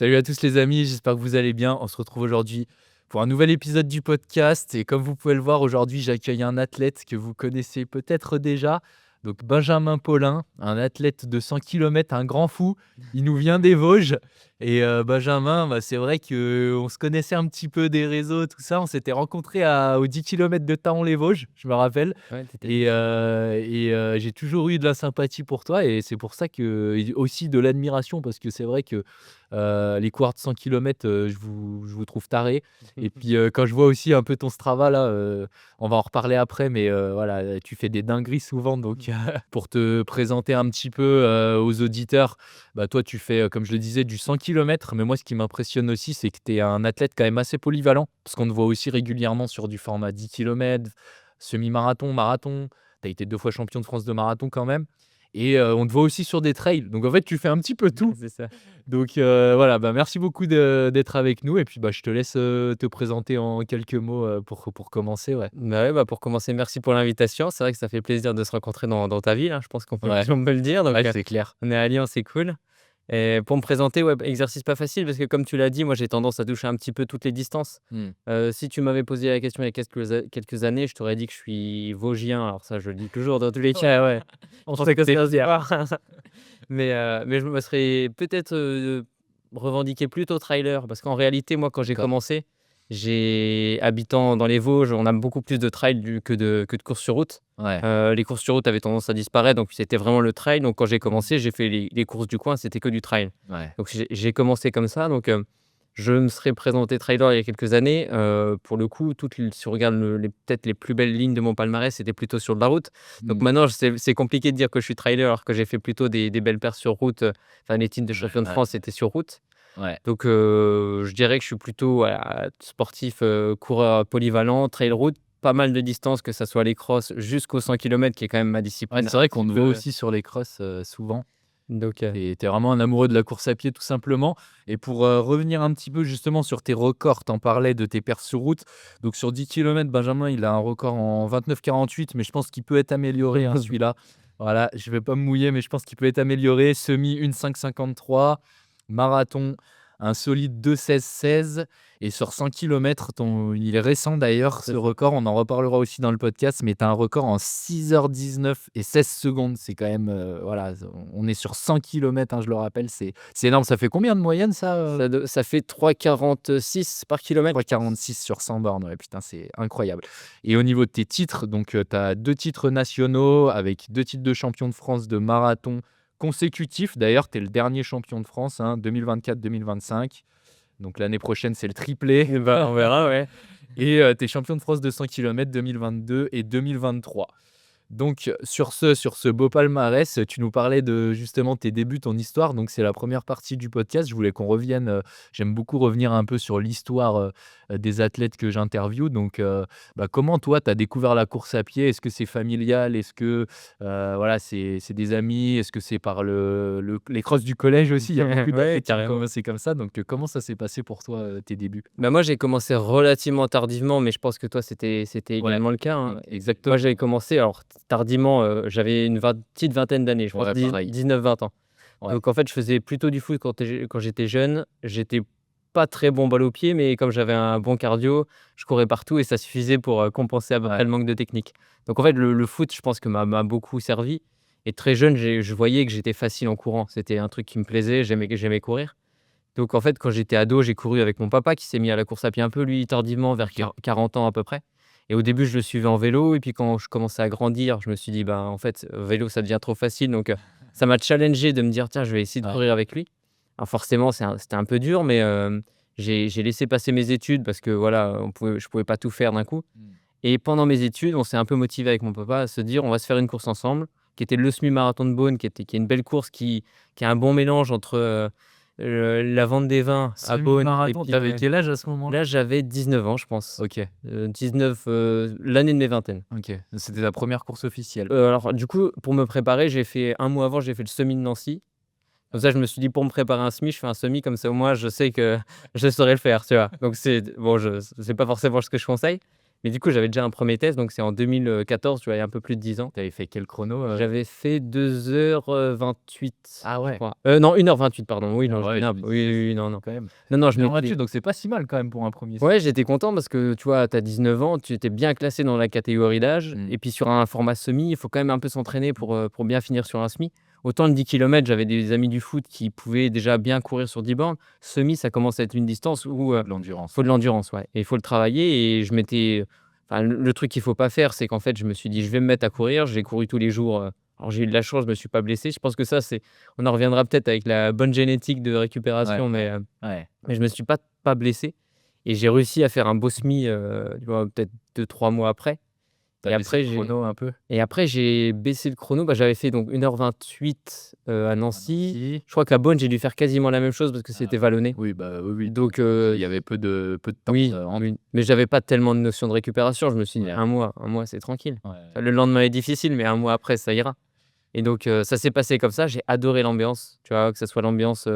Salut à tous les amis, j'espère que vous allez bien. On se retrouve aujourd'hui pour un nouvel épisode du podcast. Et comme vous pouvez le voir, aujourd'hui, j'accueille un athlète que vous connaissez peut-être déjà. Donc Benjamin Paulin, un athlète de 100 km, un grand fou. Il nous vient des Vosges. Et Benjamin, c'est vrai qu'on se connaissait un petit peu des réseaux, tout ça. On s'était rencontrés aux 10 km de Thaon-les-Vosges, je me rappelle. Ouais, tu Et, j'ai toujours eu de la sympathie pour toi. Et c'est pour ça que, et aussi de l'admiration, parce que c'est vrai que les coureurs de 100 km, je vous trouve tarés. Et puis, quand je vois aussi un peu ton Strava là, on va en reparler après, mais voilà, tu fais des dingueries souvent. Donc, pour te présenter un petit peu, aux auditeurs, toi, tu fais, comme je le disais, du 100 km. Mais moi, ce qui m'impressionne aussi, c'est que tu es un athlète quand même assez polyvalent, parce qu'on te voit aussi régulièrement sur du format 10 km, semi-marathon, marathon. Tu as été 2 fois champion de France de marathon quand même. Et on te voit aussi sur des trails. Donc en fait, tu fais un petit peu tout. C'est ça. Donc voilà, merci beaucoup d'être avec nous. Et puis je te laisse te présenter en quelques mots pour commencer. Ouais. Pour commencer, merci pour l'invitation. C'est vrai que ça fait plaisir de se rencontrer dans ta ville, hein, je pense qu'on peut Ouais, on peut le dire. Donc, ouais, c'est clair. on est à Lyon, c'est cool. Et pour me présenter, exercice pas facile parce que comme tu l'as dit, moi j'ai tendance à toucher un petit peu toutes les distances. Hmm. Si tu m'avais posé la question il y a quelques années, je t'aurais dit que je suis vosgien. Alors ça, je le dis toujours dans tous les cas, ouais. On Je pense sait que que c'est c'est pas mais je me serais peut-être, revendiqué plutôt trailer parce qu'en réalité, moi, quand j'ai d'accord. commencé, habitant dans les Vosges, on a beaucoup plus de trail que de courses sur route. Ouais. Les courses sur route avaient tendance à disparaître, donc c'était vraiment le trail. Donc quand j'ai Hmm. commencé, j'ai fait les courses du coin, c'était que du trail. Ouais. Donc j'ai commencé comme ça, donc je me serais présenté trailer il y a quelques années. Pour le coup, si on regarde peut-être les plus belles lignes de mon palmarès, c'était plutôt sur de la route. Donc Hmm. maintenant, c'est compliqué de dire que je suis trailer alors que j'ai fait plutôt des belles pertes sur route. Enfin, les titres de Ouais. champion de Ouais. France, c'était sur route. Ouais. Donc je dirais que je suis plutôt, voilà, sportif, coureur polyvalent, trail route, pas mal de distance, que ça soit les crosses jusqu'aux 100 km qui est quand même ma Ouais, discipline c'est un vrai petit qu'on te voit peu, aussi sur les crosses souvent. donc Tu es vraiment un amoureux de la course à pied, tout simplement. Et pour revenir un petit peu justement sur tes records, tu en parlais de tes pertes sur route. Donc sur 10 km, Benjamin, il a un record en 29,48, mais je pense qu'il peut être amélioré, hein, celui-là. Voilà, je vais pas me mouiller, mais je pense qu'il peut être amélioré. Semi, 1,5,53. Marathon, un solide 2,16,16. Et sur 100 km, il est récent d'ailleurs, ce c'est ça. record. On en reparlera aussi dans le podcast, mais tu as un record en 6h19 et 16 secondes. C'est quand même, voilà, on est sur 100 km, hein, je le rappelle. C'est énorme. Ça fait combien de moyenne, ça Ça fait 3,46 par kilomètre. 3,46 sur 100 bornes. Ouais, putain, c'est incroyable. Et au niveau de tes titres, donc tu as 2 titres nationaux avec 2 titres de champion de France de marathon consécutifs. D'ailleurs, tu es le dernier champion de France, hein, 2024-2025. Donc l'année prochaine, c'est le triplé. Et bah, on verra, ouais. Et tu es champion de France de 100 km 2022 et 2023. Donc sur ce beau palmarès, tu nous parlais de justement tes débuts, ton histoire. Donc c'est la première partie du podcast. Je voulais qu'on revienne, j'aime beaucoup revenir un peu sur l'histoire, des athlètes que j'interviewe. Donc comment toi, tu as découvert la course à pied? Est-ce que c'est familial? Est-ce que, voilà, c'est des amis? Est-ce que c'est par les crosses du collège aussi? Il y a beaucoup Ouais, d'athlètes qui ont carrément. commencé comme ça. Donc comment ça s'est passé pour toi, tes débuts? Bah, moi, j'ai commencé relativement tardivement, mais je pense que toi, c'était Ouais, également le cas, hein. exactement. Moi, j'avais commencé alors tardivement, j'avais une petite vingtaine d'années, je pense Ouais, pareil. 19-20 ans. Ouais. Donc en fait, je faisais plutôt du foot quand j'étais jeune. J'étais pas très bon balle au pied, mais comme j'avais un bon cardio, je courais partout et ça suffisait pour, compenser à peu près Ouais. le manque de technique. Donc en fait, le foot, je pense que m'a beaucoup servi et très jeune, je voyais que j'étais facile en courant. C'était un truc qui me plaisait, j'aimais courir. Donc en fait, quand j'étais ado, j'ai couru avec mon papa qui s'est mis à la course à pied un peu, lui, tardivement, vers OK. 40 ans à peu près. Et au début, je le suivais en vélo et puis quand je commençais à grandir, je me suis dit: «Ben, en fait, vélo, ça devient trop facile», donc ça m'a challengé de me dire: «Tiens, je vais essayer de Ouais. courir avec lui». Alors forcément, c'était un peu dur, mais j'ai laissé passer mes études parce que voilà, je pouvais pas tout faire d'un coup. Mmh. Et pendant mes études, on s'est un peu motivé avec mon papa à se dire: «On va se faire une course ensemble», qui était le semi-marathon de Beaune, qui est une belle course qui a un bon mélange entre, la vente des vins à Beaune et Semi-marathon, puis tu avais quel âge à ce moment-là? là, j'avais 19 ans, je pense. OK, 19, l'année de mes vingtaines. OK. C'était ta première course officielle? Alors du coup, pour me préparer, j'ai fait un mois avant, j'ai fait le semi de Nancy. Comme ça, je me suis dit: «Pour me préparer un semi, je fais un semi, comme ça, au moins, je sais que je saurais le faire», tu vois? Donc c'est bon, c'est pas forcément ce que je conseille, Mais du coup, j'avais déjà un premier test, donc c'est en 2014, tu vois, il y a un peu plus de 10 ans. Tu avais fait quel chrono, J'avais fait 2h28, Ah je ouais. crois. Non, 1h28, pardon. Oui, non, je dis Ouais, je n'imp me oui, disais, oui, oui, non, c'est non. quand même Non, non, je 1h28, m'étais donc c'est pas si mal quand même pour un premier er ouais, j'étais content parce que, tu vois, tu as 19 ans, tu étais bien classé dans la catégorie d'âge Mmh. et puis sur un format semi, il faut quand même un peu s'entraîner Mmh. pour bien finir sur un semi. Autant le 10 kilomètres, j'avais des amis du foot qui pouvaient déjà bien courir sur 10 bornes. Semi, ça commence à être une distance où, De l'endurance, faut ouais. de l'endurance, ouais, et il faut le travailler et je m'étais enfin, le truc qu'il faut pas faire, c'est qu'en fait, je me suis dit: «Je vais me mettre à courir». J'ai couru tous les jours, alors j'ai eu de la chance, je me suis pas blessé. Je pense que ça, c'est on en reviendra peut-être avec la bonne génétique de Ouais, récupération, ouais, ouais. mais je me suis pas blessé et j'ai réussi à faire un beau semi, tu vois, peut-être 2 3 mois après Tu as et baissé après le j'ai chrono un peu? j'ai baissé le chrono. Bah, j'avais fait donc 1h28, à À Nancy. Nancy. Je crois qu'à Bonn, j'ai dû faire quasiment la même chose parce que Ah c'était vallonné. oui, bah, oui, oui, Donc il y avait peu de temps, oui, entre. oui, mais j'avais pas tellement de notion de récupération. Je me suis dit: Ouais, un mois, c'est tranquille. ouais, ouais. Le lendemain est difficile, mais un mois après, ça ira». Et donc ça s'est passé comme ça. J'ai adoré l'ambiance, tu vois? Que ça soit l'ambiance,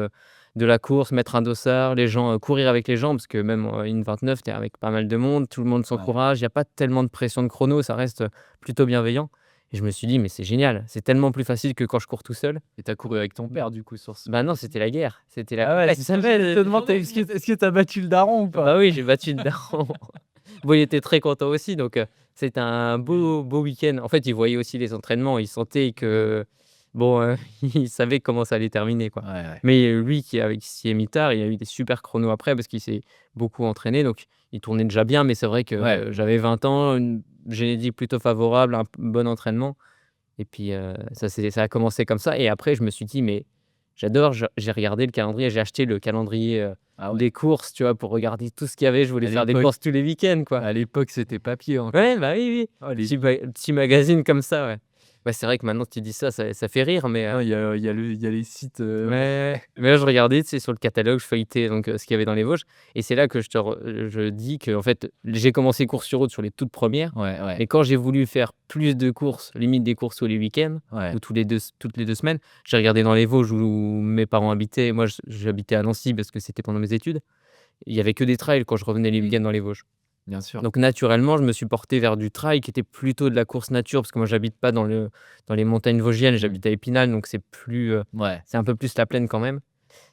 de la course, mettre un dossard, les gens, courir avec les gens parce que même, une 29, tu es avec pas mal de monde, tout le monde Ouais. s'encourage, il y a pas tellement de pression de chrono, ça reste, plutôt bienveillant et je me suis dit: «Mais c'est génial, c'est tellement plus facile que quand je cours tout seul». Et tu as couru avec ton père du coup sur ce Bah non, c'était la guerre, c'était la ah ouais, c'est ça, j'allais te demander, est-ce que tu as battu le daron ou pas? bah oui, j'ai battu le daron. Bon, il était très content aussi, donc c'était un beau week-end. En fait, il voyait aussi les entraînements, il sentait que bon, il savait comment ça allait terminer, quoi. Ouais, ouais. Mais lui qui s'y est mis tard, il a eu des super chronos après parce qu'il s'est beaucoup entraîné, donc il tournait déjà bien. Mais c'est vrai que, Ouais, j'avais 20 ans, une génétique plutôt favorable, un bon entraînement et puis, ça a commencé comme ça et après je me suis dit: «Mais j'adore». J'ai regardé le calendrier, j'ai acheté le calendrier, ah ouais. des courses, tu vois? Pour regarder tout ce qu'il y avait. Je voulais À faire des l'époque courses tous les week-ends, quoi. à l'époque, c'était papier encore. Ouais, bah, oui, oui. Oh les Petit magazine comme ça, ouais. Bah, c'est vrai que maintenant tu dis ça, ça fait rire, mais non, il y a les sites, ouais, ouais, ouais. Mais là, je regardais, tu sais, sur le catalogue, je feuilletais donc ce qu'il y avait dans les Vosges et c'est là que je dis qu'en fait, j'ai commencé course sur route sur les toutes premières, ouais, ouais, mais quand j'ai voulu faire plus de courses, limite des courses tous les week-ends ouais. ou toutes les 2 semaines, j'ai regardé dans les Vosges où mes parents habitaient. Moi, j'habitais à Nancy parce que c'était pendant mes études. Il y avait que des trails quand je revenais les Mmh. week-ends dans les Vosges. Bien sûr. Donc naturellement, je me suis porté vers du trail qui était plutôt de la course nature parce que moi j'habite pas dans les montagnes vosgiennes, Mmh. j'habite à Épinal, donc Ouais. c'est un peu plus la plaine quand même.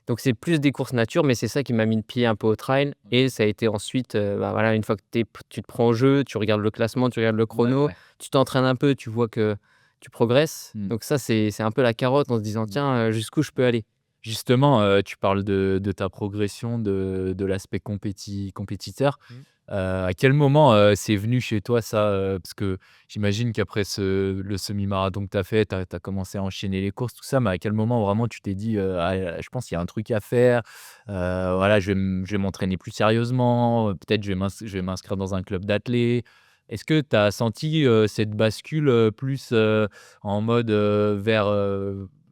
Donc c'est plus des courses nature, mais c'est ça qui m'a mis le pied un peu au trail et ça a été ensuite, bah, voilà, une fois que tu te prends au jeu, tu regardes le classement, tu regardes le Ouais, chrono, ouais. tu t'entraînes un peu, tu vois que tu progresses. Mmh. Donc ça, c'est un peu la carotte en se disant: Mmh. «Tiens, jusqu'où je peux aller?» Justement, tu parles de ta progression, de l'aspect compétiteur. Mmh. À quel moment, c'est venu chez toi ça, parce que j'imagine qu'après le semi-marathon que tu as fait, tu as commencé à enchaîner les courses, tout ça, mais à quel moment vraiment tu t'es dit: «Ah, je pense qu'il y a un truc à faire, voilà, je vais m'entraîner plus sérieusement, peut-être je vais m'inscrire dans un club d'athlé». Est-ce que tu as senti, cette bascule, plus, en mode,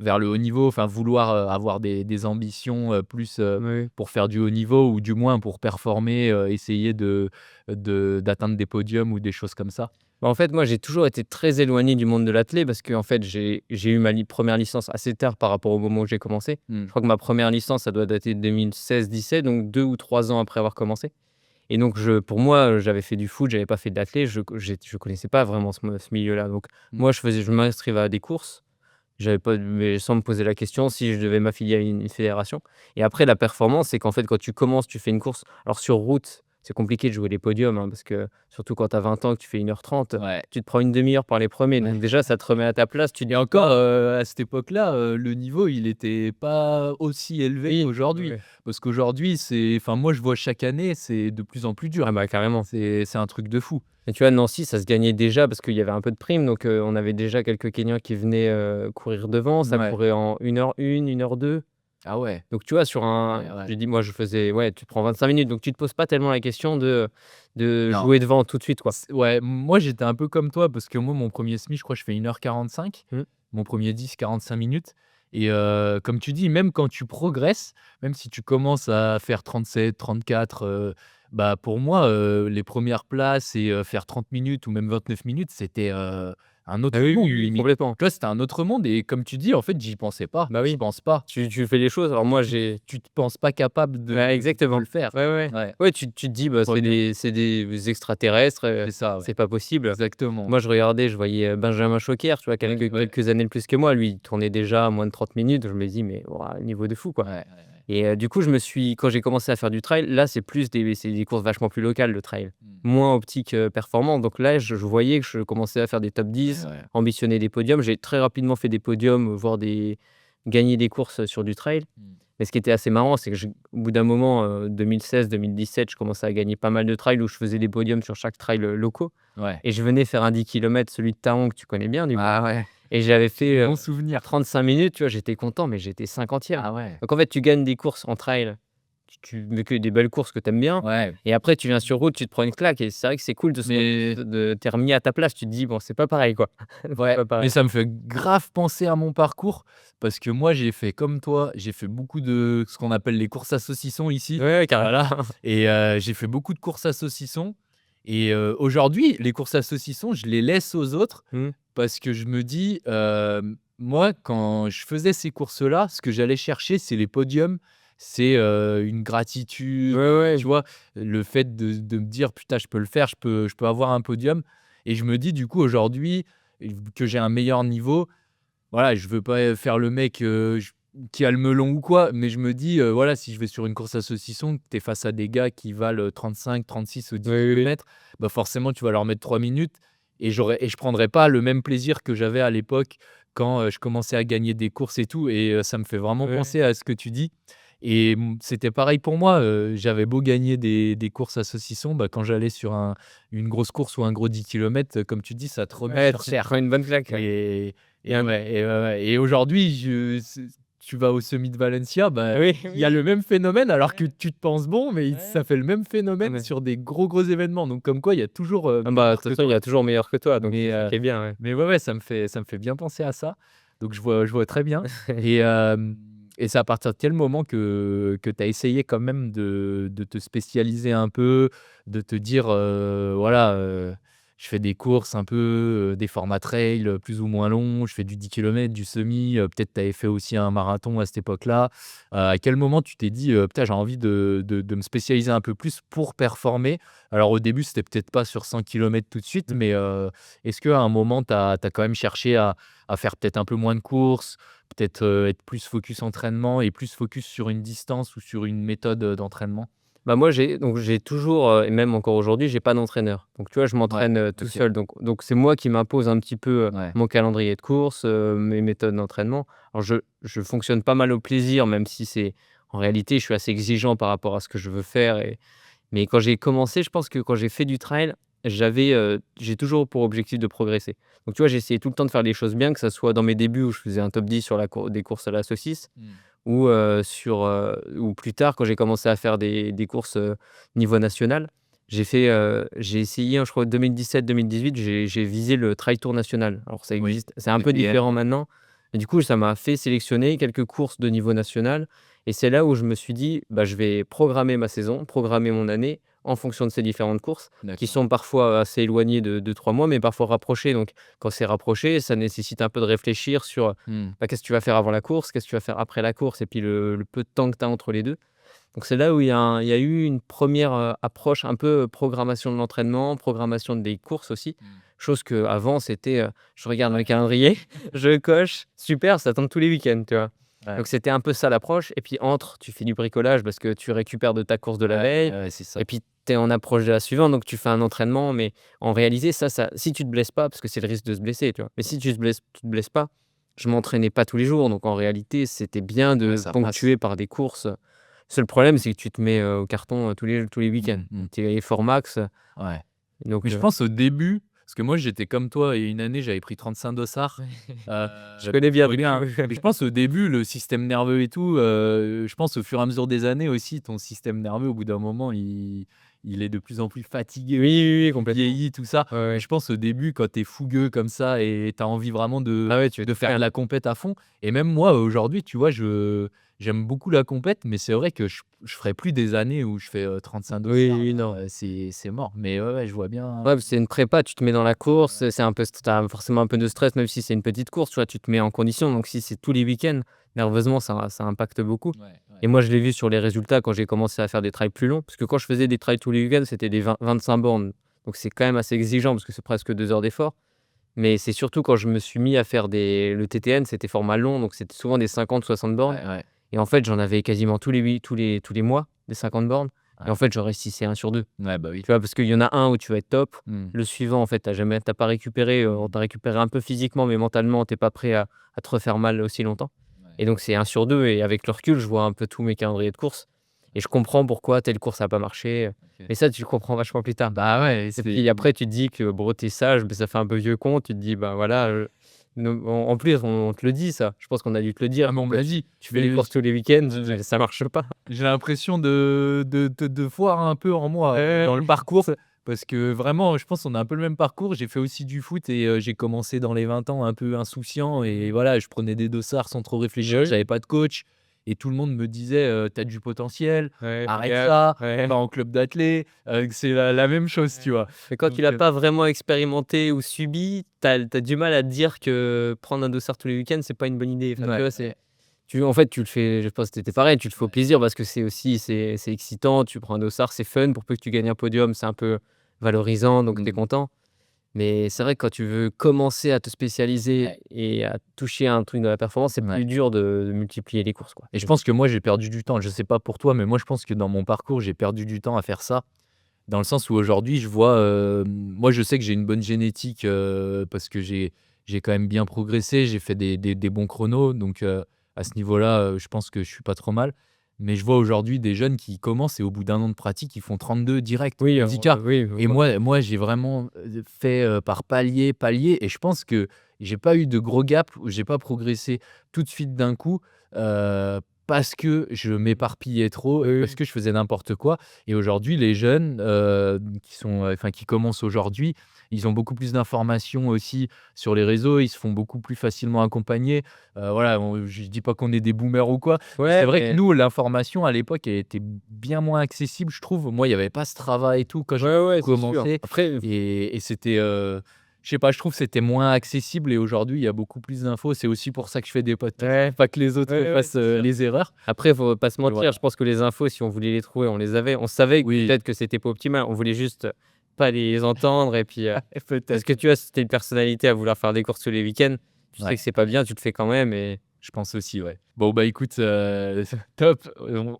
vers le haut niveau, enfin vouloir, avoir des ambitions, plus, Oui. pour faire du haut niveau ou du moins pour performer, essayer d'atteindre des podiums ou des choses comme ça? Bah, en fait, moi, j'ai toujours été très éloigné du monde de l'athlé parce qu'en fait, j'ai eu ma première licence assez tard par rapport au moment où j'ai commencé. Je Mmh. crois que ma première licence, ça doit dater de 2016-17, donc 2 ou 3 ans après avoir commencé et donc pour moi, j'avais fait du foot, j'avais pas fait de l'athlé, je connaissais pas vraiment ce milieu-là, donc Mmh. moi, je m'inscrivais à des courses, j'avais pas mais sans me poser la question si je devais m'affilier à une fédération et après la performance, c'est qu'en fait, quand tu commences, tu fais une course alors sur route, c'est compliqué de jouer les podiums, hein, parce que surtout quand tu as 20 ans, que tu fais 1h30, Ouais. tu te prends une demi heure par les premiers. Ouais. Donc déjà, ça te remet à ta place, tu te Et dis: encore, à cette époque-là, le niveau, il était pas aussi élevé «Oui, qu'aujourd'hui. ouais». Parce qu'aujourd'hui, enfin moi, je vois chaque année, c'est de plus en plus dur. Ah bah, carrément C'est un truc de fou. et tu vois, Nancy, ça se gagnait déjà parce qu'il y avait un peu de primes, donc on avait déjà quelques Kenyans qui venaient, courir devant. Ça Ouais. courait en 1h01, 1h02. Ah ouais. Donc tu vois, sur un Ouais, ouais. j'ai dit moi, je faisais ouais, tu te prends 25 minutes, donc tu te poses pas tellement la question de Non. jouer devant tout de suite, quoi. Ouais, moi, j'étais un peu comme toi parce que moi, mon premier semi, je crois, je fais 1h45. Mmh. Mon premier 10, 45 minutes et comme tu dis, même quand tu progresses, même si tu commences à faire 37, 34, bah, pour moi, les premières places et faire 30 minutes ou même 29 minutes, c'était, un autre Ah oui, monde oui, oui, limite. complètement. Tu vois, c'était un autre monde et comme tu dis, en fait, j'y pensais pas. Bah J'y oui, pense pas. tu fais les choses. Alors moi, Tu te penses pas capable ouais, de exactement. le faire. Ouais, ouais. Ouais, Ouais, tu te dis: «Bah, trop bien. c'est des extraterrestres, C'est ça, ouais. c'est pas possible». Exactement. Moi, je regardais, je voyais, Benjamin Choquer, tu vois? Ouais, ouais. Quelques années de plus que moi. Lui, il tournait déjà à moins de 30 minutes. Je me dis: «Mais waouh, niveau de fou, quoi». Ouais, ouais, ouais. Et du coup, quand j'ai commencé à faire du trail, là, c'est des courses vachement plus locales, le trail. Mmh. Moins optique, performant. Donc là, je voyais que je commençais à faire des top Ouais, 10, ouais. ambitionner des podiums. J'ai très rapidement fait des podiums, voire gagner des courses, sur du trail. Mmh. Mais ce qui était assez marrant, c'est que au bout d'un moment, 2016-2017, je commençais à gagner pas mal de trails où je faisais des podiums sur chaque trail, locaux. Ouais. Et je venais faire un 10 kilomètres, celui de Taon que tu connais bien, du coup. Ah ouais, Et j'avais fait, des bons souvenirs. 35 minutes, tu vois? J'étais content, mais j'étais 50e. Ah ouais. Donc en fait, tu gagnes des courses en trail, mais que des belles courses que tu aimes bien. Ouais, Et après, tu viens sur route, tu te prends une claque. Et c'est vrai que c'est cool mais tu remis à ta place. Tu te dis: «Bon, c'est pas pareil, quoi». C'est ouais, pas mais pareil. ça me fait grave penser à mon parcours parce que moi, j'ai fait comme toi, j'ai fait beaucoup de ce qu'on appelle les courses à saucisson ici. Ouais, ouais, carrément. Voilà et j'ai fait beaucoup de courses à saucisson et aujourd'hui, les courses à saucisson, je les laisse aux autres Mmh. parce que je me dis, moi, quand je faisais ces courses-là, ce que j'allais chercher, c'est les podiums, c'est, une Ouais, gratitude, ouais. tu vois? Le fait de me dire: «Putain, je peux le faire, je peux avoir un podium» et je me dis du coup aujourd'hui, que j'ai un meilleur niveau, voilà, je veux pas faire le mec, qui a le melon ou quoi, mais je me dis, voilà, si je vais sur une course à saucisson, que tu es face à des gars qui valent, 35-36 au Oui, 10 oui, oui. kilomètres, bah, forcément, tu vas leur mettre 3 minutes et je prendrai pas le même plaisir que j'avais à l'époque quand, je commençais à gagner des courses et tout et ça me fait vraiment Ouais. penser à ce que tu dis et c'était pareil pour moi, j'avais beau gagner des courses à saucisson, bah, quand j'allais sur une grosse course ou un gros 10 kilomètres, comme tu dis, ça te remet Ouais, sur tu te terre prends une bonne claque, ouais. et Et un ouais et aujourd'hui, tu vas au Summit Valencia, bah, oui, il y a oui. le même phénomène alors que Ouais, tu te penses bon, mais ouais. ça fait le même Ah phénomène mais sur des gros événements. Donc comme quoi, il y a toujours, ah bah, de meilleur toute que façon, il y toi. a toujours meilleur que toi, donc Mais c'est ça qui est bien, ouais. mais ouais, ouais, ça me fait bien penser à ça. Donc je vois très bien et c'est à partir de quel moment que tu as essayé quand même de te spécialiser un peu, de te dire, voilà, je fais des courses un peu, des formats trail, plus ou moins longs, je fais du 10 kilomètres, du semi, peut-être tu avais fait aussi un marathon à cette époque-là. À quel moment tu t'es dit, «Putain, j'ai envie de me spécialiser un peu plus pour performer»? Alors au début, c'était peut-être pas sur 100 kilomètres tout de suite, Mmh. mais est-ce qu'à un moment, tu as quand même cherché à faire peut-être un peu moins de courses, peut-être, être plus focus entraînement et plus focus sur une distance ou sur une méthode, d'entraînement? Bah, moi, j'ai toujours, et même encore aujourd'hui, j'ai pas d'entraîneur. Donc tu vois, je Ouais, m'entraîne, tout OK. seul. Donc c'est moi qui m'impose un petit peu, Ouais. mon calendrier de course, mes méthodes d'entraînement. Alors je fonctionne pas mal au plaisir, même si c'est en réalité, je suis assez exigeant par rapport à ce que je veux faire. Mais quand j'ai commencé, je pense que quand j'ai fait du trail, j'ai toujours pour objectif de progresser. Donc tu vois, j'ai essayé tout le temps de faire les choses bien, que ça soit dans mes débuts où je faisais un top 10 sur la des courses à la saucisse Mmh. ou plus tard quand j'ai commencé à faire des courses, niveau national. J'ai essayé, hein, je crois 2017-2018, j'ai visé le Trail Tour national. Alors ça Oui, existe, c'est un peu TTN, différent ouais. maintenant, mais du coup, ça m'a fait sélectionner quelques courses de niveau national. Et c'est là où je me suis dit: «Bah, je vais programmer ma saison, programmer mon année en fonction de ces différentes courses», qui D'accord. sont parfois assez éloignées de 2-3 mois, mais parfois rapprochées. Donc quand c'est rapproché, ça nécessite un peu de réfléchir sur, Mmh. bah, qu'est-ce que tu vas faire avant la course? Qu'est-ce que tu vas faire après la course? Et puis le peu de temps que tu as entre les 2. Donc c'est là où il y a eu une première approche un peu, programmation de l'entraînement, programmation des courses aussi. Mmh. Chose qu'avant c'était, je regarde le calendrier, je coche, super, ça tombe tous les week-ends, tu vois? Ouais. Donc c'était un peu ça l'approche. Et puis tu fais du bricolage parce que tu récupères de ta course de la Ouais, veille. ouais, c'est ça. Et puis tu es en approche de la suivante, donc tu fais un entraînement. Mais en réalité ça si tu te blesses pas, parce que c'est le risque de se blesser, tu vois? Mais si tu te blesses pas, je m'entraînais pas tous les jours, donc en réalité, c'était bien Ouais, de ça passe. ponctuer par des courses. Seul problème, c'est que tu te mets, au carton, tous les week-ends. Mmh mh. Tu es effort max, Ouais. Mais donc je pense au début, parce que moi j'étais comme toi et une année j'avais pris 35 dossards, heu, je connais bien, pour donc rien. Mais je pense au début, le système nerveux et tout, je pense au fur et à mesure des années aussi, ton système nerveux au bout d'un moment il est de plus en plus fatigué, Oui, oui, oui, complètement. vieilli, tout ça. Ouais, Mais ouais. je pense au début, quand tu es fougueux comme ça et tu as envie vraiment Ah ouais, tu veux de tout faire faire. la compète à fond. Et même moi, aujourd'hui, tu vois, j'aime beaucoup la compète, mais c'est vrai que je ferai plus des années où je fais 35 Oui, dossards. oui, Là, non. c'est mort. Mais ouais, ouais, je vois bien. Ouais, c'est une prépa, tu te mets dans la Ouais, course, c'est un peu tu as forcément un peu de stress, même si c'est une petite course, tu vois? Tu te mets en condition, donc si c'est tous les week-ends, nerveusement, ça impacte beaucoup. ouais, ouais. Et moi, je l'ai vu sur les résultats quand j'ai commencé à faire des trails plus longs, parce que quand je faisais des trails tous les week-ends, c'était des 25 bornes, donc c'est quand même assez exigeant parce que c'est presque 2 heures d'effort. Mais c'est surtout quand je me suis mis à faire le TTN, c'était format long, donc c'était souvent des 50-60 bornes. Ouais, ouais, Et en fait, j'en avais quasiment tous les mois, des 50 bornes. Et ouais. en fait, j'en réussissais 1 sur 2. Ouais, bah oui. Tu vois? Parce qu'il y en a un où tu vas être top. Mmh. Le suivant, en fait, tu pas récupéré, on Mmh. t'a récupéré un peu physiquement, mais mentalement, tu es pas prêt à te refaire mal aussi longtemps. Ouais. Et donc c'est 1 sur 2 et avec le recul, je vois un peu tous mes calendriers de courses et je comprends pourquoi telle course a pas marché, OK. mais ça, tu le comprends vachement plus tard. Bah ouais, Et c'est puis après, tu te dis que bon, tu es sage, mais ça fait un peu vieux con. Tu te dis: «Bah, voilà, nous» en plus, on te le dit ça. Je pense qu'on a dû te le dire. ah mais on me Toi, l'a tu dit. tu fais les Mais courses tous les week-ends, j'ai ça marche pas. j'ai l'impression de voir un peu en moi, dans le Ouais. parcours, parce que vraiment, je pense qu'on a un peu le même parcours. J'ai fait aussi du foot et j'ai commencé dans les 20 ans un peu insouciant et voilà, je prenais des dossards sans trop réfléchir. Oui. J'avais pas de coach et tout le monde me disait: «Tu as du potentiel, Ouais, fais arrête gaffe. ça, Ouais. va en club d'athlé», c'est la même chose, tu vois? Mais quand tu Donc l'as pas vraiment expérimenté ou subi, tu as du mal à te dire que prendre un dossard tous les week-ends, c'est pas une bonne idée. Enfin, tu ouais, vois, ouais, en fait, tu le fais, je pense que tu étais pareil, tu le fais au ouais, plaisir parce que c'est excitant, tu prends un dossard, c'est fun, pour peu que tu gagnes un podium, c'est un peu valorisant, donc tu es mmh, content. Mais c'est vrai que quand tu veux commencer à te spécialiser ouais, et à toucher à un truc de la performance, c'est ouais. plus dur de multiplier les courses, quoi. Et je pense que moi, j'ai perdu du temps. Je sais pas pour toi, mais moi, je pense que dans mon parcours, j'ai perdu du temps à faire ça. Dans le sens où aujourd'hui, je vois, moi, je sais que j'ai une bonne génétique, parce que j'ai quand même bien progressé. J'ai fait des bons chronos, donc à ce niveau-là, je pense que je suis pas trop mal. Mais je vois aujourd'hui des jeunes qui commencent et au bout d'1 an de pratique, ils font 32 direct, Oui, 10 K. oui, Et ouais. moi, j'ai vraiment, fait, par palier, palier et je pense que j'ai pas eu de gros gap, où j'ai pas progressé tout de suite d'un coup, parce que je m'éparpillais trop et Oui, parce oui. que je faisais n'importe quoi. Et aujourd'hui, les jeunes, qui sont, enfin qui commencent aujourd'hui, ils ont beaucoup plus d'informations aussi sur les réseaux, ils se font beaucoup plus facilement accompagner. Voilà, je dis pas qu'on est des boomers ou quoi, mais Ouais, c'est vrai que mais nous, l'information à l'époque, elle était bien moins accessible, je trouve. Moi, il y avait pas ce travail et tout quand j'ai ouais, ouais, c'est sûr. commencé Après et c'était, je sais pas, je trouve que c'était moins accessible et aujourd'hui, il y a beaucoup plus d'infos. C'est aussi pour ça que je fais des podcasts, ouais, pas que les autres ouais, ouais, fassent, c'est sûr. les erreurs. Après, faut pas se Et mentir, voilà. je pense que les infos, si on voulait les trouver, on les avait. On savait que Oui, peut-être que c'était pas optimal, on voulait juste pas les entendre et puis, parce que peut-être. tu vois, si tu une personnalité à vouloir faire des courses tous les week-ends, tu sais Ouais, que c'est pas bien, tu le fais quand même et je pense aussi, ouais. Bon, bah, écoute, top.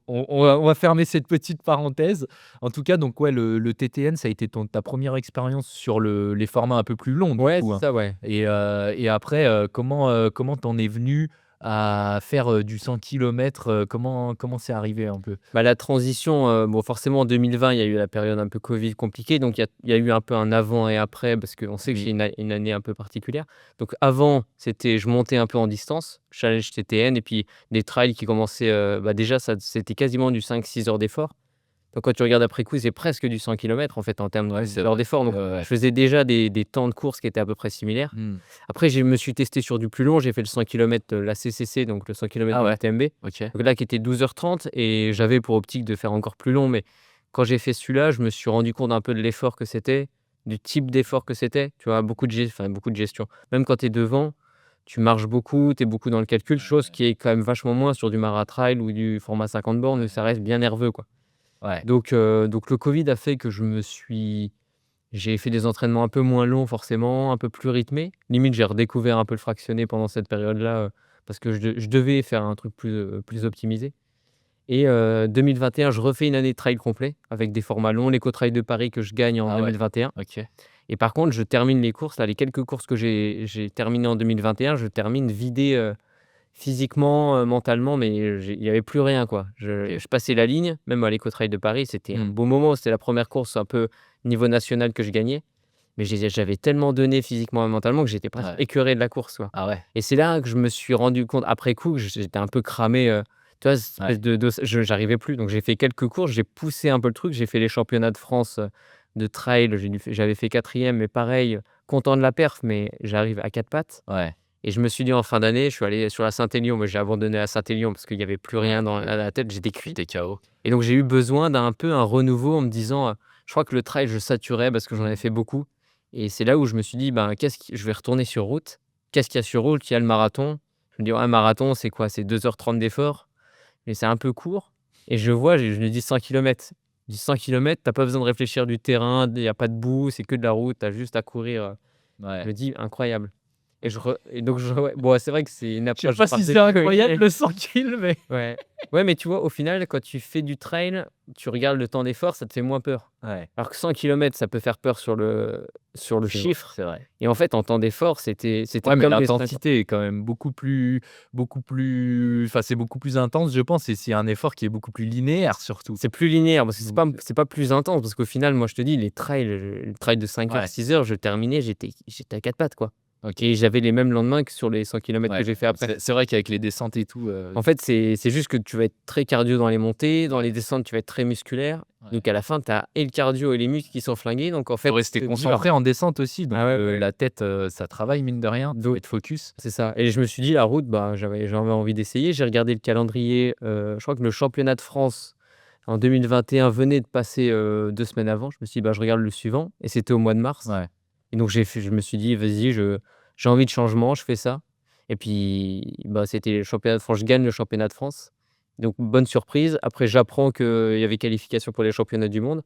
On va fermer cette petite parenthèse. En tout cas, donc ouais, le TTN, ça a été ta première expérience sur les formats un peu plus longs, du ouais, coup, c'est hein? ça, ouais. Et après, comment tu es venu à faire, du 100 kilomètres, comment c'est arrivé un peu? Bah, la transition, bon, forcément en 2020, il y a eu la période un peu covid compliquée, donc il y a eu un peu un avant et après parce qu'on sait que c'est Oui. une année un peu particulière. Donc avant, c'était je montais un peu en distance, challenge TTN et puis des trails qui commençaient, bah, déjà ça c'était quasiment du 5-6 heures d'effort. Donc quand tu regardes après coup, c'est presque du 100 kilomètres en fait en termes Ouais, c'est d'heures vrai. d'effort. Ouais, Donc ouais, je ouais. faisais déjà des temps de course qui étaient à peu près similaires. Mmh. Après je me suis testé sur du plus long, j'ai fait le 100 kilomètres, la CCC, donc le 100 kilomètres Ah de ouais, l'UTMB. OK. Donc là qui était 12h30 et j'avais pour optique de faire encore plus long, mais quand j'ai fait celui-là, je me suis rendu compte un peu de l'effort que c'était, du type d'effort que c'était, tu vois? Beaucoup de gestion. Même quand tu es devant, tu marches beaucoup, tu es beaucoup dans le calcul, Ouais, chose ouais, qui est quand même vachement moins sur du maratrail ou du format 50 bornes où ouais, ça reste bien nerveux, quoi. ouais. Donc le covid a fait que j'ai fait des entraînements un peu moins longs forcément, un peu plus rythmés. Limite, j'ai redécouvert un peu le fractionné pendant cette période-là, parce que je devais faire un truc plus optimisé et 2021, je refais une année de trail complet avec des formats longs, l'Eco-Trail de Paris que je gagne en Ah ouais, 2021 OK. et par contre, je termine les courses là, les quelques courses que j'ai terminées en 2021, je termine vidé, physiquement, mentalement, mais il y avait plus rien, quoi. OK. Je passais la ligne, même à l'Eco-Trail de Paris, c'était un Mmh. beau moment. C'était la première course un peu niveau national que je gagnais, mais j'avais tellement donné physiquement et mentalement que j'étais presque Ouais. écœuré de la course, quoi Ah ouais. et c'est là que je me suis rendu compte après coup que j'étais un peu cramé, Tu vois, cette Ouais. espèce j'arrivais plus. Donc j'ai fait quelques courses, j'ai poussé un peu le truc. J'ai fait les championnats de France, de trail. J'avais fait 4e, mais pareil, content de la perf, mais j'arrive à 4 pattes. Ouais. Et je me suis dit en fin d'année, je suis allé sur la Saint-Élion, mais j'ai abandonné à Saint-Élion parce qu'il y avait plus rien dans la tête, j'étais cuit. T'es KO. Et donc j'ai eu besoin d'un peu un renouveau en me disant, je crois que le trail, je saturais parce que j'en avais fait beaucoup. Et c'est là où je me suis dit: «Ben, je vais retourner sur route. Qu'est-ce qu'il y a sur route? Il y a le marathon». Je me dis: «Ouais, marathon, c'est quoi? C'est 2h30 d'effort, mais c'est un peu court». Et je me dis 100 kilomètres. Je dis 100 kilomètres, tu pas besoin de réfléchir du terrain, il y a pas de boue, c'est que de la route, tu as juste à courir, Je Ouais. me dis: «Incroyable». Et donc ouais, bon, c'est vrai que c'est une Je sais approche pas si c'est incroyable particulière. le 100 kills, mais Ouais. Ouais, mais tu vois, au final, quand tu fais du trail, tu regardes le temps d'effort, ça te fait moins peur. ouais, Alors que 100 kilomètres, ça peut faire peur sur le c'est vrai, chiffre. c'est vrai. Et en fait, en temps d'effort, c'était Ouais, mais comme les 50. l'intensité est quand même enfin, c'est beaucoup plus intense, je pense et c'est un effort qui est beaucoup plus linéaire surtout. C'est plus linéaire parce que c'est Donc pas c'est pas plus intense parce qu'au final, moi, je te dis, le trail de 5 heures, ouais, 6 heures, je terminais, j'étais à 4 pattes, quoi. OK, Et j'avais les mêmes lendemains que sur les 100 kilomètres que ouais. j'ai fait après. C'est vrai qu'avec les descentes et tout, En fait, c'est juste que tu vas être très cardio dans les montées, dans les descentes, tu vas être très musculaire. ouais. Donc à la fin, tu as et le cardio et les muscles qui sont flingués. Donc en fait, Faut rester c'est dur. concentré en descente aussi, donc Ah ouais, ouais. la tête, ça travaille mine de rien, faut Donc être focus. c'est ça. Et je me suis dit, la route, bah, j'avais envie d'essayer. J'ai regardé le calendrier. Je crois que le championnat de France en 2021 venait de passer 2 semaines avant. Je me suis dit, bah, je regarde le suivant. Et c'était au mois de mars. Ouais, Et donc je me suis dit: «Vas-y, j'ai envie de changement, je fais ça». Et puis, bah, c'était le championnat de France, je gagne le championnat de France. Donc bonne surprise. Après, j'apprends qu'il y avait qualification pour les championnats du monde.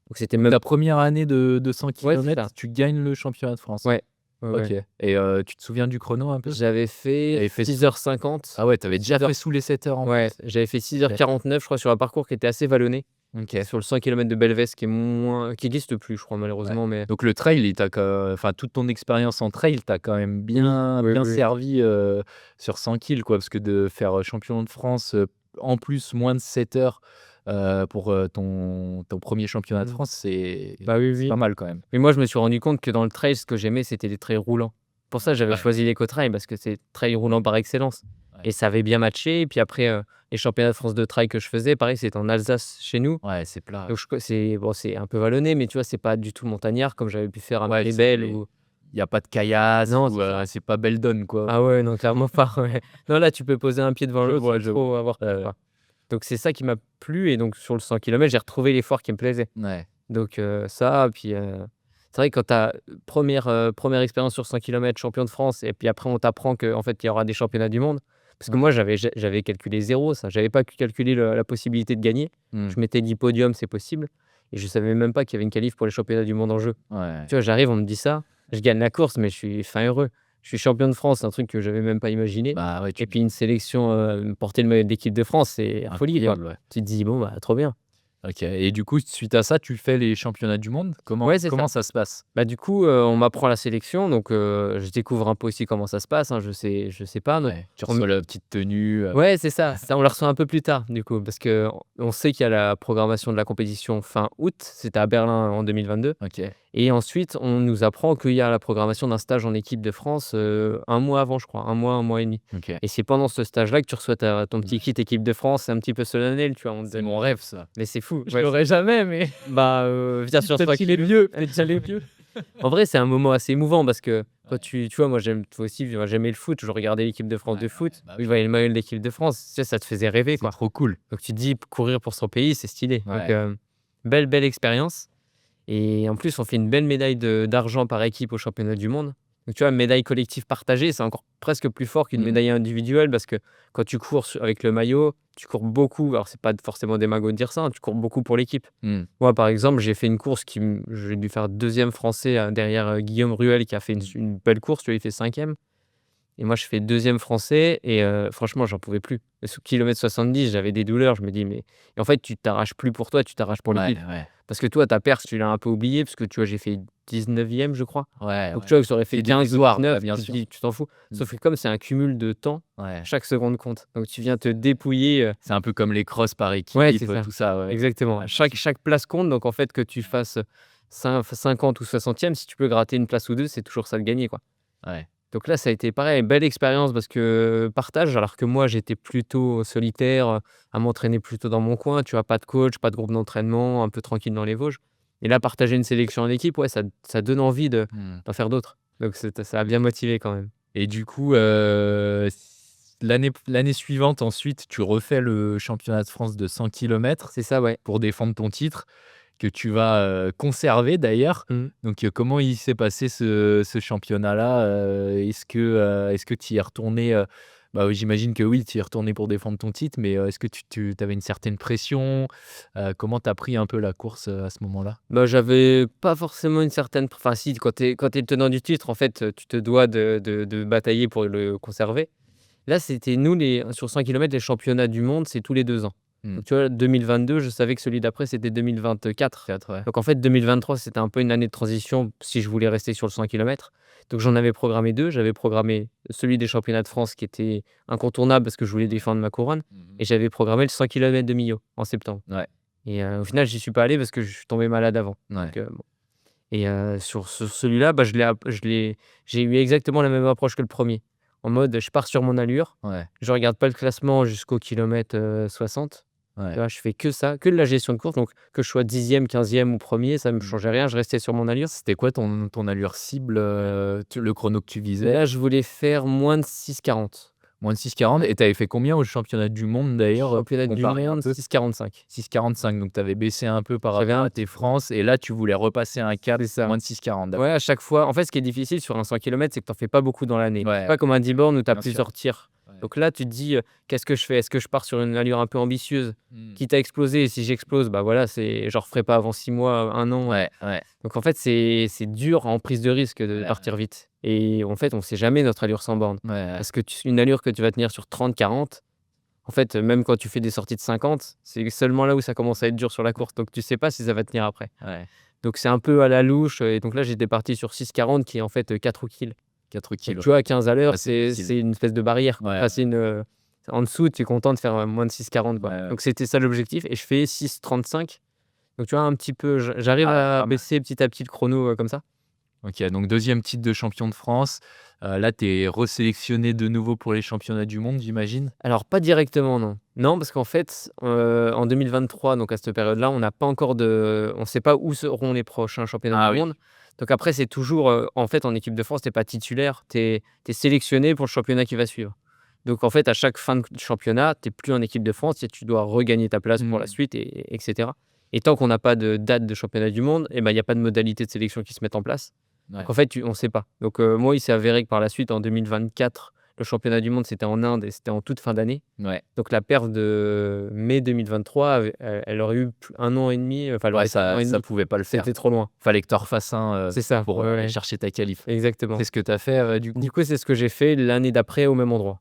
Donc c'était donc même ta première année de 100 ouais, c'est ça. kilomètres, tu gagnes le championnat de France? Ouais, ouais, OK ouais. et tu te souviens du chrono un peu? J'avais fait Tu fait 6h50. ah ouais, tu avais déjà 6 heures fait sous les 7 heures en ouais, plus? j'avais fait OK. 6h49, je crois, sur un parcours qui était assez vallonné, OK. sur le 100 kilomètres de Belvès qui existe plus, je crois, Ouais. malheureusement, mais Donc le trail, il t'a quand enfin toute ton expérience en trail t'a quand même oui, oui, bien oui. servi, sur 100 kills quoi. Parce que de faire, champion de France, en plus moins de 7 heures, pour, ton 1er championnat de Mmh. France, Bah, oui, c'est pas oui. mal quand même. Mais moi, je me suis rendu compte que dans le trail, ce que j'aimais, c'était les trails roulants. Pour ça, j'avais Ouais, choisi l'éco-trail parce que c'est trail roulant par excellence. ouais. Et ça avait bien matché. Et puis après, les championnats de France de trail que je faisais, pareil, c'était en Alsace chez nous. Ouais, c'est plat. Donc c'est bon, c'est un peu vallonné, mais tu vois, c'est pas du tout montagnard comme j'avais pu faire à Ouais, Méribel il ou y a pas de caillasse non, ou, c'est ça. c'est pas Beldon quoi. Ah ouais, non, clairement pas, ouais. Non, là, tu peux poser un pied devant Je l'autre vois, sans je vois. trop avoir Ouais, peur, ouais. quoi. Donc c'est ça qui m'a plu. Et donc sur le 100 kilomètres, j'ai retrouvé l'effort qui me plaisait. Ouais. Donc ça, puis, c'est vrai que quand tu as première expérience sur 100 kilomètres, champion de France et puis après on t'apprend qu'en fait, il y aura des championnats du monde. Parce que Ouais. moi, j'avais calculé zéro ça. J'avais pas calculé la possibilité de gagner. Mmh. Je m'étais dit: «Podium, c'est possible» et je savais même pas qu'il y avait une qualif pour les championnats du monde en jeu. Ouais. Tu vois, j'arrive, on me dit ça, je gagne la course, mais je suis fin heureux. Je suis champion de France, un truc que j'avais même pas imaginé Bah, ouais, et puis une sélection, porter le maillot de l'équipe de France, c'est la folie, quoi. incroyable, ouais. Tu te dis: «Bon, bah, trop bien». OK et du coup, suite à ça, tu fais les championnats du monde? Ouais, c'est ça. Comment ça se passe? Bah, du coup, on m'apprend la sélection, donc je découvre un peu aussi comment ça se passe, hein, je sais pas, donc Ouais, tu on me reçois la petite tenue, ouais, c'est ça, on la reçoit un peu plus tard, du coup, parce qu'on sait qu'il y a la programmation de la compétition fin août, c'était à Berlin en 2022 OK. et ensuite on nous apprend qu'il y a la programmation d'un stage en équipe de France, 1 mois avant, je crois, 1 mois et demi OK. et c'est pendant ce stage-là que tu reçois ton petit Ouais. kit équipe de France, c'est un petit peu solennel, tu vois? On te C'est donne mon rêve ça. mais c'est fou, Je ouais, l'aurai jamais, mais bah, viens sur 100 peut-être kilomètres. vieux, peut-être qu'il est vieux. En vrai, c'est un moment assez émouvant parce que quand Ouais. tu vois, moi, toi aussi, moi, j'aimais le foot, je regardais l'équipe de France Ouais, de ouais, foot, bah je oui. voyais le maillot de l'équipe de France, tu sais, ça te faisait rêver, C'est quoi. trop cool. Donc tu te dis: «Courir pour son pays, c'est stylé». Donc Ouais. belle expérience et en plus, on fait une belle médaille d'argent par équipe au championnat du monde. Donc tu vois, médaille collective partagée, c'est encore presque plus fort qu'une Mmh. médaille individuelle parce que quand tu cours avec le maillot, tu cours beaucoup. Alors c'est pas forcément démago de dire ça, hein, tu cours beaucoup pour l'équipe. Mmh. Moi, par exemple, j'ai fait une course j'ai dû faire 2e français, derrière, Guillaume Ruel qui a fait une belle course, tu vois? Il fait 5e et moi je fais 2e français et franchement, j'en pouvais plus. Au kilomètre 70, j'avais des douleurs, je me dis: «Mais» et en fait, tu t'arraches plus pour toi, tu t'arraches pour Ouais, l'équipe. ouais. Parce que toi, ta perf, tu l'as un peu oubliée parce que tu vois, j'ai fait 19e, je crois. Ouais, Donc ouais. tu vois, que ça aurait fait C'est 15 ou dérisoire, 19, ouais, bien tu te sûr. dis: «Tu t'en fous». Mmh. Sauf que comme c'est un cumul de temps, Ouais. chaque seconde compte. Donc tu viens te dépouiller, C'est un peu comme les crosses par équipe, ouais, c'est ça. tout ça, ouais. Exactement. Ouais, Chaque place compte, donc en fait, que tu fasses 50 ou 60e, si tu peux gratter une place ou 2, c'est toujours ça de gagner, quoi. ouais. Donc là, ça a été pareil, belle expérience parce que partage, alors que moi, j'étais plutôt solitaire, à m'entraîner plutôt dans mon coin, tu vois? Pas de coach, pas de groupe d'entraînement, un peu tranquille dans les Vosges. Et là, partager une sélection en équipe, ouais, ça donne envie Mmh. d'en faire d'autres. Donc ça a bien motivé quand même. Et du coup, l'année suivante, ensuite, tu refais le championnat de France de 100 kilomètres C'est ça, ouais. pour défendre ton titre, que tu vas, conserver d'ailleurs. Mmh. Donc, comment il s'est passé ce championnat-là? Est-ce que tu y es retourné, bah, oui, j'imagine que oui, tu y es retourné pour défendre ton titre, mais, est-ce que tu avais une certaine pression? Comment tu as pris un peu la course, à ce moment-là? Bah, j'avais pas forcément une certaine enfin si, quand tu es le tenant du titre, en fait, tu te dois de batailler pour le conserver. Là, c'était nous les sur 100 kilomètres, les championnats du monde, c'est tous les 2 ans. Mmh. Donc tu vois, 2022, je savais que celui d'après, c'était 2024. 4, ouais. Donc en fait, 2023, c'était un peu une année de transition si je voulais rester sur le 100 kilomètres. Donc j'en avais programmé 2. J'avais programmé celui des championnats de France qui était incontournable parce que je voulais défendre ma couronne Mmh. et j'avais programmé le 100 kilomètres de Millau en septembre Ouais, et au final, j'y suis pas allé parce que je suis tombé malade avant. ouais. Donc bon et sur celui-là, bah, j'ai eu exactement la même approche que le premier. En mode, je pars sur mon allure, Ouais, je regarde pas le classement jusqu'au kilomètre, 60. Tu ouais. vois? Je fais que ça, que de la gestion de course, donc que je sois 10e, 15e ou premier, ça me Mmh. changeait rien, je restais sur mon allure. C'était quoi ton allure cible, le chrono que tu visais? Là, je voulais faire moins de 6:40. Moins de 6:40 et tu avais fait combien au championnat du monde d'ailleurs, Championnat pour du comparer un monde, peu? 6:45. 6:45, donc tu avais baissé un peu par J'avais rapport un à petit tes France et là tu voulais repasser un cap, C'est ça. moins de 6:40, Ouais, à chaque fois en fait, ce qui est difficile sur un 100 kilomètres, c'est que tu en fais pas beaucoup dans l'année. C'est ouais, pas comme un 10 bornes où tu as bien sûr. plusieurs tirs. Ouais. Donc là, tu te dis, «Qu'est-ce que je fais? Est-ce que je pars sur une allure un peu ambitieuse, Mmh. quitte à exploser?» Et si j'explose, bah, voilà, j'en referai pas avant 6 mois, 1 an. Ouais, ouais, Donc en fait, c'est dur en prise de risque de ouais, partir vite et en fait, on sait jamais notre allure sans borne. ouais, ouais, Parce que une allure que tu vas tenir sur 30-40, en fait, même quand tu fais des sorties de 50, c'est seulement là où ça commence à être dur sur la course. Donc tu sais pas si ça va tenir après. ouais. Donc c'est un peu à la louche et donc là, j'étais parti sur 6:40 qui est en fait, 4 kills. 4 Donc kilogrammes. tu vois, à 15 à l'heure, Ah, c'est facile. c'est une espèce de barrière, quoi. Ouais, Enfin, c'est une, en dessous, tu es content de faire, moins de 6:40, ouais, quoi. ouais. Donc c'était ça l'objectif et je fais 6:35. Donc tu vois, un petit peu, j'arrive Ah, à pas mal. baisser petit à petit le chrono, comme ça. OK, donc 2e titre de champion de France. Là, tu es resélectionné de nouveau pour les championnats du monde, j'imagine? Alors pas directement, non. Non, parce qu'en fait, en 2023, donc à cette période-là, on sait pas où seront les prochains championnats Ah du oui. monde. Donc après, c'est toujours, en fait, en équipe de France, tu es pas titulaire, tu es sélectionné pour le championnat qui va suivre. Donc en fait, à chaque fin de championnat, tu es plus en équipe de France et tu dois regagner ta place pour la Mmh. suite et cetera. Et tant qu'on n'a pas de date de championnat du monde, et ben, il y a pas de modalité de sélection qui se mettent en place. Ouais, Donc en fait, on sait pas. Donc moi, il s'est avéré que par la suite, en 2024, le championnat du monde, c'était en Inde et c'était en toute fin d'année. ouais. Donc la perf de mai 2023, elle aurait eu 1 an et demi, enfin elle Ouais, aurait fait 1 an et ça demi. pouvait pas le faire. C'était trop loin. Fallait que tu en refasses un, C'est ça, pour, ouais, aller ouais, chercher ta qualif. exactement. C'est ce que tu as fait, du coup? Du coup, c'est ce que j'ai fait l'année d'après au même endroit.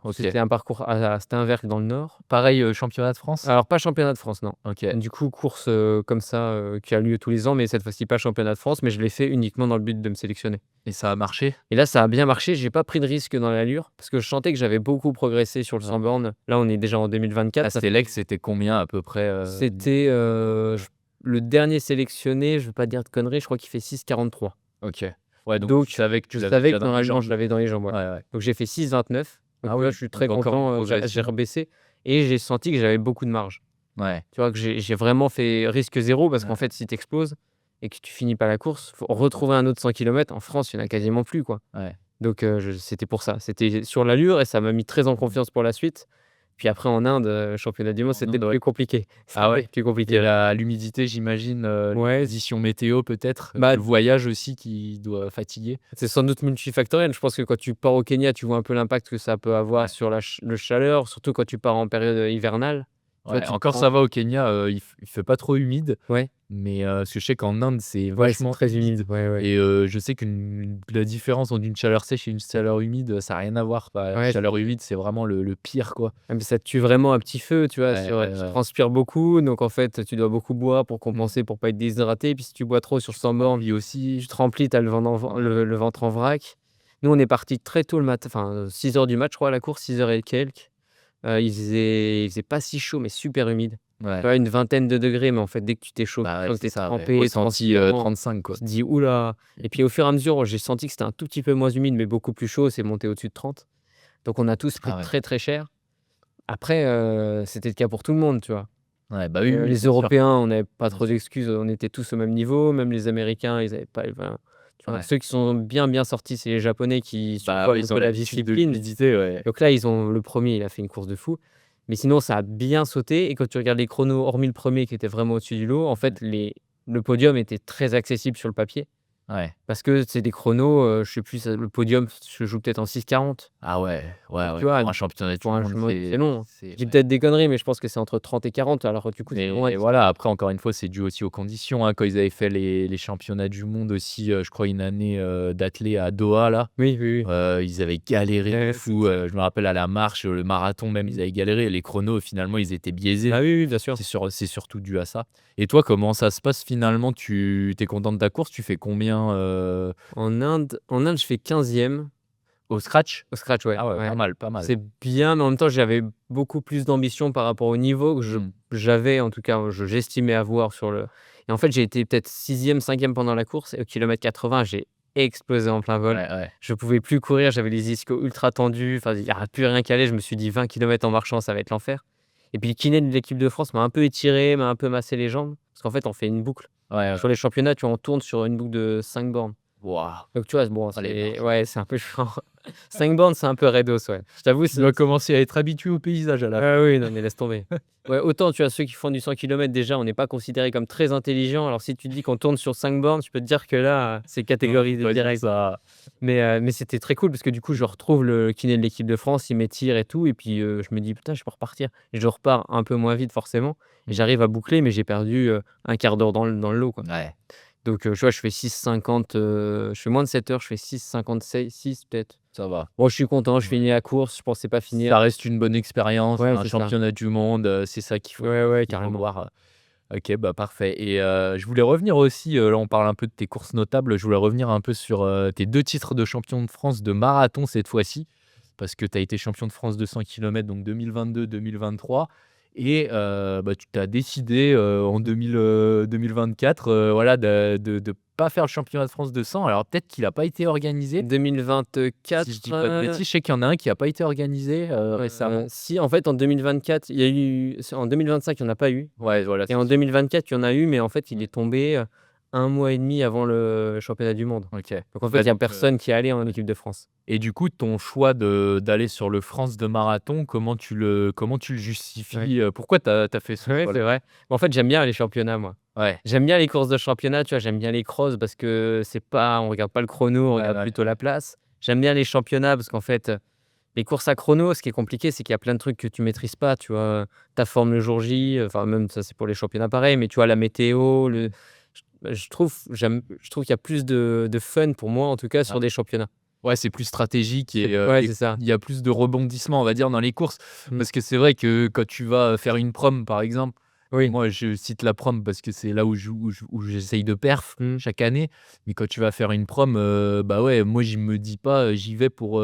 OK. C'était un parcours c'était un Vercq dans le Nord. Pareil, championnat de France? Alors pas championnat de France, non. OK, Du coup, course, comme ça, qui a lieu tous les ans, mais cette fois-ci pas championnat de France, mais je l'ai fait uniquement dans le but de me sélectionner. et ça a marché? Et là, ça a bien marché, j'ai pas pris de risque dans l'allure parce que je sentais que j'avais beaucoup progressé sur le Ouais. 100 bornes. Là, on est déjà en 2024. La Sélect, c'était combien à peu près, C'était, le dernier sélectionné, je veux pas dire de conneries, je crois qu'il fait 6:43. OK. Ouais, donc Donc tu savais que tu je l'avais savais déjà que dans les normalement, jambes. je l'avais dans les jambes, ouais. Ouais, ouais. Donc j'ai fait 6:29. Donc Ah là, oui, je suis très donc encore une content, j'ai progression. rebaissé et j'ai senti que j'avais beaucoup de marge. Ouais. Tu vois? Que j'ai vraiment fait risque zéro parce Ouais. qu'en fait, si tu exploses et que tu finis pas la course, faut retrouver un autre 100 kilomètres. En France, il y en a quasiment plus, quoi. Ouais. Donc c'était pour ça. C'était sur l'allure et ça m'a mis très en confiance pour la suite. Puis après en Inde, championnat du monde, En c'était Inde, ouais. plus compliqué. Ah ouais? C'était plus Il compliqué. y a l'humidité, j'imagine, les Ouais, conditions météo peut-être, bah, le voyage aussi qui doit fatiguer? c'est sans doute multifactoriel. Je pense que quand tu pars au Kenya, tu vois un peu l'impact que ça peut avoir Ouais. sur le chaleur, surtout quand tu pars en période, hivernale. Tu vois, Ouais, tu te encore prends ça va au Kenya, il fait pas trop humide, ouais, mais parce que je sais qu'en Inde, c'est ouais, c'est vachement très humide humide. Ouais, ouais. et je sais la différence entre une chaleur sèche et une chaleur humide, ça a rien à voir. Bah, la Ouais, chaleur humide, c'est vraiment le pire, quoi. ah mais ça te tue vraiment à petit feu, tu vois? Ouais, ouais, Tu ouais. transpires beaucoup, donc en fait, tu dois beaucoup boire pour compenser, pour pas être déshydraté. Puis si tu bois trop sur 100 bornes, Lui aussi. tu te remplis, tu as le ventre en vrac. Nous, on est partis très tôt le matin, enfin, 6 heures du mat, je crois, à la course, 6 heures et quelques. Il faisait pas si chaud, mais super humide. Ouais. Tu vois, une vingtaine de degrés, mais en fait, dès que tu t'échauffes, Bah, tu ouais, sens que c'est tu es ça, ouais. trempé, Ressenti, transpirant, 35 quoi. tu te dis: «Ouh là!» et puis au fur et à mesure, j'ai senti que c'était un tout petit peu moins humide, mais beaucoup plus chaud, c'est monté au-dessus de 30. Donc on a tous pris Ah ouais. très, très cher. Après, c'était le cas pour tout le monde, tu vois? Ouais, bah, oui, oui, Les bien sûr, Européens, on n'avait pas bien trop sûr. d'excuses, on était tous au même niveau, même les Américains, ils avaient pas enfin, tu vois? Ouais. Ceux qui sont bien, bien sortis, c'est les Japonais qui Bah, survolent ouais, un ils ont peu la l'habitude de discipline. l'humidité, ouais. Donc là, ils ont le premier, il a fait une course de fou. Mais sinon, ça a bien sauté et quand tu regardes les chronos, hormis le premier qui était vraiment au-dessus du lot, en Ouais. fait, le podium était très accessible sur le papier Ouais. parce que c'est des chronos, je sais plus, le podium se joue peut-être en 6:40. Ah ouais, ouais, Donc ouais, tu vois, pour un championnat du pour un monde, c'est long, hein. Je dis ouais. peut-être des conneries, mais je pense que c'est entre 30 et 40 alors du coup, c'est loin Mais d'être voilà, après encore une fois, c'est dû aussi aux conditions, hein. Quand ils avaient fait les championnats du monde aussi, je crois une année, d'athlée à Doha là, oui, oui, oui. ils avaient galéré de C'est fou, je me rappelle à la marche, le marathon même, ils mmh. avaient galéré. Les chronos finalement, ils étaient biaisés. Bah, oui, oui, bien sûr. C'est surtout dû à ça. Et toi, comment ça se passe finalement? Tu es content de ta course? Tu fais combien, En Inde, je fais 15e au scratch? au scratch, ouais, Ah ouais, pas ouais. mal, pas mal. C'est bien, mais en même temps, j'avais beaucoup plus d'ambition par rapport au niveau que Mmh. j'avais, en tout cas, j'estimais avoir sur le et en fait, j'ai été peut-être 6e, 5e pendant la course et au kilomètre 80, j'ai explosé en plein vol. Ouais, ouais. Je pouvais plus courir, j'avais les ischios ultra tendus, enfin, il y a plus rien qui allait. Je me suis dit: «20 kilomètres en marchant, ça va être l'enfer» et puis le kiné de l'équipe de France m'a un peu étiré, m'a un peu massé les jambes parce qu'en fait, on fait une boucle. Ouais, ouais. Sur les championnats, tu vois, on tourne sur une boucle de 5 bornes. Waouh! Donc tu vois, bon, Ah les c'est marches. ouais, c'est un peu chiant. 5 bornes, c'est un peu raidos, ouais. Je t'avoue, Tu dois commencer à être habitué au paysage à la fin. ah oui, non, mais laisse tomber. Ouais, autant, tu as ceux qui font du 100 kilomètres, déjà, on n'est pas considéré comme très intelligent. Alors si tu te dis qu'on tourne sur 5 bornes, je peux te dire que là, c'est Non, faut catégorisé pas dire direct. ça. Mais c'était très cool parce que du coup, je retrouve le kiné de l'équipe de France, il m'étire et tout et puis, je me dis: «Putain, je peux repartir» et je repars un peu moins vite forcément et Mmh. j'arrive à boucler mais j'ai perdu, 1/4 d'heure dans le lot, quoi. Ouais. Donc, tu vois, je fais 6:50, je fais moins de 7 heures, je fais 6:56 peut-être. Ça va. Bon, je suis content, je Ouais. finis la course, je pensais pas finir. Ça reste une bonne expérience, Ouais, un c'est ça. championnat du monde, c'est ça Ouais, ouais, qu'il faut carrément. voir. OK, bah, parfait. Et je voulais revenir aussi, là, on parle un peu de tes courses notables. Je voulais revenir un peu sur, tes 2 titres de champion de France de marathon cette fois-ci, parce que tu as été champion de France de 100 kilomètres, donc 2022-2023. Et bah, tu t'as décidé, en 2024, voilà, de pas faire le championnat de France de 100. Alors peut-être qu'il a pas été organisé, si je 2024, dis pas de bêtises. Je sais qu'il y en a un qui a pas été organisé, récemment. si, en fait, en 2024, il y a eu en 2025, il y en a pas eu Ouais, voilà, et c'est en ça. 2024, il y en a eu, mais en fait, il Ouais. est tombé, 1 mois et demi avant le championnat du monde. OK. Donc en fait, Ouais, il y a donc personne qui est allé en ouais. équipe de France. Et du coup, ton choix d'aller sur le France de marathon, comment tu le Ouais. justifies? Pourquoi tu as fait ce Ouais, choix-là? c'est vrai. En fait, j'aime bien les championnats, moi. Ouais, J'aime bien les courses de championnat, tu vois? J'aime bien les crosses parce que c'est pas on regarde pas le chrono, on ouais, regarde ouais, plutôt la place. J'aime bien les championnats parce qu'en fait, les courses à chrono, ce qui est compliqué, c'est qu'il y a plein de trucs que tu maîtrises pas, tu vois? Ta forme le jour J, enfin même ça, c'est pour les championnats pareil, mais tu vois la météo, je trouve qu'il y a plus de fun pour moi, en tout cas, ah, sur des championnats. ouais, c'est plus stratégique et Ouais, c'est ça. il y a plus de rebondissements, on va dire, dans les courses. Mmh. Parce que c'est vrai que quand tu vas faire une prom, par exemple, Oui. moi, je cite la prom parce que c'est là où j'essaye de perf Mmh. chaque année. Mais quand tu vas faire une prom, bah, ouais, moi, je me dis pas, j'y vais pour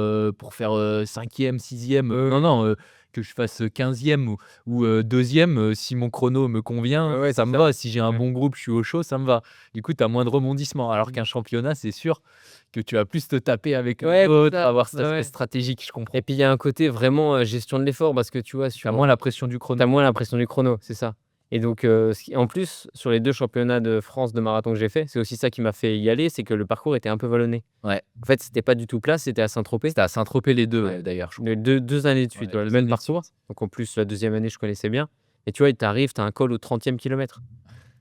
faire, 5e, 6e. Non, Oui, non, que je fasse 15e ou 2e, si mon chrono me convient, ouais, ouais, ça c'est me ça. va. Si j'ai un Ouais. bon groupe, je suis au chaud, ça me va. Du coup, tu as moins de rebondissements. Alors Mmh. qu'un championnat, c'est sûr que tu vas plus te taper avec les Ouais, c'est autres, ça. avoir cet Ouais, aspect ouais stratégique, je comprends. et puis il y a un côté vraiment, gestion de l'effort parce que tu vois, Tu as moins la pression du chrono. tu as moins l'impression du chrono, c'est ça et donc ce qui en plus, sur les 2 championnats de France de marathon que j'ai fait, c'est aussi ça qui m'a fait y aller, c'est que le parcours était un peu vallonné. Ouais, En fait, c'était pas du tout plat, c'était à Saint-Tropez. c'était à Saint-Tropez les 2, Ouais. ouais, d'ailleurs, je crois. Les deux années de suite, Ouais, ouais, le 2 même années de parcours. suite. Donc en plus, la deuxième année, je connaissais bien et tu vois, tu arrives, tu as un col au 30e kilomètre.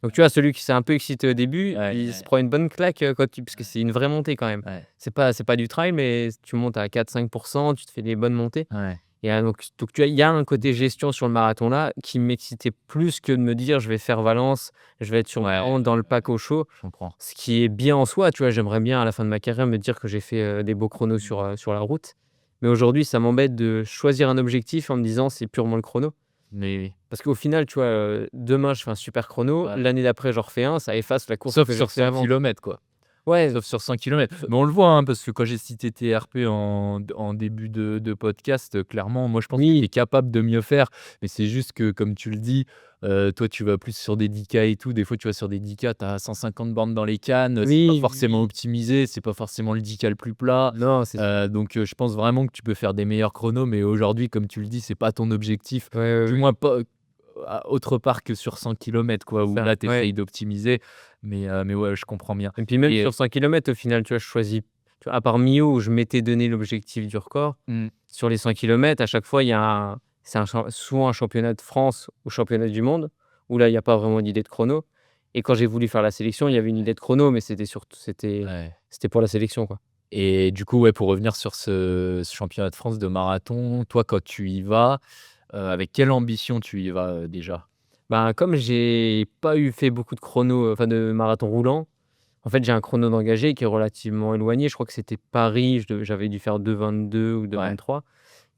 Donc tu vois, celui qui s'est un peu excité au début, Ouais, il se ouais, prend une bonne claque, quand tu parce que ouais, c'est une vraie montée quand même. ouais, C'est pas du trail, mais tu montes à 4-5 tu te fais des bonnes montées ouais. et donc tu vois, il y a un côté gestion sur le marathon là qui m'excitait plus que de me dire: «Je vais faire Valence, je vais être sur Ouais, vraiment dans le pack au chaud». je comprends. Ce qui est bien en soi, tu vois? J'aimerais bien à la fin de ma carrière me dire que j'ai fait, des beaux chronos sur la route. Mais aujourd'hui, ça m'embête de choisir un objectif en me disant: «C'est purement le chrono». Mais Parce qu'au final, tu vois, demain je fais un super chrono, ouais, l'année d'après j'en refais un, ça efface la course sauf que j'ai sur refait 100 avant. kilomètres, quoi. Ouais, sauf sur 100 kilomètres. Mais on le voit, hein, parce que quand j'ai cité TRP en début de podcast, clairement, moi, je pense qu'il est oui, capable de mieux faire. Mais c'est juste que, comme tu le dis, toi, tu vas plus sur des 10K et tout. Des fois, tu vas sur des 10K, tu as 150 bornes dans les cannes. C'est pas oui, oui, forcément oui. optimisé. C'est pas forcément le 10K le plus plat. Non, c'est sûr. Donc, je pense vraiment que tu peux faire des meilleurs chronos. Mais aujourd'hui, comme tu le dis, c'est pas ton objectif. Ouais, ouais, Du ouais, moins, pas autre part que sur 100 kilomètres, quoi, c'est où ça, là, tu ouais. essayes d'optimiser. Mais ouais, je comprends bien. Et puis même Et sur 100 kilomètres, au final, tu vois, je choisis tu vois, à part Millau où je m'étais donné l'objectif du record, mmh, sur les 100 kilomètres, à chaque fois, il y a un c'est un champ souvent un championnat de France ou championnat du monde, où là, il y a pas vraiment d'idée de chrono. Et quand j'ai voulu faire la sélection, il y avait une idée de chrono, mais ouais. c'était pour la sélection, quoi. Et du coup, ouais, pour revenir sur ce championnat de France de marathon, toi, quand tu y vas, avec quelle ambition tu y vas, déjà? Ben, comme j'ai pas fait beaucoup de chrono, enfin de marathon roulant, en fait, j'ai un chrono d'engagé qui est relativement éloigné. Je crois que c'était Paris, j'avais dû faire 2,22 ou Ouais, 2,23.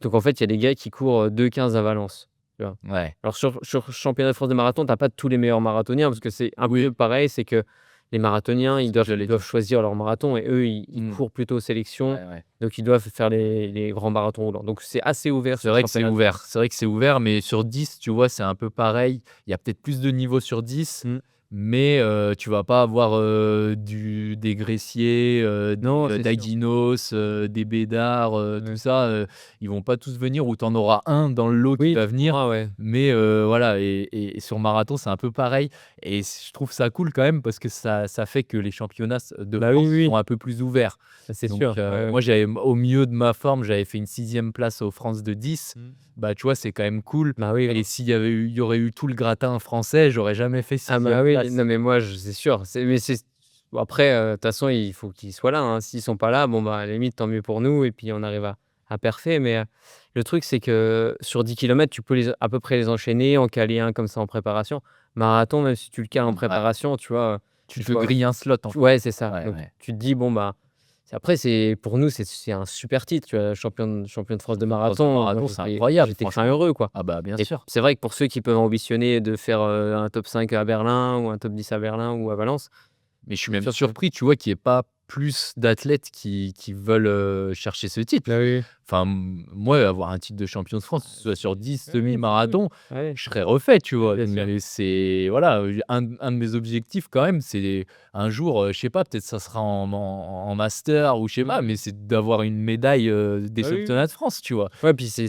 Donc en fait, il y a des gars qui courent, 2,15 à Valence, tu vois? ouais. Alors sur championnat de France de marathon, tu as pas tous les meilleurs marathoniens parce que c'est un Oui, peu pareil, c'est que les marathoniens, c'est ils ce que doivent j'allais ils doivent dire. choisir leur marathon et eux, ils Mmh. courent plutôt aux sélections, Ouais, ouais. donc ils doivent faire les grands marathons roulants. Donc c'est assez ouvert C'est sur le vrai que c'est championnat de ouvert. France. C'est vrai que c'est ouvert, mais sur 10, tu vois, c'est un peu pareil. Il y a peut-être plus de niveaux sur 10, Mmh. mais tu vas pas avoir, des Gressier, Non, des c'est sûr. Daguinos, des Bédard, tout Ouais. ça, ils vont pas tous venir ou tu en auras un dans le lot qui Oui, va tu venir. pourras, ouais. Mais voilà et sur marathon, c'est un peu pareil et je trouve ça cool quand même parce que ça fait que les championnats de Bah, oui, France oui, sont un peu plus ouverts. ça c'est Donc sûr. Ouais, ouais. moi, j'avais au mieux de ma forme, j'avais fait une 6e place aux France de 10. Mmh. Bah, tu vois, c'est quand même cool Bah, oui, et grave. il y aurait eu tout le gratin français, j'aurais jamais fait Ah 6e bah, oui, place. non mais moi je c'est sûr, c'est bon après, de toute façon il faut qu'ils soient là, hein. S'ils sont pas là, bon bah, à la limite tant mieux pour nous et puis on arrive à perfer mais, le truc c'est que sur 10 kilomètres, tu peux à peu près les enchaîner, en caler un comme ça en préparation. Marathon, même si tu le cales en Ouais, préparation, tu vois, tu il te faut grilles un slot en fait. ouais, c'est ça. Ouais, Donc ouais. tu te dis: «Bon bah» c'est pour nous c'est un super titre, tu vois? Champion de France de Champion de France de marathon, moi marathon, c'est incroyable j'étais fin franchement. heureux, quoi. Ah bah, bien Et sûr. c'est vrai que pour ceux qui peuvent ambitionner de faire, un top 5 à Berlin ou un top 10 à Berlin ou à Valence, Mais je suis c'est même sûr que surpris, tu vois, qu'il y ait pas plus d'athlètes qui veulent, chercher ce titre. bah, oui, Enfin, moi, avoir un titre de champion de France, que ce soit sur 10 oui. Oui, c'est sûr. semi-marathons, Ouais, je serais refait, tu vois? bien sûr. Mais c'est voilà, un de mes objectifs quand même, c'est un jour, je sais pas, peut-être ça sera en master ou je sais pas, Mmh. mais c'est d'avoir une médaille, des Bah, oui, oui. championnats de France, tu vois? Ouais, puis c'est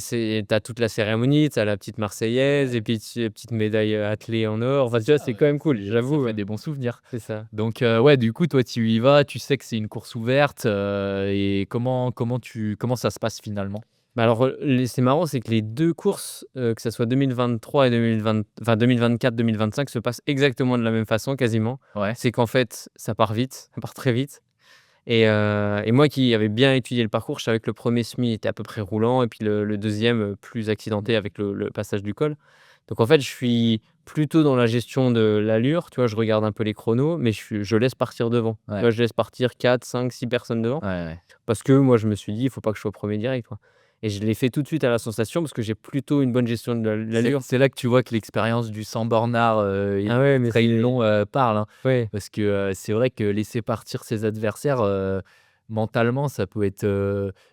tu toute la cérémonie, tu la petite marseillaise et puis petite médaille, attelée en or. Enfin, tu vois, Ah c'est ouais, quand même cool, ça j'avoue, fait des bons souvenirs. c'est ça. Donc ouais, du coup, toi, tu y vas, tu sais que c'est une course ouverte, et comment ça se passe finalement? Bah, alors, les c'est marrant, c'est que les 2 courses, que ça soit 2023 et 2024-2025 se passent exactement de la même façon quasiment. Ouais, C'est qu'en fait, ça part vite, ça part très vite. Et moi qui avais bien étudié le parcours, je savais que le premier semi était à peu près roulant et puis le 2e, plus accidenté avec le passage du col. Donc en fait, je suis plutôt dans la gestion de l'allure, tu vois? Je regarde un peu les chronos, mais je laisse partir devant. Tu ouais, vois? Je laisse partir 4, 5, 6 personnes devant ouais, ouais. parce que moi, je me suis dit: «Il faut pas que je sois premier direct, quoi». Et je l'ai fait tout de suite à la sensation parce que j'ai plutôt une bonne gestion de C'est l'allure. c'est là que tu vois que l'expérience du sang bornard, et Ah ouais, du mais trail c'est long, parle, hein. ouais. Parce que, c'est vrai que laisser partir ses adversaires, mentalement, ça peut être,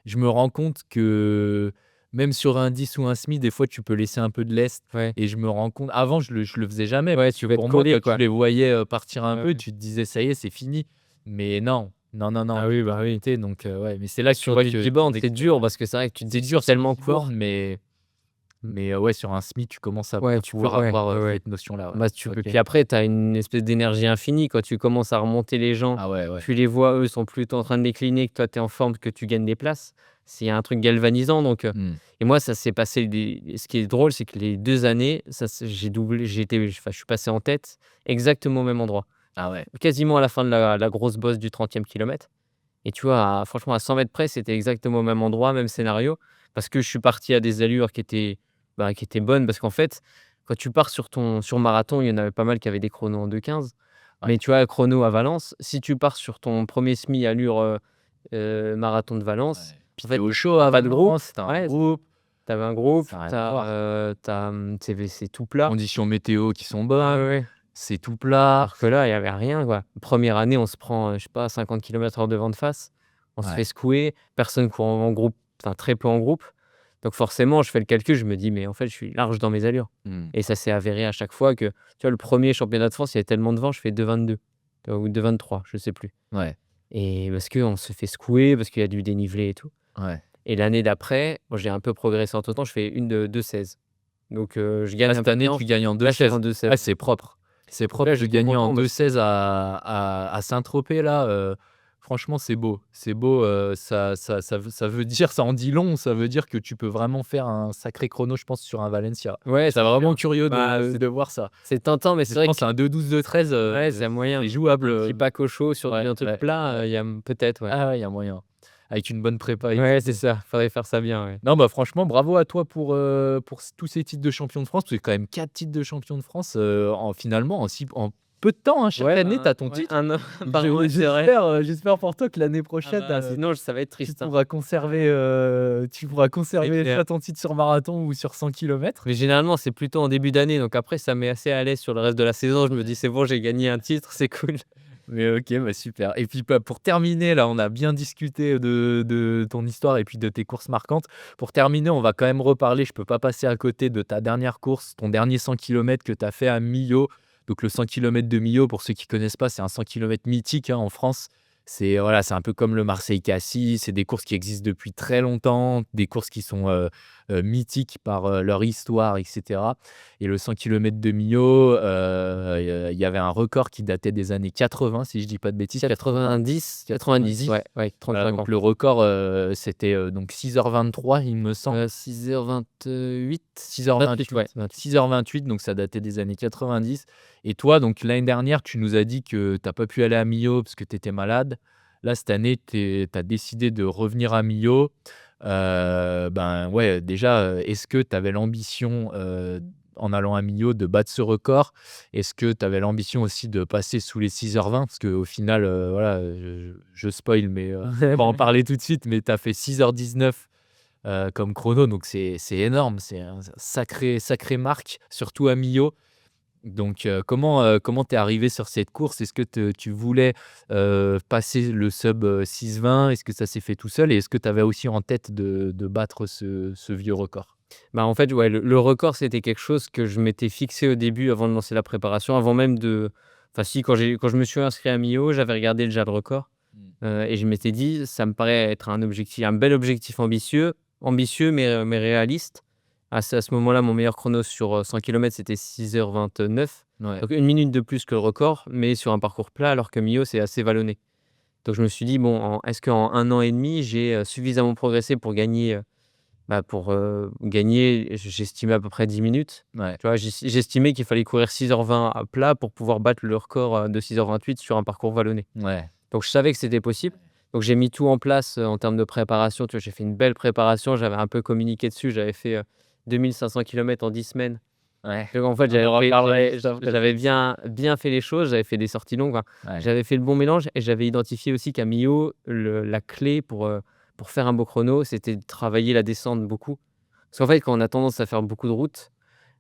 je me rends compte que même sur un 10 ou un semi, des fois, tu peux laisser un peu de lest Ouais. et je me rends compte avant, je le faisais jamais Ouais, parce tu que vas te pour moi, coller, quand tu quoi. les voyais, partir un Ouais, peu, ouais. tu te disais: «Ça y est, c'est fini». Mais non, non, non, non, Ah oui, bah oui. tu donc ouais, mais c'est là que tu Sur vois du que 10 ton bornes, c'est dur parce que c'est vrai que tu te c'est dis: dur «C'est sur tellement 10 bornes, court». Mmh. mais ouais, sur un SMI, tu commences à Ouais, pouvoir ouais, avoir, ouais, ouais. cette notion-là, ouais. Bah, tu peux OK. puis après, tu as une espèce d'énergie infinie quand tu commences à remonter les gens, Ah ouais, ouais. tu les vois, eux, sont plutôt en train de décliner, que toi, tu es en forme, que tu gagnes des places. C'est un truc galvanisant donc Mmh. et moi, ça s'est passé ce qui est drôle, c'est que les 2 années, ça s'est j'ai doublé, enfin, je suis passé en tête exactement au même endroit. Ah ouais. Quasiment à la fin de la grosse bosse du 30e kilomètre et tu vois, franchement, à 100 mètres près, c'était exactement au même endroit, même scénario parce que je suis parti à des allures qui étaient bonnes parce qu'en fait, quand tu pars sur marathon, il y en avait pas mal qui avaient des chronos en 2,15. Ouais, Mais tu vois, chrono à Valence, si tu pars sur ton premier semi allure, marathon de Valence, ouais. Puis en tu es fait, au chaud tu à pas de groupe. Valence, tu as un Ouais, groupe, tu avais un groupe, ça a rien tu à voir. as, c'est tout plat. Conditions météo qui sont Ouais, bonnes, ouais, ouais. c'est tout plat. Alors que là, il y avait rien, quoi. Première année, on se prend, je sais pas, 50 km/h de vent de face. On se Ouais. fait secouer, personne court en groupe, enfin très peu en groupe. Donc forcément, je fais le calcul, je me dis: «Mais en fait, je suis large dans mes allures» Mmh. et ça s'est avéré à chaque fois que, tu vois, le premier championnat de France, il y avait tellement de vent, je fais 2,22, tu vois? Ou 2,23, je sais plus Ouais, et parce qu'on se fait secouer, parce qu'il y a du dénivelé et tout ouais. et l'année d'après, bon, j'ai un peu progressé entre-temps, je fais une de 2,16 donc je Là, gagne un cette peu année, bien. tu gagnes en Là, je suis 2,16. en 2,16. Ah, c'est propre. C'est Donc propre là, de j'étais gagner en content parce 2,16 à Saint-Tropez là, franchement, c'est beau. C'est beau, ça veut dire ça en dit long, ça veut dire que tu peux vraiment faire un sacré chrono, je pense, sur un Valencia. ouais, Je serais c'est vraiment sûr. curieux Bah, de voir ça. c'est tentant, mais Je c'est vrai pense que un 2,12-2,13, ouais, c'est moyen. c'est jouable, Un petit pack au chaud sur ouais, un truc ouais, plat, ouais. il y a peut-être, ouais. Ah ouais, il y a moyen. Avec une bonne prépa et Ouais, c'est tout. ça, faudrait faire ça bien, ouais. Non, bah, franchement, bravo à toi pour tous ces titres de champion de France, parce que quand même 4 titres de champion de France, en finalement en peu de temps, hein. Chaque Ouais, année, tu ben, as ton ouais, titre. 1 an par Je ouais, c'est vrai. j'espère pour toi que l'année Ah prochaine, bah, sinon ça va être tu triste, hein. pourras C'est conserver clair. soit ton titre sur marathon ou sur 100 kilomètres. Mais généralement, c'est plutôt en début d'année, donc après ça met assez à l'aise sur le reste de la saison. Je me dis: «C'est bon, j'ai gagné un titre, c'est cool». Mais OK, bah, super et puis, bah, pour terminer, là, on a bien discuté de ton histoire et puis de tes courses marquantes. Pour terminer, on va quand même reparler, je peux pas passer à côté de ta dernière course, ton dernier 100 kilomètres que tu as fait à Millau. Donc le 100 kilomètres de Millau, pour ceux qui connaissent pas, c'est un 100 kilomètres mythique, hein, en France. C'est voilà, c'est un peu comme le Marseille-Cassis, c'est des courses qui existent depuis très longtemps, des courses qui sont, mythiques par, leur histoire et cetera. Et le 100 kilomètres de Millau, il y avait un record qui datait des années 80, si je dis pas de bêtises, 90, 90. ouais, ouais, Voilà, 35 donc ans. le record, c'était, donc 6h23, il me semble. 6h28, 28, 6h28, ouais, 28. 6h28, donc ça datait des années 90. Et toi, donc l'année dernière, tu nous as dit que tu as pas pu aller à Millau parce que tu étais malade. Là, cette année, tu as décidé de revenir à Millau. Ben, ouais, déjà, est-ce que tu avais l'ambition, en allant à Millau, de battre ce record? Est-ce que tu avais l'ambition aussi de passer sous les 6h20? Parce qu'au final, voilà, je spoil, mais on va en parler tout de suite, mais tu as fait 6h19 comme chrono, donc c'est énorme, c'est un sacré marque, surtout à Millau. Donc comment tu es arrivé sur cette course? Est-ce que tu voulais, passer le sub, 6:20? Est-ce que ça s'est fait tout seul? Et est-ce que tu avais aussi en tête de battre ce vieux record? Bah, en fait, ouais, le record, c'était quelque chose que je m'étais fixé au début avant de lancer la préparation, avant même de enfin si, quand je me suis inscrit à Millau, j'avais regardé déjà le record, Mmh. et je m'étais dit: «Ça me paraît être un bel objectif ambitieux mais réaliste». À ce moment-là, mon meilleur chrono sur, 100 kilomètres, c'était 6h29, Ouais, donc 1 minute de plus que le record, mais sur un parcours plat alors que Millau, c'est assez vallonné. Donc je me suis dit: «Bon, est-ce qu'en 1 an et demi, j'ai, suffisamment progressé pour gagner, gagner, j'estimais à peu près 10 minutes. ouais, Tu vois? J'estimais qu'il fallait courir 6h20 à plat pour pouvoir battre le record, de 6h28 sur un parcours vallonné. ouais, Donc je savais que c'était possible. Donc j'ai mis tout en place, en termes de préparation. Tu vois? J'ai fait une belle préparation, j'avais un peu communiqué dessus. J'avais fait, 2 500 kilomètres en 10 semaines. ouais. Donc en fait, On en reparlera j'avais bien fait les choses, j'avais fait des sorties longues, enfin, ouais, j'avais fait le bon mélange et j'avais identifié aussi qu'à Millau, la clé pour faire un beau chrono, c'était de travailler la descente beaucoup. Parce qu'en fait, quand on a tendance à faire beaucoup de routes,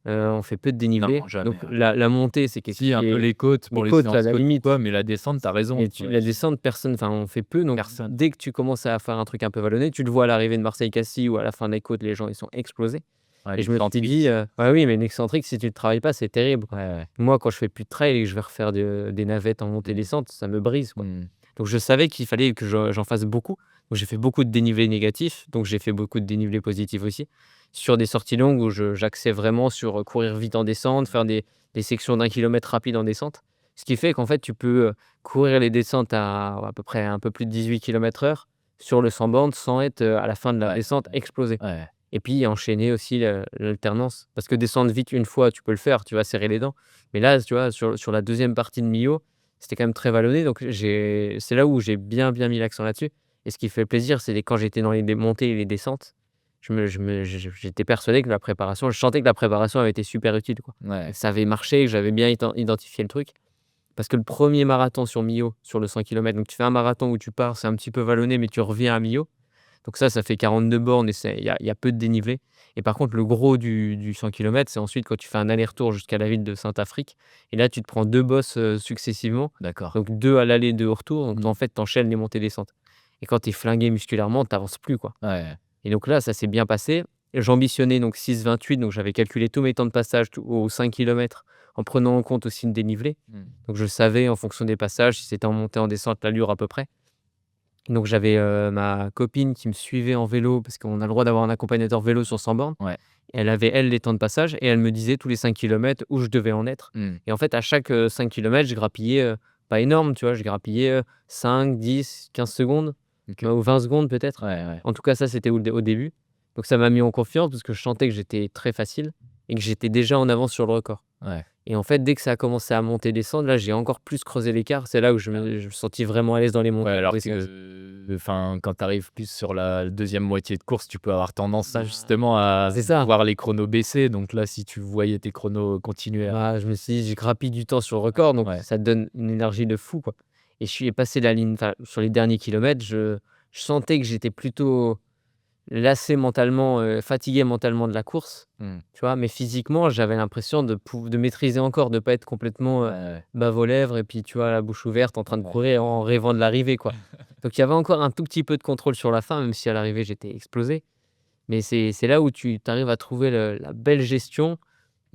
on fait peu de non, dénivelé. Donc jamais, ouais. la montée, c'est quelque chose Si, un qui peu est les côtes les pour les côtes, à séances la côtes ou limite, quoi, mais la descente, tu as raison. mais Ouais, la descente, personne enfin, on fait peu. Donc personne. dès que tu commences à faire un truc un peu vallonné, tu le vois à l'arrivée de Marseille-Cassis ou à la fin des côtes, les gens, ils sont explosés. Ouais, Et je me suis dit, l'excentrique. ouais, oui, mais une excentrique, si tu le travailles pas, c'est terrible, Ouais, quoi. ouais. Moi, quand je fais plus de trail et que je vais refaire des navettes en Mmh. montée-descente, ça me brise, quoi. Mmh. Donc je savais qu'il fallait que j'en fasse beaucoup. Donc j'ai fait beaucoup de dénivelé négatif, donc j'ai fait beaucoup de dénivelé positif aussi, sur des sorties longues où j'axais vraiment sur, courir vite en descente, faire des sections d'1 kilomètre rapides en descente. Ce qui fait qu'en fait, tu peux, courir les descentes à peu près un peu plus de 18 km/h sur le 100 bornes sans être, à la fin de la Ouais, descente ouais, explosé. ouais. Et puis enchaîner aussi l'alternance. Parce que descendre vite une fois, tu peux le faire, tu vas serrer les dents. Mais là, tu vois, sur la deuxième partie de Millau, c'était quand même très vallonné, donc c'est là où j'ai bien mis l'accent là-dessus. Et ce qui fait plaisir, c'est quand j'étais dans les montées et les descentes, j'étais persuadé que je sentais que la préparation avait été super utile, quoi. Et Ouais. que ça avait marché, que j'avais bien identifié le truc. Parce que le premier marathon sur Millau, sur le 100 kilomètres, donc tu fais un marathon où tu pars, c'est un petit peu vallonné, mais tu reviens à Millau. Donc ça fait 42 bornes et il y a peu de dénivelé. Et par contre, le gros du 100 km, c'est ensuite quand tu fais un aller-retour jusqu'à la ville de Saint-Affrique. Et là, tu te prends 2 bosses successivement. D'accord. Donc 2 à l'aller, 2 au retour. Donc en Mmh. fait, tu enchaînes les montées-descentes. Et quand tu es flingué musculairement, tu avances plus, quoi. Ouais. Et donc là, ça s'est bien passé. Et j'ambitionnais donc 6,28, donc j'avais calculé tous mes temps de passage aux 5 km en prenant en compte aussi le dénivelé. Mmh. Donc je savais en fonction des passages si c'était en montée, en descente, l'allure à peu près. Donc j'avais, ma copine qui me suivait en vélo parce qu'on a le droit d'avoir un accompagnateur vélo sur 100 bornes. Ouais. Elle avait, elle, les temps de passage et elle me disait tous les 5 kilomètres où je devais en être. Mmh. Et en fait, à chaque, 5 kilomètres, je grappillais, pas énorme, tu vois? Je grappillais, 5, 10, 15 secondes, OK. ou 20 secondes peut-être. Ouais, ouais. En tout cas, ça, c'était au début. Donc ça m'a mis en confiance parce que je sentais que j'étais très facile et que j'étais déjà en avance sur le record. Ouais. Et en fait, dès que ça a commencé à monter, descendre, là, j'ai encore plus creusé l'écart. C'est là où je me sentis vraiment à l'aise dans les montées. Ouais, alors Oui, c'est que, enfin, quand tu arrives plus sur la deuxième moitié de course, tu peux avoir tendance à justement à c'est ça. voir les chronos baisser. Donc là, si tu voyais tes chronos continuer à Bah, je me suis dit: «J'ai grappille du temps sur le record», donc ouais. ça te donne une énergie de fou, quoi. Et je suis passé la ligne, enfin, sur les derniers kilomètres, je sentais que j'étais plutôt lassé mentalement, fatigué mentalement de la course, Mmh. tu vois? Mais physiquement, j'avais l'impression de maîtriser encore, de pas être complètement, Ouais, ouais. bave aux lèvres et puis, tu vois, la bouche ouverte en train de Ouais. courir en rêvant de l'arrivée, quoi. Donc il y avait encore un tout petit peu de contrôle sur la fin, même si à l'arrivée, j'étais explosé. Mais c'est là où tu arrives à trouver la belle gestion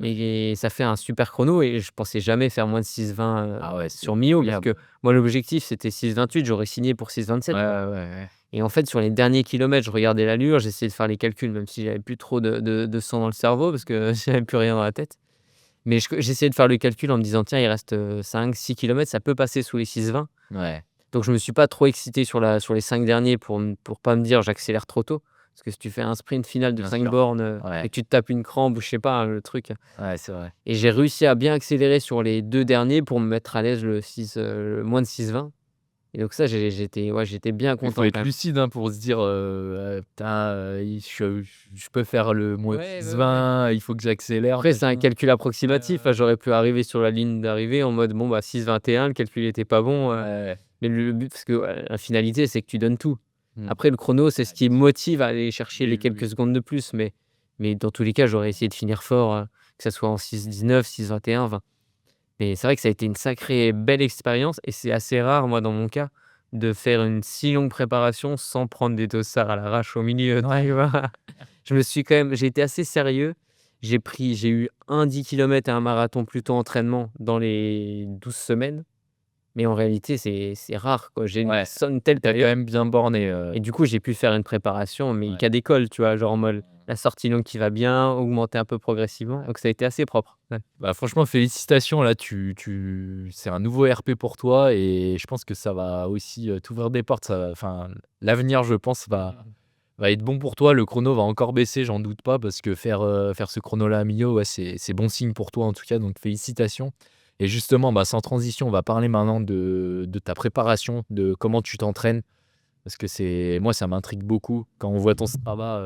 et ça fait un super chrono et je pensais jamais faire moins de 6,20, Ah ouais, c'est sur Millau parce incroyable. que moi, l'objectif, c'était 6,28, j'aurais signé pour 6,27, Ouais, quoi. ouais, ouais. Et en fait, sur les derniers kilomètres, je regardais l'allure, j'essayais de faire les calculs, même si j'avais plus trop de sang dans le cerveau parce que j'avais plus rien dans la tête. Mais j'essayais de faire le calcul en me disant: «Tiens, il reste, 5-6 kilomètres, ça peut passer sous les 6,20». Ouais. Donc je me suis pas trop excité sur les 5 derniers pour pas me dire: «J'accélère trop tôt». Parce que si tu fais un sprint final de Bien 5 sûr. bornes, et Ouais. que tu te tapes une crampe ou je sais pas, le truc. Ouais, c'est vrai. Et j'ai réussi à bien accélérer sur les 2 derniers pour me mettre à l'aise le moins de 6,20. Et donc ça, j'étais bien Il faut content être quand même. lucide, hein, pour se dire, «Putain, il je peux faire le moins Ouais, ouais, ouais. 6,20, il faut que j'accélère, Après, c'est un machin». calcul approximatif, hein, j'aurais pu arriver sur la ligne d'arrivée en mode: «Bon, bah, 6,21, le calcul était pas bon», Ouais. mais le but parce que, la finalité, c'est que tu donnes tout. Mmh. Après le chrono, c'est Ouais, ce qui bien sûr. motive à aller chercher Oui, les oui, quelques oui. secondes de plus, mais dans tous les cas, j'aurais essayé de finir fort, que ça soit en 6,19, 6,21, 20. Mais c'est vrai que ça a été une sacrée belle expérience et c'est assez rare, moi, dans mon cas, de faire une si longue préparation sans prendre des dossards à l'arrache au milieu, tu vois? J'ai été assez sérieux. J'ai eu un 10 kilomètres et un marathon plutôt entraînement dans les 12 semaines, mais en réalité, c'est rare, quoi. J'ai Ouais. une telle Tu quand période même bien borné, et du coup, j'ai pu faire une préparation, mais ouais. cas d'école, tu vois? Genre en mode la sortie longue qui va bien, augmenter un peu progressivement, donc ça a été assez propre. Ouais. Bah, franchement, félicitations là, c'est un nouveau RP pour toi et je pense que ça va aussi, t'ouvrir des portes. Ça va enfin, l'avenir, je pense, va être bon pour toi. Le chrono va encore baisser, j'en doute pas, parce que faire ce chrono-là à Millau, ouais, c'est bon signe pour toi en tout cas, donc félicitations. Et justement, bah, sans transition, on va parler maintenant de ta préparation, de comment tu t'entraînes. Parce que moi, ça m'intrigue beaucoup. Quand on voit ton Strava,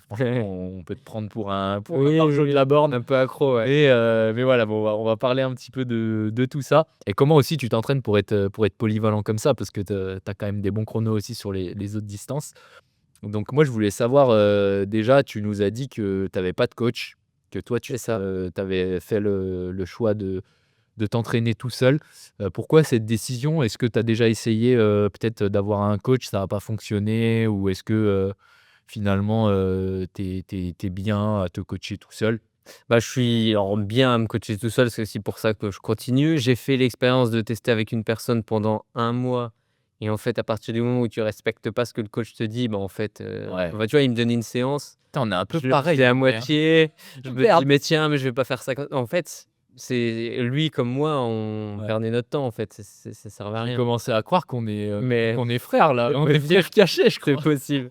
franchement, on peut te prendre pour un Oui, barjot de oui, la borne. un peu accro, ouais. Mais voilà, bon, on va parler un petit peu de tout ça et comment aussi tu t'entraînes pour être polyvalent comme ça? Parce que tu as quand même des bons chronos aussi sur les autres distances. Donc moi, je voulais savoir, déjà, tu nous as dit que tu avais pas de coach, que toi, tu C'est ça. avais fait le choix de t'entraîner tout seul. Pourquoi cette décision? Est-ce que tu as déjà essayé, peut-être d'avoir un coach, ça n'a pas fonctionné? Ou est-ce que, finalement, tu es bien à te coacher tout seul? Bah, je suis alors bien à me coacher tout seul, c'est aussi pour ça que je continue. J'ai fait l'expérience de tester avec une personne pendant un mois et en fait, à partir du moment où tu respectes pas ce que le coach te dit, bah, en fait, Ouais. bah, tu vois, il me donnait une séance, Putain, on est un peu je le pareil, faisais à en vrai, hein. moitié, je me dis: Merde! «Mais tiens, mais je vais pas faire ça comme» en fait, c'est lui comme moi, on Ouais. perdait notre temps, en fait, ça servait à J'ai rien. commencé à croire Mais qu'on est frères, là. c'est On est possible, frères cachés, je c'est crois. possible.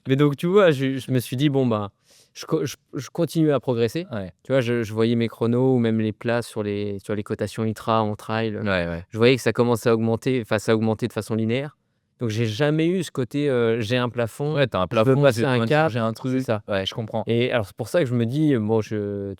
Mais donc tu vois, je me suis dit: «Bon, bah, je continue à progresser». Ouais. Tu vois, je voyais mes chronos ou même les places sur les cotations ITRA en trail, Ouais, ouais. je voyais que ça commençait à augmenter, enfin, ça augmentait de façon linéaire. Donc j'ai jamais eu ce côté, j'ai un plafond, Ouais, tu as un je veux plafond, passer j'ai un besoin de cap, changer un c'est truc. ça. Ouais, je comprends. Et alors c'est pour ça que je me dis, bon tu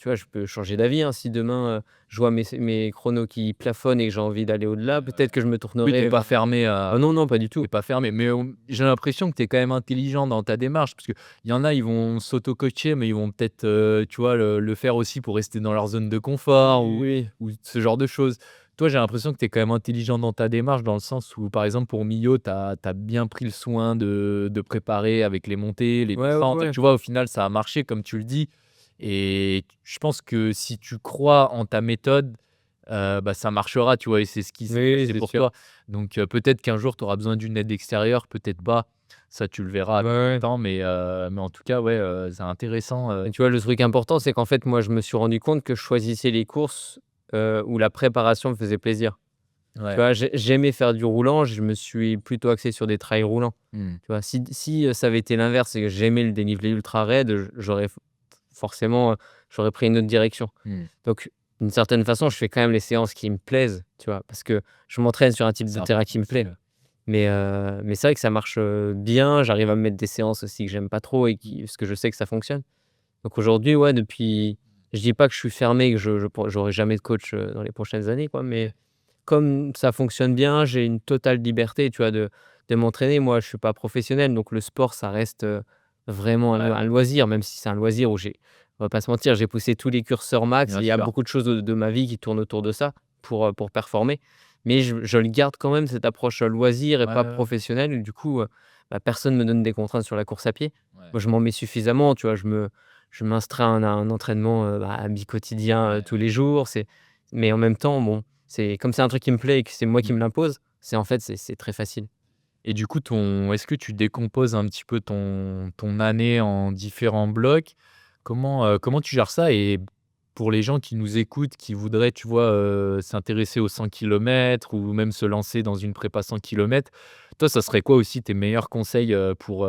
vois, je peux changer d'avis, hein. Si demain, je vois mes chronos qui plafonnent et que j'ai envie d'aller au-delà, peut-être que je me Oui, tu tournerai es pas vers fermé ah à non, non, pas du tu tout. pas fermé, mais j'ai l'impression que tu es quand même intelligent dans ta démarche parce qu'il y en a, ils vont s'auto-coacher, mais ils vont peut-être, tu vois, le faire aussi pour rester dans leur zone de confort Oui, oui. ou ce genre de choses. Toi, j'ai l'impression que tu es quand même intelligent dans ta démarche, dans le sens où, par exemple, pour Millau, tu as bien pris le soin de préparer avec les montées, les Ouais, ouais, descentes. ouais. Tu vois, au final, ça a marché comme tu le dis et je pense que si tu crois en ta méthode, bah, ça marchera, tu vois? Et c'est ce qui s'est Oui, oui, passé c'est pour sûr. toi. Donc peut-être qu'un jour, tu auras besoin d'une aide extérieure, peut-être pas. Ça, tu le verras Ouais, avec le ouais. temps, mais en tout cas, ouais, c'est intéressant, Et tu vois, le truc important, c'est qu'en fait, moi, je me suis rendu compte que je choisissais les courses, où la préparation me faisait plaisir. Tu ouais. vois, j'aimais faire du roulant, je me suis plutôt axé sur des trails roulants. Mmh. Tu vois? Si ça avait été l'inverse et que j'aimais le dénivelé ultra raide, j'aurais forcément, j'aurais pris une autre direction. Mmh. Donc d'une certaine façon, je fais quand même les séances qui me plaisent, tu vois? Parce que je m'entraîne sur un type de C'est terrain important qui me aussi, plaît. Mais c'est vrai que ça marche, bien. J'arrive à me mettre des séances aussi que j'aime pas trop et qui parce que je sais que ça fonctionne. Donc aujourd'hui, ouais, depuis je dis pas que je suis fermé, que j'aurai jamais de coach, dans les prochaines années, quoi, mais comme ça fonctionne bien, j'ai une totale liberté, tu vois, de m'entraîner. Moi, je suis pas professionnel, donc le sport, ça reste, vraiment ouais, un loisir, même si c'est un loisir où on va pas se mentir, j'ai poussé tous les curseurs max. bien Il y a sûr. beaucoup de choses de ma vie qui tournent autour de ça pour performer. Mais je le garde quand même cette approche, loisir et Ouais, pas ouais, ouais. professionnelle et du coup, bah, personne me donne des contraintes sur la course à pied. Ouais, Moi, je m'en mets suffisamment, tu vois? Je m'instreins à un entraînement, bah, mi-quotidien, ouais. tous les jours. Mais en même temps, bon, c'est comme c'est un truc qui me plaît et que c'est moi Mmh. qui me l'impose, en fait, c'est très facile. Et du coup, est-ce que tu décomposes un petit peu ton année en différents blocs? Comment tu gères ça? Et pour les gens qui nous écoutent, qui voudraient, tu vois, s'intéresser aux 100 kilomètres ou même se lancer dans une prépa 100 kilomètres, toi, ça serait quoi aussi tes meilleurs conseils, pour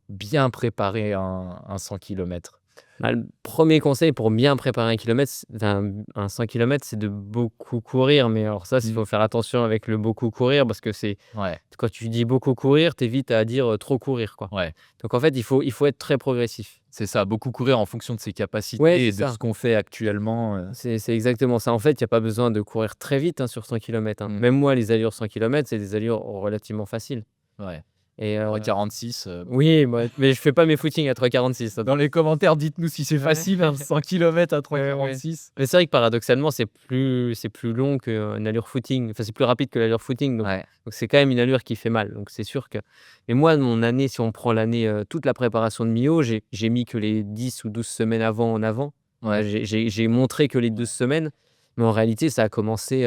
bien préparer un 100 kilomètres? Bah, le 1er conseil pour bien préparer un kilomètre, un 100 kilomètres, c'est de beaucoup courir. Mais alors ça, il Mmh. faut faire attention avec le beaucoup courir parce que c'est Ouais, quand tu dis beaucoup courir, tu es vite à dire, trop courir, quoi. ouais, Donc en fait, il faut être très progressif. c'est ça, beaucoup courir en fonction de ses Ouais, capacités c'est et de ce ça. qu'on fait actuellement, C'est exactement ça. En fait, il y a pas besoin de courir très vite, hein, sur 100 kilomètres, hein. mmh, Même moi, les allures 100 kilomètres, c'est des allures relativement faciles ouais. et 3,46, oui, moi mais je fais pas mes footings à 3,46, dans les commentaires, dites-nous si c'est ouais. facile, hein, 100 kilomètres à Ouais, ouais. 3,46. Mais c'est vrai que paradoxalement, c'est plus long qu'une allure footing. Enfin, c'est plus rapide que l'allure footing, donc Ouais, c'est quand même une allure qui fait mal. Donc c'est sûr que mais moi, mon année, si on prend l'année, toute la préparation de Millau, j'ai mis que les 10 ou 12 semaines avant en avant. ouais, J'ai montré que les 12 ouais, semaines, mais en réalité, ça a commencé,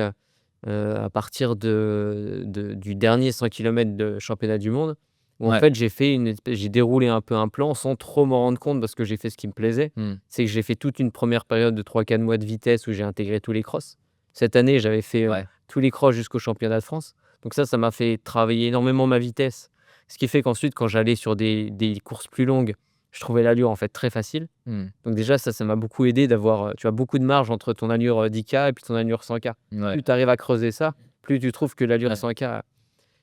à partir du dernier 100 kilomètres de championnat du monde où en ouais. fait, j'ai déroulé un peu un plan sans trop m'en rendre compte parce que j'ai fait ce qui me plaisait. Mmh. C'est que j'ai fait toute une première période de 3-4 mois de vitesse où j'ai intégré tous les crosses. Cette année, j'avais fait, Ouais, tous les crosses jusqu'au championnat de France. Donc ça m'a fait travailler énormément ma vitesse. Ce qui fait qu'ensuite, quand j'allais sur des courses plus longues, je trouvais l'allure, en fait, très facile. mmh, Donc déjà, ça m'a beaucoup aidé d'avoir, tu as beaucoup de marge entre ton allure, 10 K et puis ton allure 100 K. ouais, Plus tu arrives à creuser ça, plus tu trouves que l'allure ouais, 100 K.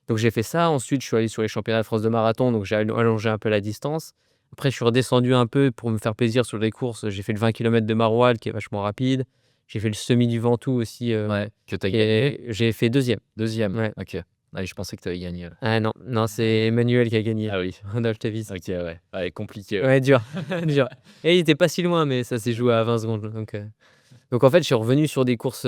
Donc j'ai fait ça. Ensuite, je suis allé sur les championnats de France de marathon, donc j'ai allongé un peu la distance. Après, je suis redescendu un peu pour me faire plaisir sur les courses. J'ai fait le 20 kilomètres de Maroilles qui est vachement rapide. J'ai fait le semi du Ventoux aussi, ouais, que tu as gagné? j'ai fait deuxième. Deuxième. Ouais. OK. Ah, je pensais que tu avais gagné, là. Ah non, non, c'est Emmanuel qui a gagné. Ah oui, Rodolphe Davis. OK, ouais. Ouais, compliqué, ouais. Ouais, dur, dur. Et il était pas si loin, mais ça s'est joué à 20 secondes. Donc en fait, je suis revenu sur des courses,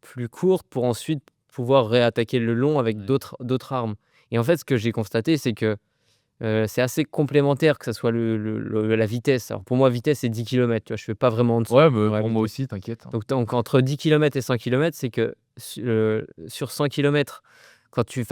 plus courtes pour ensuite pouvoir réattaquer le long avec Ouais. d'autres armes. Et en fait, ce que j'ai constaté, c'est que, c'est assez complémentaire que ça soit la vitesse. Alors pour moi, vitesse, c'est 10 kilomètres, tu vois? Je fais pas vraiment en dessous Ouais, en pour moi réalité. aussi, t'inquiète, hein. Donc entre 10 kilomètres et 100 kilomètres, c'est que sur 100 kilomètres, quand tu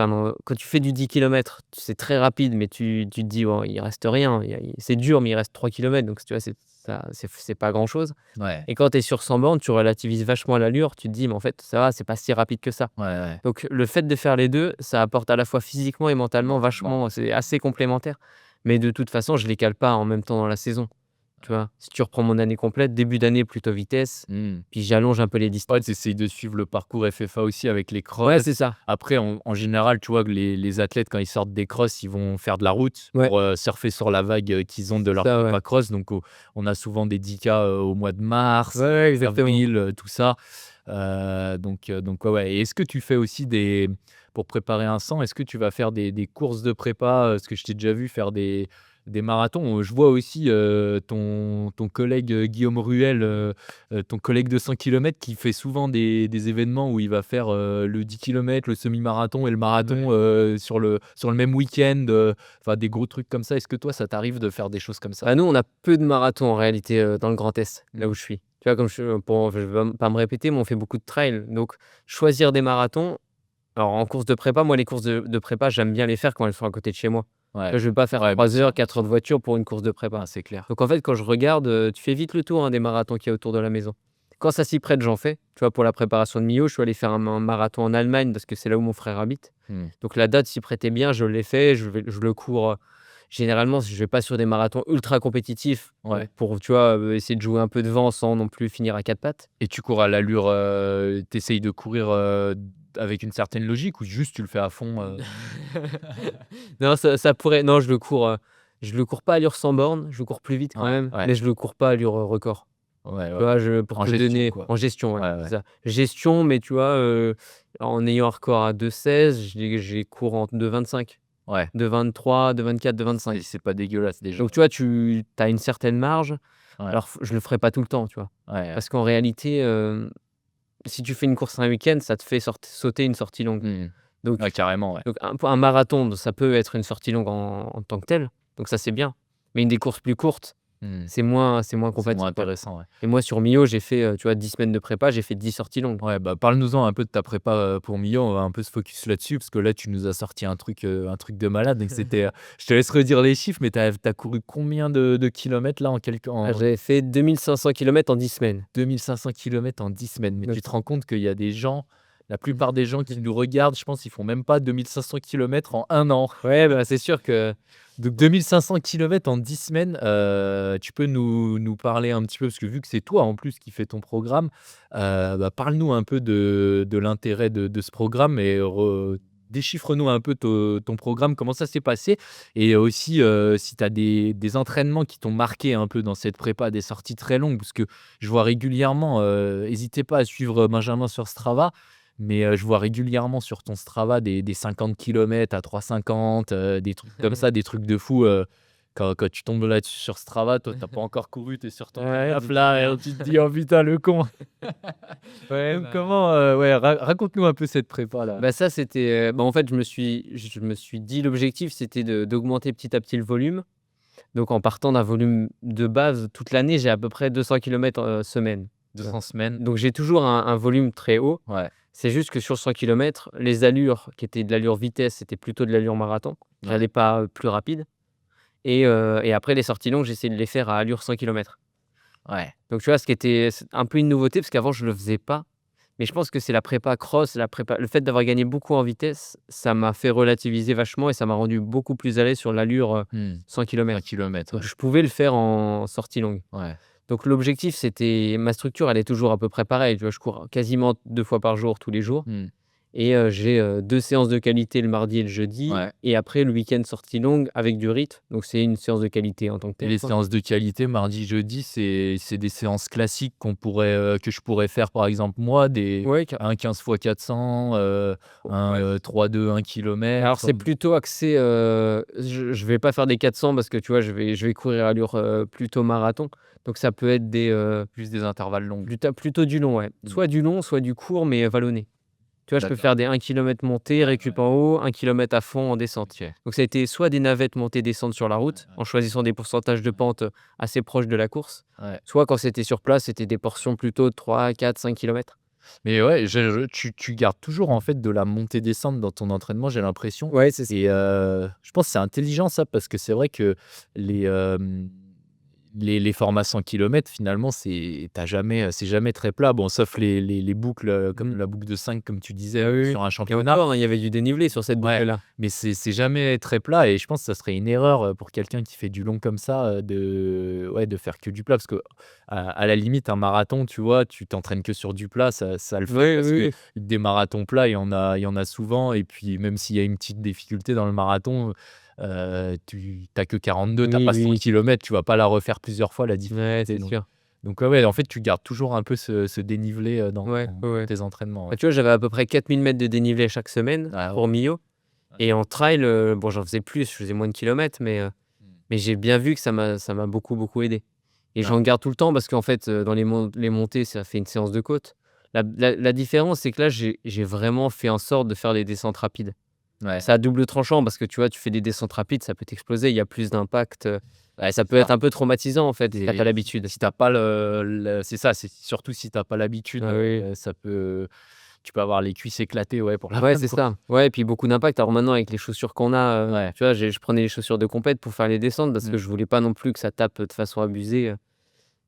fais du 10 kilomètres, c'est très rapide, mais tu te dis: «Bon, il reste rien, c'est dur, mais il reste 3 kilomètres», donc tu vois, c'est pas grand-chose. Ouais, Et quand tu es sur 100 bornes, tu relativises vachement l'allure, tu te dis: «Mais en fait, ça va, c'est pas si rapide que ça». ouais, ouais. Donc le fait de faire les 2, ça apporte à la fois physiquement et mentalement Bon, vachement, c'est assez complémentaire. Mais de toute façon, je les cale pas en même temps dans la saison. tu vois? Si tu reprends mon année complète, début d'année plutôt vitesse, Mmh. puis j'allonge un peu les Ouais, distances. tu essayes de suivre le parcours FFA aussi avec les Ouais, crosses. c'est ça. Après, en général, tu vois que les athlètes, quand ils sortent des crosses, ils vont faire de la route Ouais, pour surfer sur la vague qu'ils ont de c'est leur ça, ouais. prépa cross. Donc, on a souvent des 10K au mois de Ouais, mars, ouais, exactement. avril, tout ça. Donc ouais, ouais. Et est-ce que tu fais aussi pour préparer un 100, est-ce que tu vas faire des courses de prépa? Parce que je t'ai déjà vu faire des marathons. Je vois aussi ton collègue Guillaume Ruel, ton collègue de 100 kilomètres qui fait souvent des événements où il va faire le 10 kilomètres, le semi-marathon et le marathon Ouais. sur le même week-end, enfin des gros trucs comme ça. Est-ce que toi, ça t'arrive de faire des choses comme ça? Bah, nous, on a peu de marathons en réalité, dans le Grand Est, là Mmh. où je suis. Tu vois, comme je vais pas me répéter, mais on fait beaucoup de trail, donc choisir des marathons alors en course de prépa, moi, les courses de prépa, j'aime bien les faire quand elles sont à côté de chez moi. Tu Ouais, vois, je vais pas faire ouais, bien 3 heures, sûr. 4 heures de voiture pour une course de prépa. Ah, c'est clair. Donc en fait, quand je regarde, tu fais vite le tour, hein, des marathons qu'il y a autour de la maison. Quand ça s'y prête, j'en fais. Tu vois, pour la préparation de Millau, je suis allé faire un marathon en Allemagne parce que c'est là où mon frère habite. Mmh. Donc la date s'y prêtait bien, je l'ai fait, je le cours, généralement, je vais pas sur des marathons ultra compétitifs Ouais. pour, tu vois, essayer de jouer un peu devant sans non plus finir à 4 pattes. Et tu cours à l'allure, tu de courir avec une certaine logique ou juste tu le fais à fond? Non, ça pourrait non, je le cours pas à allure sans borne, je le cours plus vite Ouais, quand même, ouais, mais je le cours pas à allure, record. ouais, Tu ouais. vois, pour En te gestion, donner quoi. en gestion, ouais, Ouais, c'est ouais. ça. Gestion, mais tu vois, en ayant un record à 2,16, j'ai cours en 2,25, Ouais. 2,23, 2,24, C'est 2,25. c'est pas dégueulasse déjà. Donc tu vois, tu as une certaine marge. Ouais, Alors je le ferai pas tout le temps, tu vois? ouais, ouais. Parce qu'en réalité, si tu fais une course un week-end, ça te fait sauter une sortie longue. Mmh. Donc Ouais, carrément, ouais. donc un marathon, ça peut être une sortie longue en tant que telle, donc ça, c'est bien. Mais une des courses plus courtes, Mmh. c'est moins C'est moins compatible, quoi. intéressant, ouais. Et moi, sur Millau, j'ai fait, tu vois, 10 semaines de prépa, j'ai fait 10 sorties longues. Ouais, bah, parle-nous-en un peu de ta prépa, pour Millau. On va un peu se focus là-dessus parce que là, tu nous as sorti un truc de malade. Donc c'était, je te laisse redire les chiffres, mais tu as couru combien de kilomètres là Ah, j'avais fait 2 500 kilomètres en 10 semaines. 2500 kilomètres en 10 semaines. Mais Donc tu te rends compte qu'il y a des gens, la plupart des gens qui nous regardent, je pense, ils font même pas 2500 kilomètres en un an. ouais, bah, c'est sûr que Donc 2500 kilomètres en 10 semaines, tu peux nous parler un petit peu, parce que vu que c'est toi en plus qui fais ton programme, bah, parle-nous un peu de l'intérêt de ce programme et déchiffre-nous un peu ton programme, comment ça s'est passé? Et aussi, si tu as des entraînements qui t'ont marqué un peu dans cette prépa, des sorties très longues, parce que je vois régulièrement, hésitez pas à suivre Benjamin sur Strava, mais je vois régulièrement sur ton Strava des 50 kilomètres à 3,50, des trucs comme ça, des trucs de fou, quand tu tombes là-dessus sur Strava, toi, tu as pas encore couru, tu es sur ton ouais, taf là et tu te dis: «Oh putain, le con!» ouais, Donc bah comment, ouais, raconte-nous un peu cette prépa là? bah, ça, c'était, bah, en fait, je me suis dit l'objectif, c'était d'augmenter petit à petit le volume. Donc en partant d'un volume de base, toute l'année, j'ai à peu près 200 kilomètres, semaine, tu vois? 200 semaines? Donc j'ai toujours un volume très haut. Ouais, C'est juste que sur 100 kilomètres, les allures qui étaient de l'allure vitesse, c'était plutôt de l'allure marathon. ouais, J'allais pas, plus rapide et après les sorties longues, j'essayais de les faire à allure 100 kilomètres. ouais. Donc tu vois, ce qui était c'est un peu une nouveauté parce qu'avant je le faisais pas, mais je pense que c'est la prépa cross, le fait d'avoir gagné beaucoup en vitesse, ça m'a fait relativiser vachement et ça m'a rendu beaucoup plus à l'aise sur l'allure, Mmh. 100 1 kilomètres. kilomètres, Donc ouais. je pouvais le faire en sortie longue. Ouais. Donc l'objectif, c'était ma structure, elle est toujours à peu près pareille, tu vois? Je cours quasiment 2 fois par jour, tous les jours. Mmh. Et j'ai, 2 séances de qualité le mardi et le jeudi Ouais. et après le week-end sortie longue avec du rythme, donc c'est une séance de qualité en tant que Et telle, les quoi. séances de qualité mardi, jeudi, c'est des séances classiques que je pourrais faire par exemple moi, Ouais, ca un 15 fois 400, un, ouais. 3-2, 1 Alors kilomètre. c'est plutôt axé, je vais pas faire des 400 parce que tu vois, je vais courir à allure, plutôt marathon, donc ça peut être Plus des intervalles longs. plutôt du long, ouais. Mmh. Soit du long, soit du court mais vallonné. Tu vois, je peux D'accord. faire des 1 kilomètre montée, Ouais, récup ouais. en haut, 1 kilomètre à fond en descente. OK. Donc ça a été soit des navettes montée-descente sur la route, Ouais, en choisissant des pourcentages de pente, assez proches de la course, ouais. soit quand c'était sur place, c'était des portions plutôt de 3, 4, 5 kilomètres. Mais ouais, tu gardes toujours en fait de la montée-descente dans ton entraînement, j'ai l'impression. Ouais, c'est ça. Et je pense que c'est intelligent ça, parce que c'est vrai que les, les formats 100 kilomètres, finalement, c'est jamais très plat. Bon, sauf les boucles, comme la boucle de 5, comme tu disais, Ah oui, sur un et championnat. encore, hein, il y avait du dénivelé sur cette Ouais, boucle-là. mais c'est jamais très plat et je pense que ça serait une erreur, pour quelqu'un qui fait du long comme ça, de faire que du plat. Parce qu'à la limite, un marathon, tu vois, tu t'entraînes que sur du plat, ça le fait Oui, parce oui, que oui. des marathons plats, il y en a souvent et puis même s'il y a une petite difficulté dans le marathon, tu as que 42, tu as Oui, pas 100 oui. kilomètres, tu vas pas la refaire plusieurs fois la Ouais, difficulté c'est sûr. donc ouais, en fait, tu gardes toujours un peu ce dénivelé, dans Ouais, ouais, ouais. tes entraînements, Bah, ouais. tu vois, j'avais à peu près 4000 mètres de dénivelé chaque semaine Ah ouais. pour Millau Ouais. et en trail, bon, j'en faisais plus, je faisais moins de kilomètres, Mmh. mais j'ai bien vu que ça m'a beaucoup, beaucoup aidé et Ouais. j'en garde tout le temps parce qu'en fait, dans les montées, ça fait une séance de côte. La différence, c'est que là, j'ai vraiment fait en sorte de faire des descentes rapides. Ouais. C'est à double tranchant parce que, tu vois, tu fais des descentes rapides, ça peut t'exploser, il y a plus d'impact, Ouais, ça c'est peut être ça. un peu traumatisant, en fait, si tu Et pas l'habitude. si tu pas le c'est ça, c'est surtout si tu pas l'habitude, Ah oui. tu peux avoir les cuisses éclatées, ouais, pour la Ouais, peine, c'est quoi. ça. Ouais et puis beaucoup d'impact. Alors maintenant avec les chaussures qu'on a, Ouais. tu vois, je prenais les chaussures de compète pour faire les descentes parce Mmh. que je voulais pas non plus que ça tape, de façon abusée,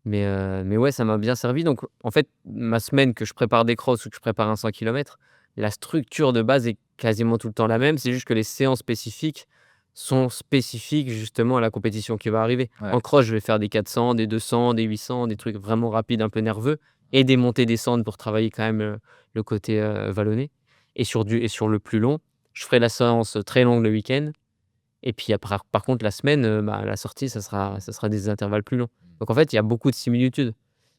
mais ouais, ça m'a bien servi donc en fait, ma semaine que je prépare des crosses ou que je prépare un 100 kilomètres, la structure de base est quasiment tout le temps la même. C'est juste que les séances spécifiques sont spécifiques justement à la compétition qui va arriver. Ouais. En cross, je vais faire des 400, des 200, des 800, des trucs vraiment rapides, un peu nerveux et des montées-descentes pour travailler quand même, le côté, vallonné et sur le plus long, je ferai la séance très longue le week-end et puis après par contre la semaine, bah, la sortie ça sera des intervalles plus longs. Mmh. Donc en fait, il y a beaucoup de similitudes.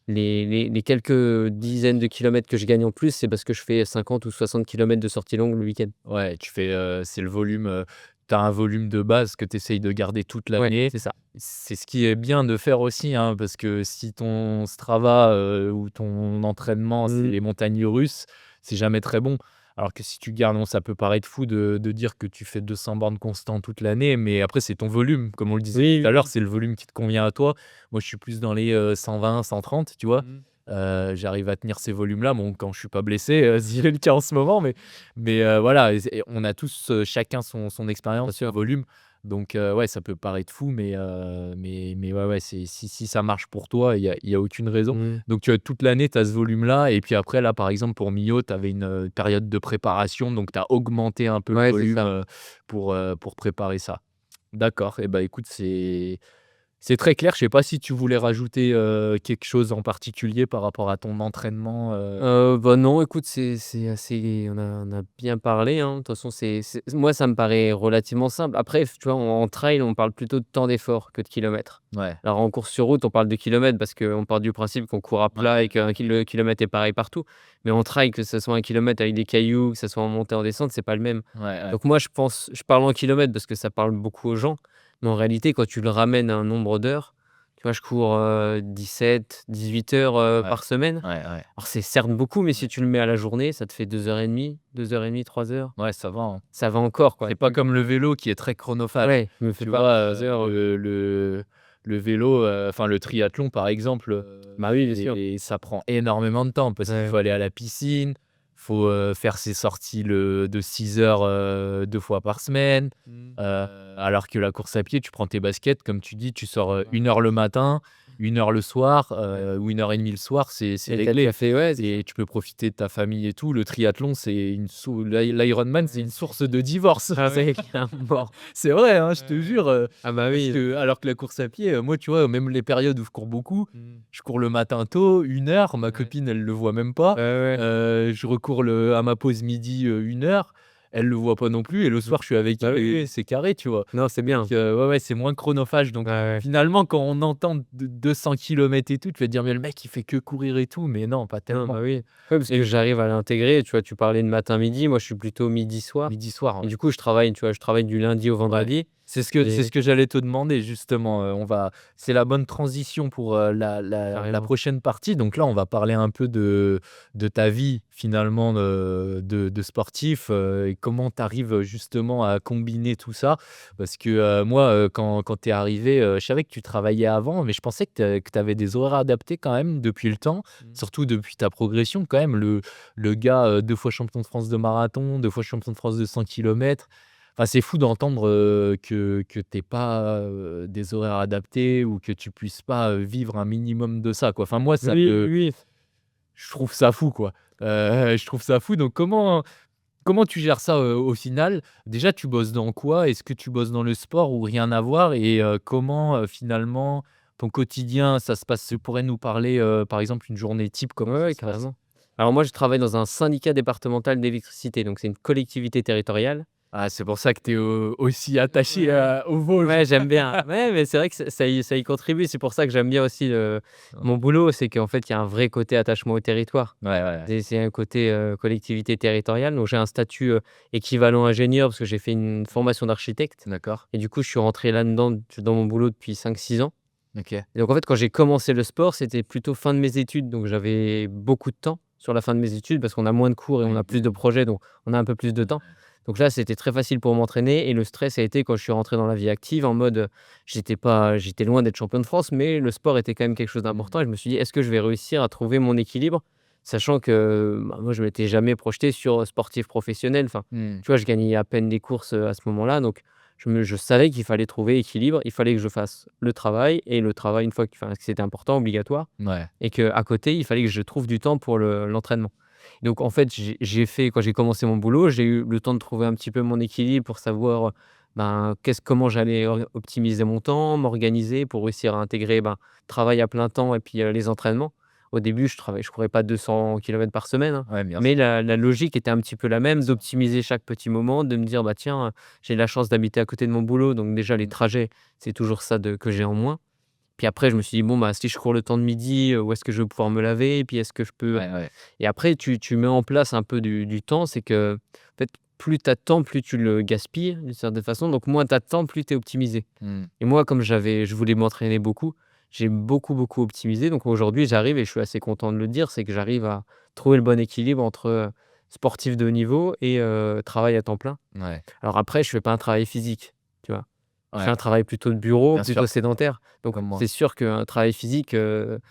Les quelques dizaines de kilomètres que je gagne en plus, c'est parce que je fais 50 ou 60 kilomètres de sortie longue le week-end. Ouais, c'est le volume, tu as un volume de base que tu essayes de garder toute Ouais, l'année. c'est ça. C'est ce qui est bien de faire aussi, hein, parce que si ton Strava, ou ton entraînement, c'est Mmh. les montagnes russes, c'est jamais très bon. Alors que si tu gardes bon, ça peut paraître fou de dire que tu fais 200 bornes constant toute l'année, mais après c'est ton volume. Comme on le disait Oui, tout à l'heure, oui. c'est le volume qui te convient à toi. Moi, je suis plus dans les, 120-130, tu vois? Mmh. J'arrive à tenir ces volumes-là, bon, quand je suis pas blessé, ce qui est le cas en ce moment, mais voilà et on a tous, chacun son Bien expérience, son sûr. volume. Donc ouais, ça peut paraître fou, mais ouais, c'est si ça marche pour toi, il y a aucune raison. Mmh. Donc toute l'année, tu as ce volume-là et puis après là, par exemple, pour Millau, tu avais une, période de préparation, donc tu as augmenté un peu le Ouais, c'est volume, ça. pour préparer ça. D'accord et bah, écoute, c'est très clair. Je sais pas si tu voulais rajouter, quelque chose en particulier par rapport à ton entraînement, Bah, non, écoute, c'est assez on a bien parlé, hein. De toute façon, c'est moi, ça me paraît relativement simple. Après, tu vois, en trail, on parle plutôt de temps d'effort que de kilomètres. Ouais. Alors, en course sur route, on parle de kilomètres parce qu'on part du principe qu'on court à Ouais, plat et le kilomètre est pareil partout. Mais en trail, que ce soit un kilomètre avec des cailloux, que ce soit en montée, en descente, c'est pas le même. ouais, ouais. Donc moi, je parle en kilomètres parce que ça parle beaucoup aux gens. Mais en réalité, quand tu le ramènes à un nombre d'heures, tu vois, je cours, 17-18 heures, Ouais, par semaine. ouais, ouais. Alors c'est certes beaucoup, mais Ouais. si tu le mets à la journée, ça te fait 2 heures et demie, 3 heures. Ouais, ça va, hein. Ça va encore, quoi. C'est pas comme le vélo qui est très chronophage. Ouais, me fais Tu pas vois, 3 heures, le vélo, enfin le triathlon par exemple, bah oui, bien sûr. et ça prend énormément de temps parce qu'il Ouais. faut aller à la piscine, faut, faire ses sorties de 6 heures, 2 fois par semaine, Mmh. alors que la course à pied, tu prends tes baskets, comme tu dis, tu sors, Ouais. 1 heure le matin, 1 heure le soir, ou 1 heure et demie le soir, c'est Et tu as déjà réglé fait ouais, c'est ça. et tu peux profiter de ta famille et tout. Le triathlon, c'est une sou l'Ironman, c'est une source de divorce. Ah ouais, clairement. C'est vrai, hein, je te Ouais. jure, Ah bah parce oui. que alors que la course à pied, moi, tu vois, même les périodes où je cours beaucoup, Mmh. je cours le matin tôt, 1 heure, ma Ouais. copine, elle le voit même pas. Ouais, ouais. Je recours à ma pause midi, 1 heure, elle le voit pas non plus et le Mmh. soir, je suis avec Bah elle oui, et oui. c'est carré, tu vois? Non, c'est Donc bien. ouais, ouais, c'est moins chronophage donc Ouais, ouais. finalement, quand on entend 200 kilomètres et tout, tu vas te dire: «Mais le mec, il fait que courir et tout», mais non, pas Non, bah tellement. oui. Ouais, parce que Et j'arrive à l'intégrer, tu vois? Tu parlais de matin-midi, moi je suis plutôt midi-soir midi, soir, et ouais. du coup je travaille, tu vois? Je travaille du lundi au Ouais. vendredi C'est ce et que j'allais te demander justement, c'est la bonne transition pour, la carrément. prochaine partie. Donc là, on va parler un peu de ta vie finalement, de sportif, et comment tu arrives, justement à combiner tout ça. Parce que, moi, quand tu es arrivé, je savais que tu travaillais avant, mais je pensais que tu avais des horaires adaptés quand même depuis le temps, Mmh. surtout depuis ta progression quand même. Le gars, 2 fois champion de France de marathon, 2 fois champion de France de 100 kilomètres. Enfin, c'est fou d'entendre, que tu pas, des horaires adaptés ou que tu puisses pas, vivre un minimum de ça, quoi. Enfin, moi, ça Oui, me oui. je trouve ça fou, quoi. Je trouve ça fou, donc comment tu gères ça, au final? Déjà, tu bosses dans quoi? Est-ce que tu bosses dans le sport ou rien à voir? Et comment, finalement, ton quotidien, ça se passe? Tu pourrais nous parler, par exemple, une journée type, comment Ouais, ça ouais, se passe? carrément. Alors moi, je travaille dans un syndicat départemental d'électricité, donc c'est une collectivité territoriale. Ah, c'est pour ça que tu es, aussi attaché Ouais. aux Vosges. Ouais, j'aime bien. Ouais, mais c'est vrai que ça y contribue. C'est pour ça que j'aime bien aussi Ouais, mon boulot, c'est qu'en fait, il y a un vrai côté attachement au territoire. ouais, ouais. C'est un côté, collectivité territoriale. Donc j'ai un statut, équivalent ingénieur parce que j'ai fait une formation d'architecte D'accord. et du coup, je suis rentré là-dedans dans mon boulot depuis 5 6 ans. OK. Et donc en fait, quand j'ai commencé le sport, c'était plutôt fin de mes études, donc j'avais beaucoup de temps sur la fin de mes études parce qu'on a moins de cours et on Oui. a plus de projets, donc on a un peu plus de temps. Donc là, c'était très facile pour m'entraîner et le stress a été quand je suis rentré dans la vie active en mode, j'étais loin d'être champion de France, mais le sport était quand même quelque chose Mmh. d'important et je me suis dit: «Est-ce que je vais réussir à trouver mon équilibre?» Sachant que, bah, moi, je m'étais jamais projeté sur, sportif professionnel. Enfin, Mmh. tu vois, je gagnais à peine des courses, à ce moment-là, donc je savais qu'il fallait trouver équilibre. Il fallait que je fasse le travail et le travail une fois que c'était important, obligatoire Ouais. et qu'à côté, il fallait que je trouve du temps pour l'entraînement. Donc en fait, j'ai fait quand j'ai commencé mon boulot, j'ai eu le temps de trouver un petit peu mon équilibre pour savoir, ben, comment j'allais optimiser mon temps, m'organiser pour réussir à intégrer, ben, travail à plein temps et puis, les entraînements. Au début, je courais pas 200 kilomètres par semaine, hein, Ouais, bien mais sûr. la logique était un petit peu la même, d'optimiser chaque petit moment, de me dire: «Bah, tiens, j'ai la chance d'habiter à côté de mon boulot, donc déjà les Mmh. trajets, c'est toujours ça que j'ai en moins». Puis après, je me suis dit: «Bon, bah, si je cours le temps de midi, où est-ce que je vais pouvoir me laver? Et puis est-ce que je peux» Ouais, ouais. et après tu mets en place un peu du temps. C'est que, en fait, plus tu as de temps, plus tu le gaspilles d'une certaine façon, donc moins tu as de temps, plus tu es optimisé. Mmh. Et moi, comme je voulais m'entraîner beaucoup, j'ai beaucoup, beaucoup optimisé. Donc aujourd'hui, j'arrive et je suis assez content de le dire, c'est que j'arrive à trouver le bon équilibre entre, sportif de haut niveau et travail à temps plein. Ouais. Alors après, je fais pas un travail physique, tu vois? Je fais Ouais, un travail plutôt de bureau, bien sûr, plutôt sédentaire. Donc comme moi. c'est sûr qu'un travail physique,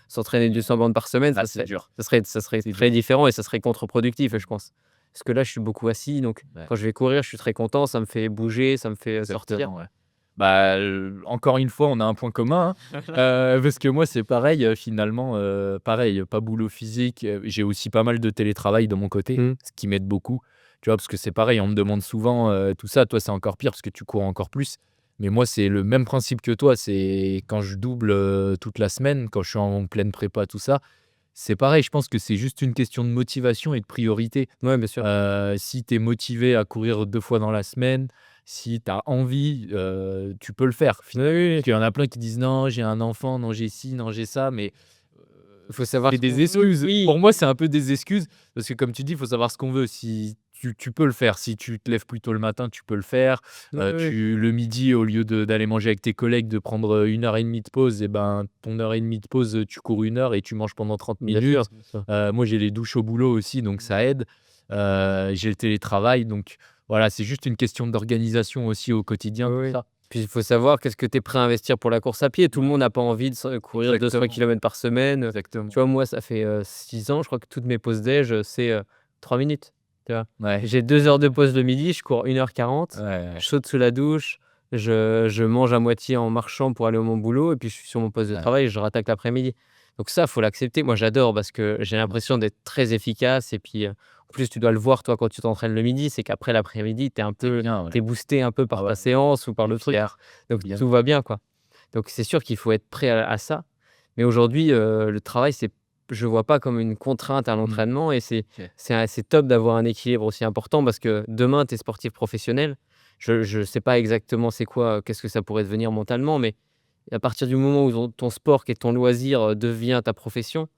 s'entraîner 200 bandes par semaine, Ah, c'est dur, ça serait c'est dur. très différent et ça serait contre-productif, je pense. Parce que là, je suis beaucoup assis, donc Ouais, quand je vais courir, je suis très content, ça me fait bouger, ça me fait, sortir. exactement, ouais. Bah, encore une fois, on a un point commun, hein, parce que moi, c'est pareil, finalement, pareil, pas boulot physique, j'ai aussi pas mal de télétravail de mon côté, Mmh. ce qui m'aide beaucoup, tu vois? Parce que c'est pareil, on me demande souvent, tout ça. Toi, c'est encore pire parce que tu cours encore plus, mais moi, c'est le même principe que toi. C'est quand je double, toute la semaine, quand je suis en pleine prépa, tout ça, c'est pareil. Je pense que c'est juste une question de motivation et de priorité. Ouais, bien sûr. Si tu es motivé à courir 2 fois dans la semaine, si tu as envie, tu peux le faire Oui, finalement. oui, Parce oui. qu'il y en a plein qui disent: «Non, j'ai un enfant, non, j'ai ci, non, j'ai ça», mais Il faut savoir c'est ce qu'on des veut. excuses. Oui. Pour moi, c'est un peu des excuses parce que comme tu dis, il faut savoir ce qu'on veut. Si tu peux le faire, si tu te lèves plus tôt le matin, tu peux le faire. Oui, oui, oui. Tu le midi, au lieu d'aller manger avec tes collègues, de prendre, 1 heure et demie de pause, et ben, ton heure et demie de pause, tu cours 1 heure et tu manges pendant 30 Bien sûr, minutes. bien sûr. Moi, j'ai les douches au boulot aussi, donc ça aide. J'ai le télétravail, donc voilà, c'est juste une question d'organisation aussi au quotidien, Oui, tout oui. ça. Puis il faut savoir qu'est-ce que tu es prêt à investir pour la course à pied. Tout le Ouais, monde n'a pas envie de courir 200 exactement, kilomètres par semaine. exactement. Tu vois, moi, ça fait, 6 ans, je crois que toutes mes pauses déj, c'est, 3 minutes, tu vois? Ouais, J'ai 2 heures de pause le midi, je cours 1 h 40, ouais, ouais, je saute sous la douche, je mange à moitié en marchant pour aller à mon boulot et puis je suis sur mon poste de ouais, travail et je rattaque l'après-midi. Donc ça, faut l'accepter. Moi, j'adore parce que j'ai bien sûr. l'impression d'être très efficace et puis, en plus, tu dois le voir, toi, quand tu t'entraînes le midi, c'est qu'après l'après-midi, C'est bien, ouais. tu es boosté un peu Ah par ouais, ta séance ou par tu le truc. fier, Donc bien tout va bien, quoi. Donc c'est sûr qu'il faut être prêt à ça. Mais aujourd'hui, le travail, je le vois pas comme une contrainte à mmh, l'entraînement et c'est OK. c'est top d'avoir un équilibre aussi important parce que demain, tu es sportif professionnel. Je sais pas exactement c'est quoi, qu'est-ce que ça pourrait devenir mentalement, mais à partir du moment où ton sport qui est ton loisir, devient ta profession,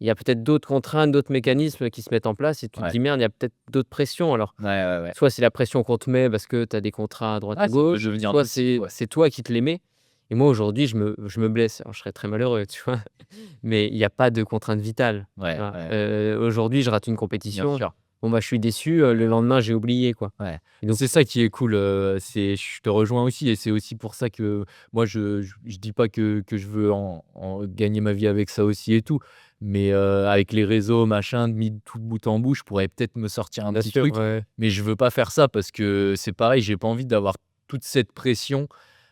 il y a peut-être d'autres contraintes, d'autres mécanismes qui se mettent en place et tu te Ouais. dis: «Merde, il y a peut-être d'autres pressions». Alors Ouais, ouais, ouais. soit c'est la pression qu'on te met parce que tu as des contrats à droite Ah, à ça peut gauche, devenir soit nocif, ouais. c'est toi qui te les mets. Et moi aujourd'hui, je me blesse. Alors je serais très malheureux, tu vois? Mais il y a pas de contrainte vitale, tu Ouais, vois? ouais, Aujourd'hui, je rate une bien compétition, sûr. bon, bah, je suis déçu, le lendemain, j'ai oublié, quoi. Ouais. Et donc C'est ça qui est cool, c'est je te rejoins aussi, et c'est aussi pour ça que moi je dis pas que je veux en gagner ma vie avec ça aussi et tout, Mais avec les réseaux, machin, mis de tout bout en bout, je pourrais peut-être me sortir un Bien petit sûr, truc. ouais. Mais je veux pas faire ça parce que c'est pareil, j'ai pas envie d'avoir toute cette pression,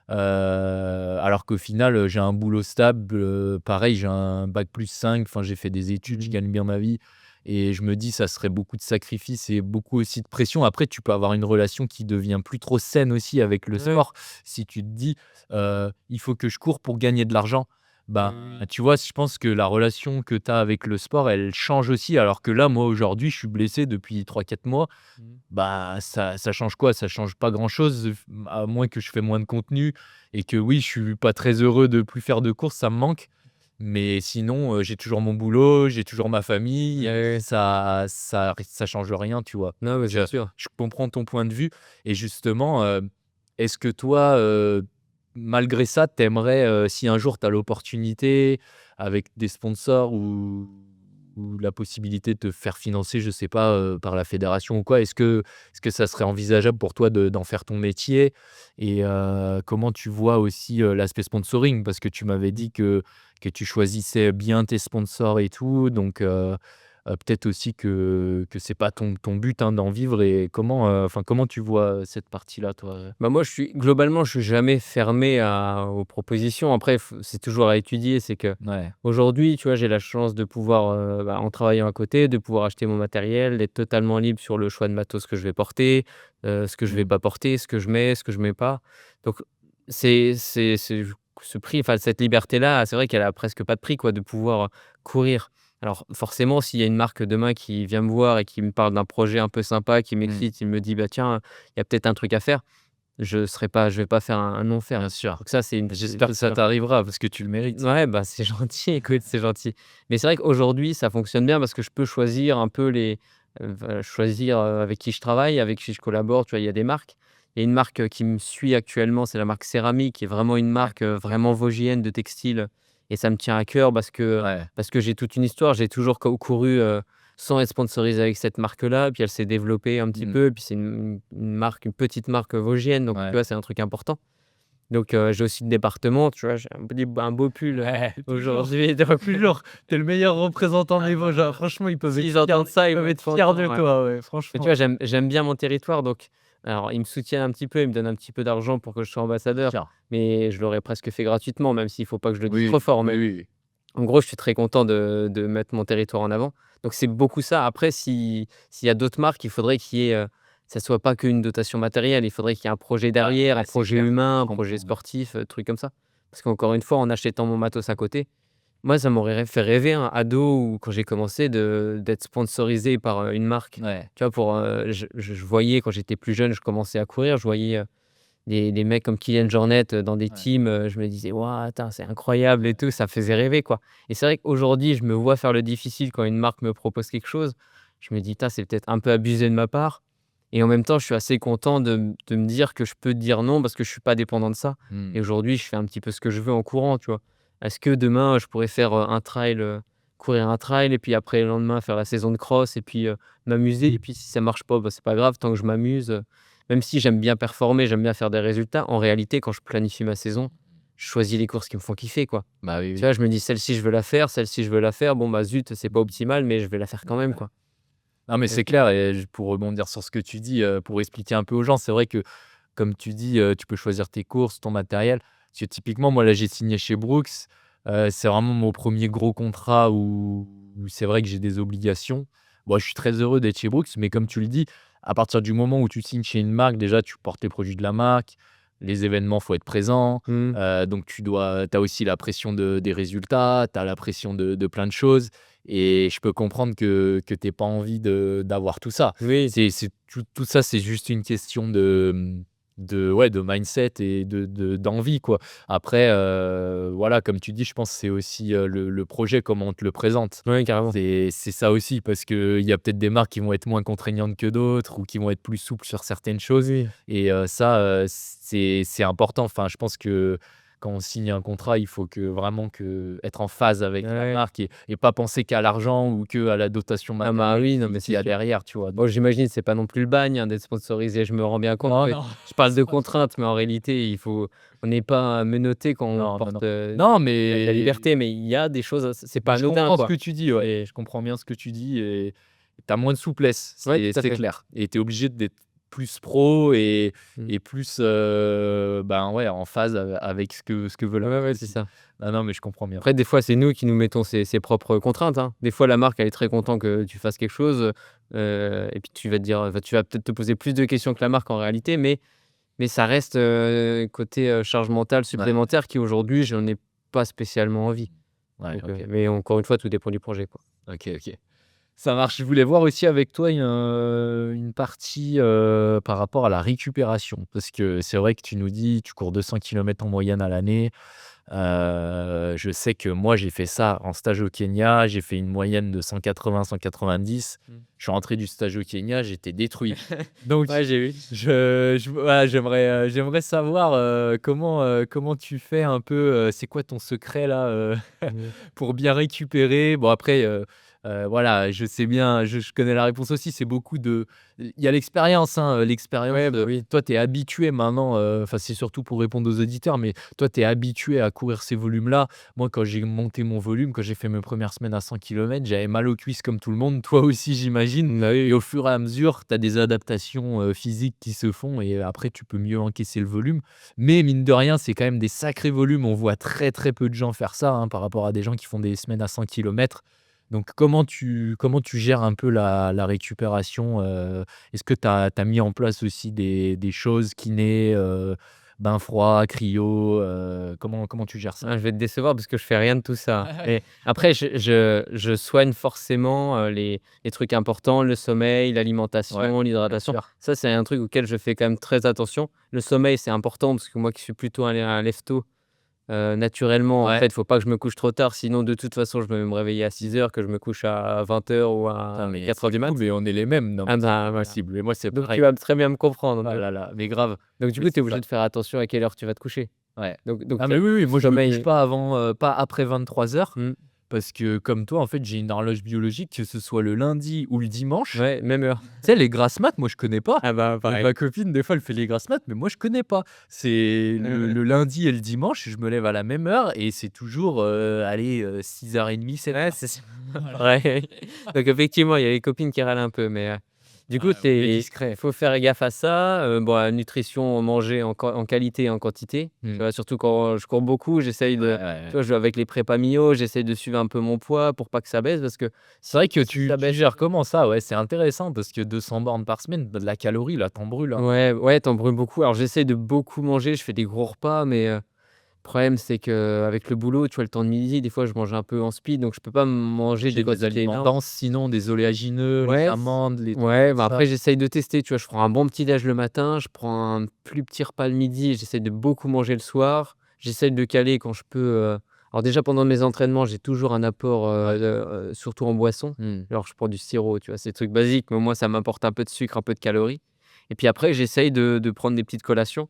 alors qu'au final, j'ai un boulot stable, pareil, j'ai un bac+5, enfin, j'ai fait des études, je Mmh. gagne bien ma vie et je me dis: «Ça serait beaucoup de sacrifices et beaucoup aussi de pression». Après, tu peux avoir une relation qui devient plus trop saine aussi avec le Ouais. sport. Si tu te dis: «Il faut que je cours pour gagner de l'argent», Oui, ben, oui. tu vois, je pense que la relation que tu as avec le sport, elle change aussi. Alors que là, moi, aujourd'hui, je suis blessé depuis 3 4 mois. Mmh. Bah, ça change quoi? Ça change pas grand-chose, à moins que je fais moins de contenu et que oui, je suis pas très heureux de plus faire de courses, ça me manque. Mais sinon, j'ai toujours mon boulot, j'ai toujours ma famille, Ouais, ouais. ça change rien, tu vois? Non, mais Donc c'est sûr. je comprends ton point de vue et justement, est-ce que toi, malgré ça, tu aimerais, si un jour tu as l'opportunité avec des sponsors ou la possibilité de te faire financer, je sais pas, par la fédération ou quoi, est-ce que ça serait envisageable pour toi d'en faire ton métier? Et comment tu vois aussi, l'aspect sponsoring? Parce que tu m'avais dit que tu choisissais bien tes sponsors et tout, donc peut-être aussi que c'est pas ton but, hein, d'en vivre et comment tu vois, cette partie-là, toi? Bah, moi, globalement, je suis jamais fermé aux propositions. Après, c'est toujours à étudier. C'est que Ouais. aujourd'hui, tu vois, j'ai la chance de pouvoir, bah, en travaillant à côté, de pouvoir acheter mon matériel, d'être totalement libre sur le choix de matos que je vais porter, ce que je vais Mmh. pas porter, ce que je mets, ce que je mets pas. Donc c'est ce prix, enfin, cette liberté-là, c'est vrai qu'elle a presque pas de prix, quoi, de pouvoir courir. Alors forcément, s'il y a une marque demain qui vient me voir et qui me parle d'un projet un peu sympa, qui Mmh. m'excite, il me dit: «Bah, tiens, il y a peut-être un truc à faire». Je vais pas faire un non-faire. Bien sûr. Donc ça, J'espère que ça t'arrivera parce que tu le mérites. ouais, bah, c'est gentil, écoute, c'est gentil. Mais c'est vrai qu'aujourd'hui, ça fonctionne bien parce que je peux choisir un peu choisir, avec qui je travaille, avec qui je collabore, tu vois? Il y a des marques. Il y a une marque, qui me suit actuellement, c'est la marque Céramique, qui est vraiment une Ouais. marque, vraiment vosgienne de textile et ça me tient à cœur Ouais. parce que j'ai toute une histoire. J'ai toujours couru, sans être sponsorisé avec cette marque-là, puis elle s'est développée un petit Mmh. peu, puis c'est une marque, une petite marque vosgienne, donc tu Ouais. vois, c'est un truc important. Donc j'ai aussi le département, tu vois? J'ai un beau pull, Ouais, toujours, aujourd'hui, donc toujours. Tu es le meilleur représentant des Vosgiens. Franchement, s'ils entendent ça, ils ils vont peuvent être être fiers de contents, ouais. toi, ouais, Mais tu franchement. vois, j'aime bien mon territoire, donc alors ils me soutiennent un petit peu, ils me donnent un petit peu d'argent pour que je sois ambassadeur, Sûr. mais je l'aurais presque fait gratuitement, même s'il faut pas que je le dise trop Oui, fort, oui, mais oui. en gros, je suis très content de mettre mon territoire en avant. Donc c'est beaucoup ça. Après, s'il y a d'autres marques, il faudrait qu'il y ait, ça soit pas qu'une dotation matérielle, il faudrait qu'il y ait un projet Ouais, derrière, un ouais, c'est projet clair. humain, Je un projet comprends, ouais. sportif, truc comme ça. Parce qu'encore une fois, en achetant mon matos à côté, moi, ça m'aurait fait rêver, hein, ado ou quand j'ai commencé d'être sponsorisé par, une marque. Ouais. Tu vois? Je voyais quand j'étais plus jeune, je commençais à courir, je voyais, des mecs comme Kylian Jornet, dans des Ouais. teams, je me disais: «Waouh, attends, c'est incroyable et tout», ça me faisait rêver, quoi. Et c'est vrai qu'aujourd'hui, je me vois faire le difficile quand une marque me propose quelque chose. Je me dis: «Putain, c'est peut-être un peu abusé de ma part», et en même temps, je suis assez content de me dire que je peux dire non parce que je suis pas dépendant de ça. Mmh. Et aujourd'hui, je fais un petit peu ce que je veux en courant, tu vois? Est-ce que demain, je pourrais faire, un trail, courir un trail et puis après le lendemain faire la saison de cross et puis, m'amuser, et puis si ça marche pas, bah, c'est pas grave tant que je m'amuse, même si j'aime bien performer, j'aime bien faire des résultats, en réalité, quand je planifie ma saison, je choisis les courses qui me font kiffer, quoi. Bah, oui, Tu oui. vois, je me dis: «Celle-ci, je veux la faire, celle-ci, je veux la faire. Bon, bah, zut, c'est pas optimal, mais je vais la faire quand même, Ouais. quoi». Non, mais Et c'est clair et pour rebondir sur ce que tu dis, pour expliquer un peu aux gens, c'est vrai que, comme tu dis, tu peux choisir tes courses, ton matériel. Parce que typiquement, moi, là, j'ai signé chez Brooks. C'est vraiment mon premier gros contrat où c'est vrai que j'ai des obligations. Bon, je suis très heureux d'être chez Brooks, mais comme tu le dis, à partir du moment où tu signes chez une marque, déjà, tu portes les produits de la marque. Les événements, faut être présent. mmh, Donc tu as aussi la pression des résultats, tu as la pression de plein de choses et je peux comprendre que tu pas envie d'avoir tout ça. oui, C'est tout ça, c'est juste une question ouais, de mindset et d'envie, quoi. Après, voilà, comme tu dis, je pense que c'est aussi, le projet, comment on te le présente. oui, carrément. C'est ça aussi, parce qu'il y a peut-être des marques qui vont être moins contraignantes que d'autres ou qui vont être plus souples sur certaines choses Oui, et ça, c'est important. Enfin, je pense que quand on signe un contrat, il faut vraiment être en phase avec la Ouais. marque et pas penser qu'à l'argent ou qu'à la dotation Ah bah, matérielle oui, non, mais qu'il c'est y a sûr. derrière, tu vois? Bon, j'imagine, c'est pas non plus le bagne, hein, d'être sponsorisé, je me rends bien compte, Non, mais non, je parle c'est de pas ça. contraintes, mais en réalité, on n'est pas menotté quand on Non, non, non. porte, Non, la mais liberté, mais il y a des choses, c'est pas je anodin, comprends ce quoi. que tu dis, ouais, et je comprends bien ce que tu dis et tu as moins de souplesse, Ouais, tout à c'est fait. clair et tu es obligé d'être plus pro Mmh. et plus, ben, ouais, en phase avec ce que veut la Ouais, marque ouais, c'est aussi. ça. Non, non, mais je comprends bien. Après, des fois, c'est nous qui nous mettons ses propres contraintes, hein. Des fois, la marque, elle est très contente que tu fasses quelque chose, et puis tu vas te dire, enfin, tu vas peut-être te poser plus de questions que la marque en réalité, mais ça reste, côté, charge mentale Ouais, supplémentaire qui aujourd'hui, j'en ai pas spécialement envie. ouais, Donc, OK. mais encore une fois, tout dépend du projet, quoi. OK, OK. Ça marche. Je voulais voir aussi avec toi une partie, par rapport à la récupération. Parce que c'est vrai que tu nous dis, tu cours 200 kilomètres en moyenne à l'année. Je sais que moi, j'ai fait ça en stage au Kenya. J'ai fait une moyenne de 180-190. Mmh. Je suis rentré du stage au Kenya, j'étais détruit. Donc, Ouais, j'ai vu. voilà, j'aimerais savoir comment tu fais un peu, c'est quoi ton secret là, Mmh. pour bien récupérer? Bon après, voilà, je sais bien, je connais la réponse aussi, c'est beaucoup de il y a l'expérience, hein, l'expérience, Ouais, bah, oui. toi tu es habitué maintenant, enfin c'est surtout pour répondre aux auditeurs, mais toi tu es habitué à courir ces volumes-là. Moi quand j'ai monté mon volume, quand j'ai fait mes premières semaines à 100 kilomètres, j'avais mal aux cuisses comme tout le monde, toi aussi j'imagine Bah, oui, et oui. au fur et à mesure, tu as des adaptations, physiques qui se font et après tu peux mieux encaisser le volume. Mais mine de rien, c'est quand même des sacrés volumes. On voit très, très peu de gens faire ça, hein, par rapport à des gens qui font des semaines à 100 kilomètres. Donc comment tu gères un peu la récupération? Est-ce que tu as mis en place aussi des choses kiné, bain froid, cryo, comment tu gères ça? Ah, je vais te décevoir parce que je fais rien de tout ça. Ah ouais. Et après, je soigne forcément, les trucs importants, le sommeil, Ouais, l'alimentation, bien l'hydratation. sûr. Ça, c'est un truc auquel je fais quand même très attention. Le sommeil, c'est important parce que moi qui suis plutôt un lève-tôt, naturellement, en Ouais. fait, il faut pas que je me couche trop tard, sinon de toute façon, je vais me réveiller à 6 heures, que je me couche à 20 heures ou Putain, à mais 4 heures c'est du fou, mat. mais on est les mêmes. Non, mais Ah c'est bah, pas voilà. possible. Mais moi, c'est Donc tu pareil. vas très bien me comprendre. Ah là là, mais grave. Donc du Mais coup, tu es c'est obligé pas de faire attention à quelle heure tu vas te coucher. ouais. Donc Ah il y mais a oui, oui, moi je me couche sommeil. pas avant, pas après 23 heures Mmh. parce que comme toi, en fait, j'ai une horloge biologique, que ce soit le lundi ou le dimanche. Ouais, même heure. Tu sais, les grasses mat, moi je connais pas. Ah bah, pareil. Ma copine, des fois, elle fait les grasses mat, mais moi je connais pas. C'est le lundi et le dimanche, je me lève à la même heure et c'est toujours, allez, 6h30, 7h. Ouais, c'est ça. Voilà. Ouais. Donc effectivement, il y a les copines qui râlent un peu, mais du coup, Ouais, on est il discret. faut faire gaffe à ça, bon, la nutrition, manger en qualité et en quantité. Tu Mmh. vois? Surtout quand je cours beaucoup, j'essaye Ouais, de ouais, tu ouais. vois? Je vais avec les prépas Mio, j'essaye de suivre un peu mon poids pour pas que ça baisse parce que C'est vrai que si tu ça tu baisse. gères comment ça? Ouais, c'est intéressant parce que 200 bornes par semaine, bah, de la calorie là, tu en brûles, hein. Ouais, ouais, tu brûles beaucoup. Alors j'essaye de beaucoup manger, je fais des gros repas, mais le problème, c'est qu'avec le boulot, tu vois, le temps de midi, des fois, je mange un peu en speed, donc je peux pas manger des Des quantités aliments énormes. denses sinon, des oléagineux, les Ouais, amandes, les trucs ouais, comme bah, ça. après j'essaye de tester, tu vois? Je prends un bon petit déj le matin, je prends un plus petit repas le midi et j'essaie de beaucoup manger le soir. J'essaye de caler quand je peux, alors déjà pendant mes entraînements, j'ai toujours un apport, Ouais. surtout en boisson. Mmh. Alors je prends du sirop, tu vois? C'est des trucs basiques, mais au moins ça m'apporte un peu de sucre, un peu de calories et puis après j'essaye de prendre des petites collations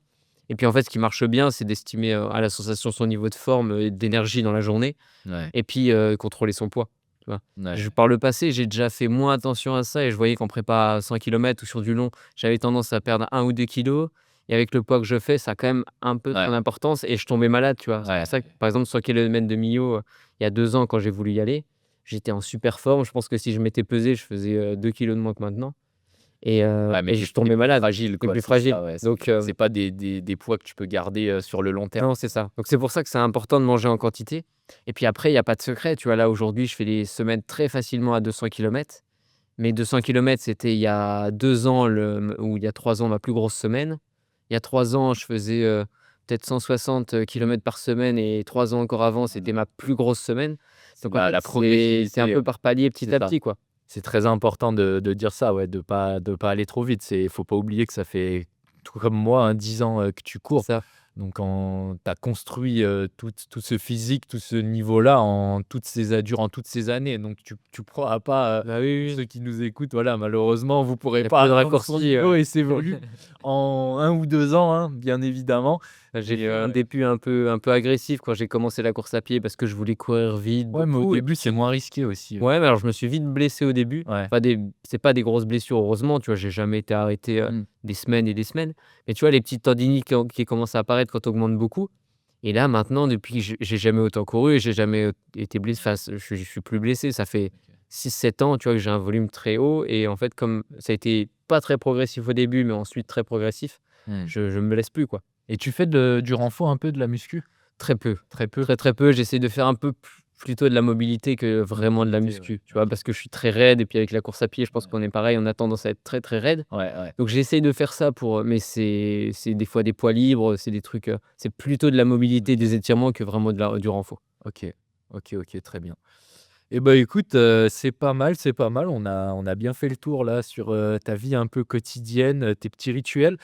et puis en fait ce qui marche bien, c'est d'estimer, à la sensation son niveau de forme et d'énergie dans la journée Ouais, et puis, contrôler son poids, tu vois? ouais. Par le passé, j'ai déjà fait moins attention à ça et je voyais qu'en prépa à 100 kilomètres ou sur du long, j'avais tendance à perdre 1 ou 2 kilos et avec le poids que je fais, ça a quand même un peu Ouais, son importance et je tombais malade, tu vois? C'est ouais, pour ça que, par exemple, 100 kilomètres de Millau, il y a 2 ans quand j'ai voulu y aller, j'étais en super forme. Je pense que si je m'étais pesé, je faisais, 2 kilos de moins que maintenant ouais, mais et tu je tombais plus malade. fragile, J'étais quoi, plus c'est fragile ça, ouais. donc C'est pas des poids que tu peux garder, sur le long terme. non, c'est ça. Donc c'est pour ça que c'est important de manger en quantité et puis après, il y a pas de secret, tu vois? Là, aujourd'hui, je fais des semaines très facilement à 200 kilomètres. Mais 200 kilomètres, c'était il y a 2 ans ou il y a 3 ans, ma plus grosse semaine. Il y a 3 ans, je faisais, peut-être 160 kilomètres par semaine et 3 ans encore avant, c'était ma plus grosse semaine. C'est Donc en fait, la c'est un progressivité, peu par palier, petit c'est à ça. petit, quoi. C'est très important de dire ça, ouais, de pas aller trop vite. Faut pas oublier que ça fait tout comme moi, hein, 10 ans, que tu C'est cours. ça. Donc tu as construit, tout ce physique, tout ce niveau-là durant toutes ces années. Donc tu pourras pas, Bah, oui, pour oui. ceux qui nous écoutent, voilà, malheureusement, vous pourrez Il y a pas pas de atteindre son raccourci, niveau et ses volumes en 1 ou 2 ans, hein, bien évidemment. J'ai Et fait un début un peu agressif quand j'ai commencé la course à pied parce que je voulais courir vite, ouais, mais au beaucoup et début, puis c'est moins risqué aussi. ouais, mais alors je me suis vite blessé au début. Ouais. Enfin c'est pas des grosses blessures heureusement, tu vois? J'ai jamais été arrêté, Mmh. des semaines et des semaines. Mais tu vois les petites tendinites qui commencent à apparaître quand tu augmentes beaucoup et là maintenant depuis que j'ai jamais autant couru et j'ai jamais, été blessé, enfin je suis plus blessé. Ça fait OK. 6 7 ans, tu vois, que j'ai un volume très haut et en fait comme ça a été pas très progressif au début, mais ensuite très progressif, Mmh. je me blesse plus, quoi. Et tu fais du renfort un peu de la muscu? Très peu, Très peu? très, très peu. J'essaie de faire un peu plutôt de la mobilité que vraiment de la Mobilité, ouais. muscu, tu vois? OK. Parce que je suis très raide et puis avec la course à pied, je pense Ouais. qu'on est pareil, on a tendance à être très, très raide. Ouais, ouais. Donc j'essaye de faire ça pour, mais c'est des fois des poids libres, c'est des trucs, c'est plutôt de la mobilité, OK. des étirements que vraiment du renfort. OK. OK, OK, très bien. Et bah, écoute, c'est pas mal, c'est pas mal. On a bien fait le tour là sur, ta vie un peu quotidienne, tes petits rituels.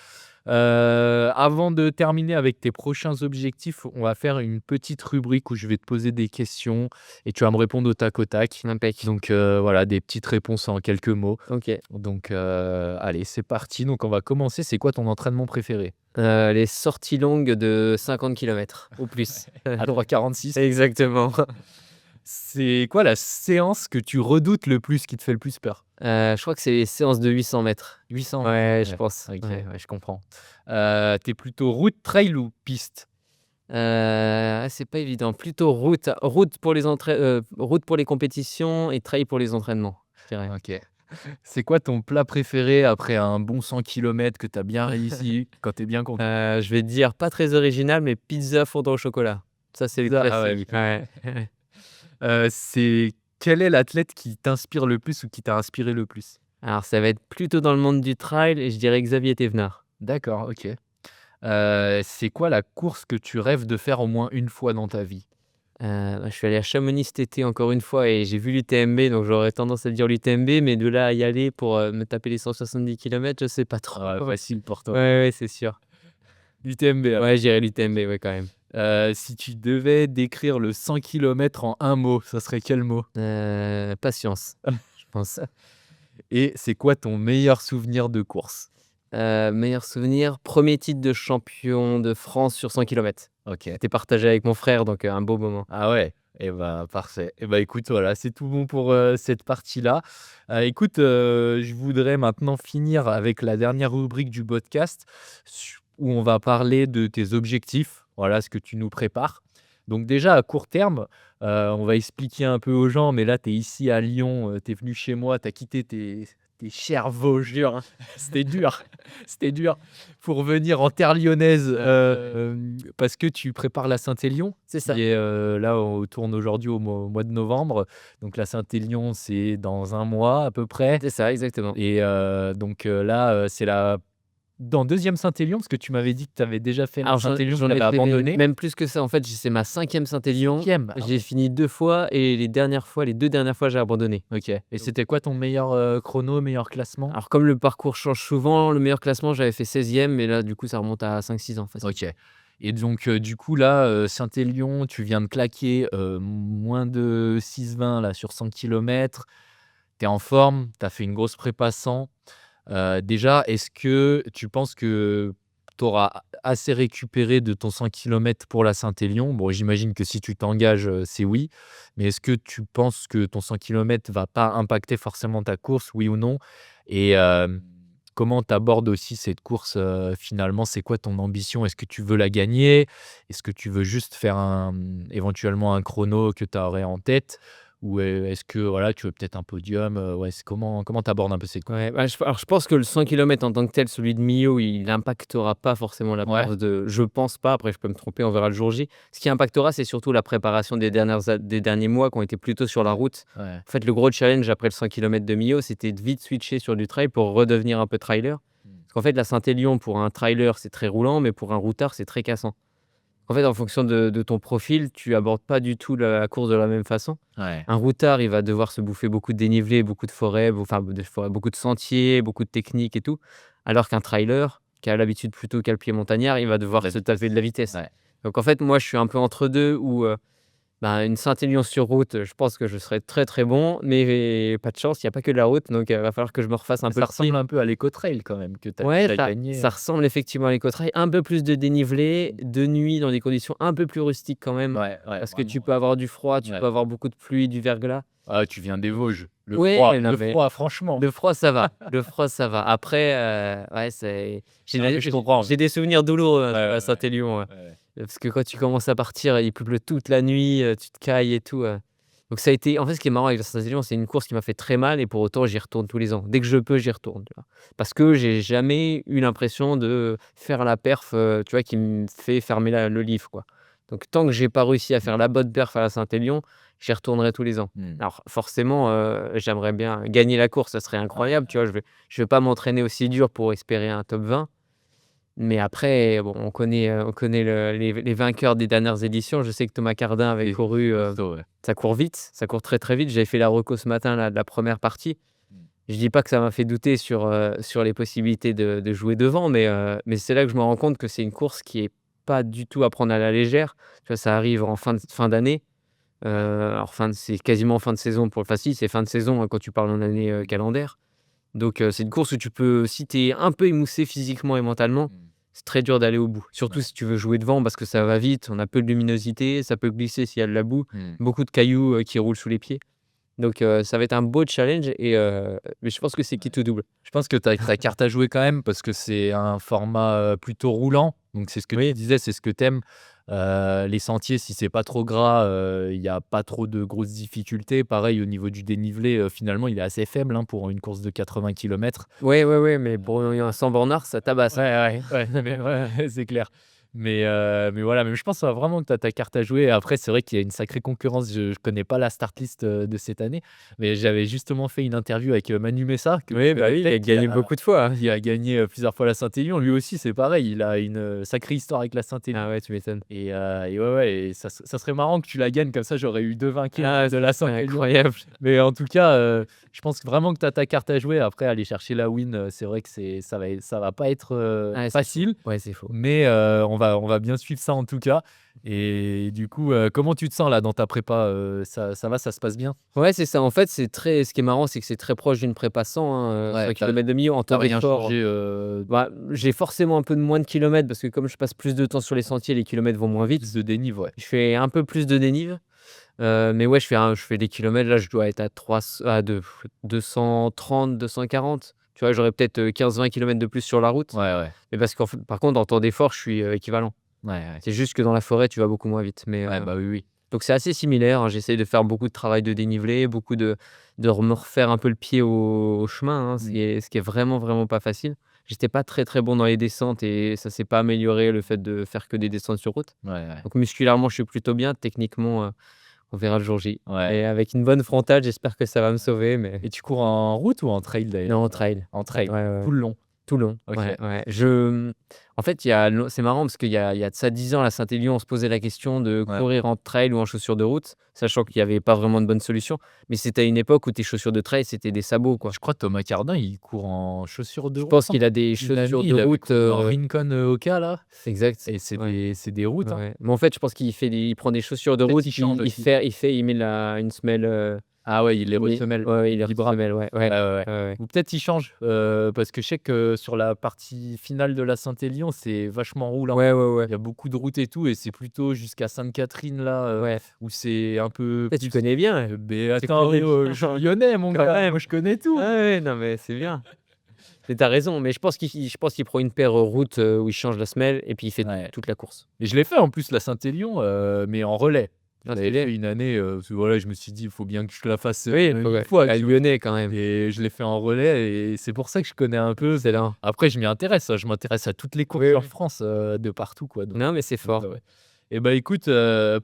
Avant de terminer avec tes prochains objectifs, on va faire une petite rubrique où je vais te poser des questions et tu vas me répondre au tac au tac. Impec. Donc, voilà, des petites réponses en quelques mots. OK. Donc, allez, c'est parti. Donc on va commencer. C'est quoi ton entraînement préféré? Les sorties longues de 50 kilomètres ou plus. À 3:46. Exactement. C'est quoi la séance que tu redoutes le plus, qui te fait le plus peur? Je crois que c'est les séances de 800 mètres. 800? Ouais, je Ouais, pense. OK, Ouais. ouais, je comprends. Tu plutôt route, trail ou piste? C'est pas évident. Plutôt route pour les compétitions et trail pour les entraînements, je dirais. OK. C'est quoi ton plat préféré après un bon 100 kilomètres que tu as bien réussi, quand tu es bien content? Je vais te dire pas très original, mais pizza fondant au chocolat. Ça, c'est le Pizza, ah ouais, classique. Ouais. c'est quel est l'athlète qui t'inspire le plus ou qui t'a inspiré le plus? Alors ça va être plutôt dans le monde du trail et je dirais Xavier Thévenard. D'accord, OK. C'est quoi la course que tu rêves de faire au moins une fois dans ta vie? Je suis allé à Chamonix cet été encore une fois et j'ai vu l'UTMB, donc j'aurais tendance à dire l'UTMB, mais de là à y aller pour, me taper les 170 kilomètres, je sais pas trop. Ah, facile pour Ouais, toi. ouais, c'est sûr. l'UTMB alors. Ouais, je dirais l'UTMB, ouais, quand même. Si tu devais décrire le 100 kilomètres en un mot, ça serait quel mot? Patience, je pense. Et c'est quoi ton meilleur souvenir de course? Meilleur souvenir, premier titre de champion de France sur 100 kilomètres. OK. C'était partagé avec mon frère, donc un beau moment. Ah ouais? Et ben parfait. Et ben écoute, voilà, c'est tout bon pour, cette partie-là. Écoute, je voudrais maintenant finir avec la dernière rubrique du podcast où on va parler de tes objectifs. Voilà ce que tu nous prépares. Donc déjà à court terme, on va expliquer un peu aux gens, mais là tu es ici à Lyon, tu es venu chez moi, tu as quitté tes chers Vosges. Dur, hein? C'était dur, c'était dur pour venir en terre lyonnaise, parce que tu prépares la Saint-Élion C'est ça. qui est, là, on tourne aujourd'hui au mois de novembre. Donc la Saint-Élion, c'est dans un mois à peu près C'est ça, exactement. et donc là, c'est la dans 2e Saint-Élion, parce que tu m'avais dit que tu avais déjà fait la Alors Saint-Élion, que j'en tu ai avais fait abandonné. même plus que ça. En fait, c'est ma 5e Saint-Élion. 5e? Ah J'ai ouais. fini 2 fois et les 2 dernières fois, j'ai abandonné. OK, et Donc c'était quoi ton meilleur, chrono, meilleur classement? alors comme le parcours change souvent, le meilleur classement, j'avais fait 16e, mais là, du coup, ça remonte à 5 6 ans facile. OK, et donc du coup là, Saint-Élion, tu viens de claquer, moins de 6,20 là sur 100 kilomètres. Tu es en forme, tu as fait une grosse prépa 100. Déjà, est-ce que tu penses que tu auras assez récupéré de ton 100 kilomètres pour la Saint-Élion? Bon, j'imagine que si tu t'engages, c'est oui, mais est-ce que tu penses que ton 100 kilomètres va pas impacter forcément ta course, oui ou non? Et comment tu abordes aussi cette course, finalement? C'est quoi ton ambition? Est-ce que tu veux la gagner? Est-ce que tu veux juste faire éventuellement un chrono que tu aurais en tête? Ou est-ce que voilà, tu veux peut-être un podium? Ouais, c'est comment tu abordes un peu cette course? Ouais, bah, je pense que le 100 kilomètres en tant que tel, celui de Millau, il impactera pas forcément la Ouais, course de je pense pas, après je peux me tromper, on verra le jour J. Ce qui impactera, c'est surtout la préparation des derniers mois qui ont été plutôt sur la route. ouais. En fait, le gros challenge après le 100 kilomètres de Millau, c'était de vite switcher sur du trail pour redevenir un peu trailer. Mmh. Parce qu'en fait, la Saint-Élion, pour un trailer, c'est très roulant, mais pour un routard, c'est très cassant. En fait, en fonction de ton profil, tu abordes pas du tout la course de la même façon. Ouais. Un routard, il va devoir se bouffer beaucoup de dénivelé, beaucoup de forêts, beaucoup de sentiers, beaucoup de techniques et tout. Alors qu'un trailer, qui a l'habitude plutôt qu'à le pied montagnard, il va devoir La se taper de la vitesse. Ouais. Donc en fait, moi, je suis un peu entre deux où Ben, une Saint-Élion sur route, je pense que je serais très, très bon, mais pas de chance, il y a pas que de la route, donc va falloir que je me refasse un peu Ça le pied. ressemble un peu à l'Eco-Trail quand même que tu Ouais, as ça gagné. ça ressemble effectivement à l'éco-trail, un peu plus de dénivelé, de nuit dans des conditions un peu plus rustiques quand même, Ouais, ouais, parce que tu vraiment, peux avoir du froid, tu ouais. peux avoir beaucoup de pluie, du verglas. Ah, tu viens des Vosges. Ouais, non Le mais froid franchement. le froid ça va, le froid ça va. Après, ouais, c'est Non, mais je comprends. j'ai des souvenirs douloureux, Ouais, hein, ouais, à ouais, Saint-Élion, ouais, ouais. parce que quand tu commences à partir, il pleut toute la nuit, tu te cailles et tout, donc ça a été en fait, ce qui est marrant avec la Saint-Élion, c'est une course qui m'a fait très mal et pour autant j'y retourne tous les ans. Dès que je peux, j'y retourne, tu vois? Parce que j'ai jamais eu l'impression de faire la perf, tu vois, qui me fait fermer le livre, quoi. Donc tant que j'ai pas réussi à faire la bonne perf à la Saint-Élion, j'y retournerai tous les ans. Mmh. Alors forcément, j'aimerais bien gagner la course, ça serait incroyable, tu vois? Je vais pas m'entraîner aussi dur pour espérer un top 20, mais après, bon, on connaît les vainqueurs des dernières éditions. Je sais que Thomas Cardin avait C'est couru, costaud, ouais. ça court vite, ça court très, très vite. J'avais fait la reco ce matin là, de la première partie. Mmh. Je dis pas que ça m'a fait douter sur les possibilités de jouer devant, mais c'est là que je me rends compte que c'est une course qui est pas du tout à prendre à la légère. Tu vois, ça arrive en fin d'année, alors c'est quasiment fin de saison pour le facile, c'est fin de saison, hein, quand tu parles en année, calendaire. Donc c'est une course où tu peux si tu es un peu émoussé physiquement et mentalement, Mmh. c'est très dur d'aller au bout. Ouais. Surtout si tu veux jouer devant parce que ça va vite, on a peu de luminosité, ça peut glisser s'il y a de la boue, Mmh. beaucoup de cailloux, qui roulent sous les pieds. Donc ça va être un beau challenge mais je pense que c'est quitte ou double. Je pense que tu as ta carte à jouer quand même parce que c'est un format, plutôt roulant. Donc c'est ce que tu Oui. disais, c'est ce que tu aimes. Les sentiers, si c'est pas trop gras, il y a pas trop de grosses difficultés. Pareil au niveau du dénivelé, finalement, il est assez faible, hein, pour une course de 80 kilomètres. Ouais, ouais, ouais, mais pour un 100 bornards, ça tabasse. Ouais, ouais, ouais, mais ouais, c'est clair. Mais voilà, mais je pense, vraiment que tu as ta carte à jouer. Après, c'est vrai qu'il y a une sacrée concurrence. Je connais pas la start list, de cette année, mais j'avais justement fait une interview avec, Manu Messa que tu Oui, bah connais oui, il a peut-être, gagné beaucoup de fois, hein. qui a gagné, plusieurs fois la Saint-Élion. Lui aussi, c'est pareil, il a une, sacrée histoire avec la Saint-Élion Ah ouais, tu m'étonnes. et ouais, ouais et ça serait marrant que tu la gagnes comme ça, j'aurais eu 2 vainqueurs Ah, de la c'est Saint-Élion. incroyable. Mais en tout cas, je pense vraiment que tu as ta carte à jouer. Après aller chercher la win, c'est vrai que ça va pas être, Ah, c'est faux. facile, Ouais, c'est faux. mais on va bien suivre ça en tout cas et du coup, comment tu te sens là dans ta prépa, ça va, ça se passe bien? Ouais, c'est ça. En fait, c'est très ce qui est marrant, c'est que c'est très proche d'une prépa 100, hein, Ouais, 100 tu as kilomètres de milieu en temps rien d'effort. changé, Bah, j'ai forcément un peu de moins de kilomètres parce que comme je passe plus de temps sur les sentiers, les kilomètres vont moins plus vite. de dénive, ouais. Je fais un peu plus de dénive, mais ouais, je fais des kilomètres. Là, je dois être à 230-240. Tu vois, j'aurais peut-être 15-20 kilomètres de plus sur la route. Ouais, ouais. Mais parce qu'en fait, par contre, en temps d'effort, je suis équivalent. Ouais, ouais. C'est juste que dans la forêt, tu vas beaucoup moins vite. Mais, Ouais, bah, oui, oui. donc c'est assez similaire, hein. J'essaye de faire beaucoup de travail de dénivelé, beaucoup de me refaire un peu le pied au chemin, hein, Mmh. ce qui est vraiment, vraiment pas facile. J'étais pas très, très bon dans les descentes et ça s'est pas amélioré, le fait de faire que des descentes sur route. Ouais, ouais. Donc musculairement, je suis plutôt bien. Techniquement, on verra le jour J. Ouais. Et avec une bonne frontale, j'espère que ça va me sauver, mais Et tu cours en route ou en trail d'ailleurs? non, en trail. En trail, Ouais, ouais, tout le long? tout long. OK. Ouais, ouais. En fait, c'est marrant parce qu'il y a de ça 10 ans, à la Saint-Élion, on se posait la question de Ouais. courir en trail ou en chaussures de route, sachant qu'il y avait pas vraiment de bonne solution. Mais c'était à une époque où tes chaussures de trail, c'était des sabots, quoi. Je crois Thomas Cardin, il court en chaussures de Je route, pense hein. qu'il a des Une année, chaussures de il avait route, couru en Rincon, Hoka là exact. et Ouais, c'est des routes, ouais, hein. ouais. Mais en fait, je pense il prend des chaussures de Peut-être route, qu'il change aussi. il met une semelle, Ah ouais, il les mais semelles, ouais, ouais, il les Vibram. semelle, ouais, Ouais, ouais, ouais, ouais. ouais, ouais. Ou peut-être il change, parce que je sais que sur la partie finale de la Saint-Élion, c'est vachement roulant. Ouais, ouais, ouais. Il y a beaucoup de routes et tout et c'est plutôt jusqu'à Sainte-Catherine là, Ouais. où c'est un peu Tu plus connais bien, mais tu attends, connais je suis bien. lyonnais mon Quand gars, même. moi je connais Ouais, tout. ouais, non, mais c'est bien. Mais tu raison, mais je pense qu'il prend une paire, route, où il change la semelle et puis il fait Ouais. toute la course. Et je l'ai fait en plus la Saint-Élion, mais en relais. Je Ah, l'avais stylé. fait une année, parce que voilà, je me suis dit: «Il faut bien que je la fasse, Oui, faut une ouais, fois», tu vois? lyonnais quand même. Et je l'ai fait en relais et c'est pour ça que je connais un peu. Excellent. Après je m'y intéresse, je m'intéresse à toutes les courses Oui, en oui. France, de partout quoi, Non, mais c'est donc fort. ouais, ouais. Et bah, écoute,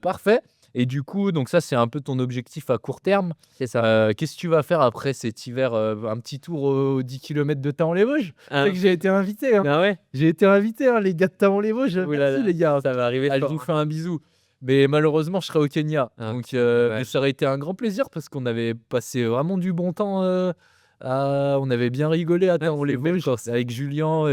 parfait et du coup, donc ça, c'est un peu ton objectif à court terme. C'est ça. Qu'est-ce que tu vas faire après cet hiver? Un petit tour aux 10 kilomètres de Thaon-les-Vosges? Tu sais Hein? que j'ai été invité, hein. Ah ouais? J'ai été invité, hein, les gars de Thaon-les-Vosges, Ouh là merci là, les gars. ça va arriver Ah, je fort, vous hein. fais un bisou. Mais malheureusement, je serai au Kenya. Ah, Donc, mais ouais. ça aurait été un grand plaisir parce qu'on avait passé vraiment du bon temps, on avait bien rigolé à Ouais, c'est beau Thaon-les-Vosges Corse. avec Julien,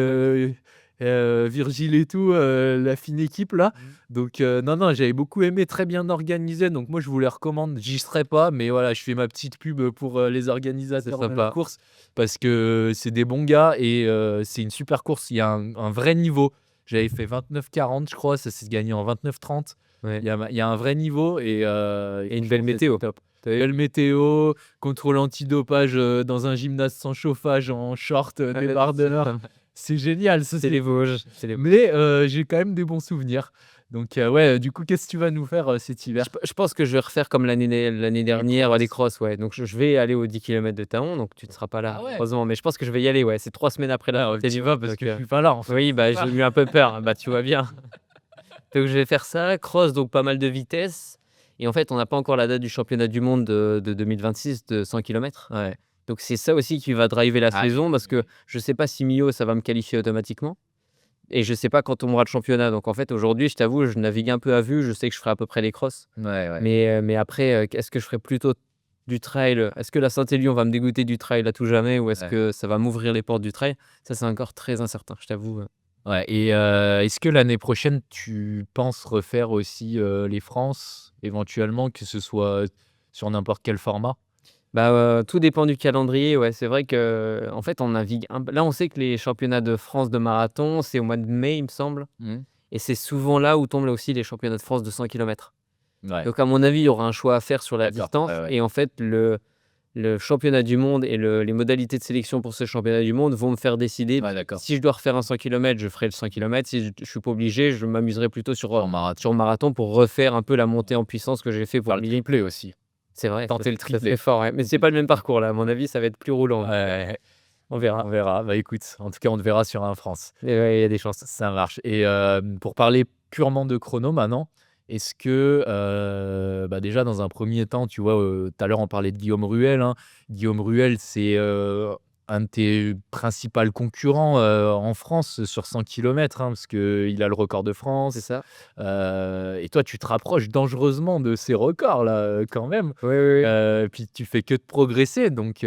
Virgile et tout, la fine équipe là. Mmh. Donc non, j'avais beaucoup aimé, très bien organisé. Donc moi, je vous les recommande. J'y serai pas, mais voilà, je fais ma petite pub pour les C'est organisateurs de la sympa. course parce que c'est des bons gars et c'est une super course. Il y a un vrai niveau. J'avais fait 29-40, je crois, ça s'est gagné en 29-30. Ouais. Il y a un vrai niveau et Et une belle franchement, c'était météo. top. Tu vu? Belle météo, contrôle antidopage dans un gymnase sans chauffage, en short, Ouais, c'est débardeur. pas mal. C'est génial, ça C'est c'est les Vosges, c'est les mais j'ai quand même des bons souvenirs. Donc ouais, du coup, qu'est-ce que tu vas nous faire, cet hiver? Je pense que je vais refaire comme l'année Les dernière, les crosses. crosses, ouais. Donc je vais aller aux 10 kilomètres de Taon, donc tu ne seras pas là Ah ouais? heureusement, mais je pense que je vais y aller, ouais. C'est 3 semaines après la Ah, tu y Certélo, vas parce donc que je suis pas là, en fait, oui, c'est bah, ça? j'ai eu un peu peur, bah, tu vois bien. Donc je vais faire ça, cross, donc pas mal de vitesse et en fait, on n'a pas encore la date du championnat du monde de 2026 de 100 kilomètres. Ouais. Donc c'est ça aussi qui va driver la Ah saison parce que oui. je sais pas si Millau, ça va me qualifier automatiquement et je sais pas quand on aura le championnat. Donc en fait, aujourd'hui, je t'avoue, je navigue un peu à vue, je sais que je ferai à peu près les crosses. Ouais, ouais. Mais après, est-ce que je ferai plutôt du trail? Est-ce que la Saint-Élion va me dégoûter du trail à tout jamais ou est-ce Ouais. que ça va m'ouvrir les portes du trail? Ça, c'est encore très incertain, je t'avoue. Ouais et est-ce que l'année prochaine, tu penses refaire aussi, les France, éventuellement, que ce soit sur n'importe quel format? Bah, tout dépend du calendrier, ouais. C'est vrai qu'en fait, on navigue un p là, on sait que les championnats de France de marathon, c'est au mois de mai, il me semble Mmh. et c'est souvent là où tombent là aussi les championnats de France de 100 kilomètres. Ouais, Donc à mon avis, il y aura un choix à faire sur la d'accord. distance Ouais, ouais. et en fait, le championnat du monde et les modalités de sélection pour ce championnat du monde vont me faire décider. Ouais, d'accord. Si je dois refaire un 100 kilomètres, je ferai le 100 kilomètres. Si je suis pas obligé, je m'amuserai plutôt En marathon. sur le marathon pour refaire un peu la montée en puissance que j'ai fait pour Faire le le millier. triplé aussi. C'est vrai, Tenter le ça serait triplé. fort, ouais, mais c'est pas le même parcours là. À mon avis, ça va être plus roulant, Ouais, donc ouais, ouais. on verra. On verra. Bah, écoute, en tout cas, on te verra sur un France. Mais ouais, il y a des chances. Ça marche et pour parler purement de chrono maintenant, est-ce que, bah, déjà dans un premier temps, tu vois, tout à l'heure on parlait de Guillaume Ruel, hein. Guillaume Ruel, c'est, un de tes principal concurrents, en France sur 100 kilomètres, hein, parce qu'il a le record de C'est France, ça. et toi tu te rapproches dangereusement de ces records-là, quand même, Oui, oui, oui. puis tu fais que de progresser donc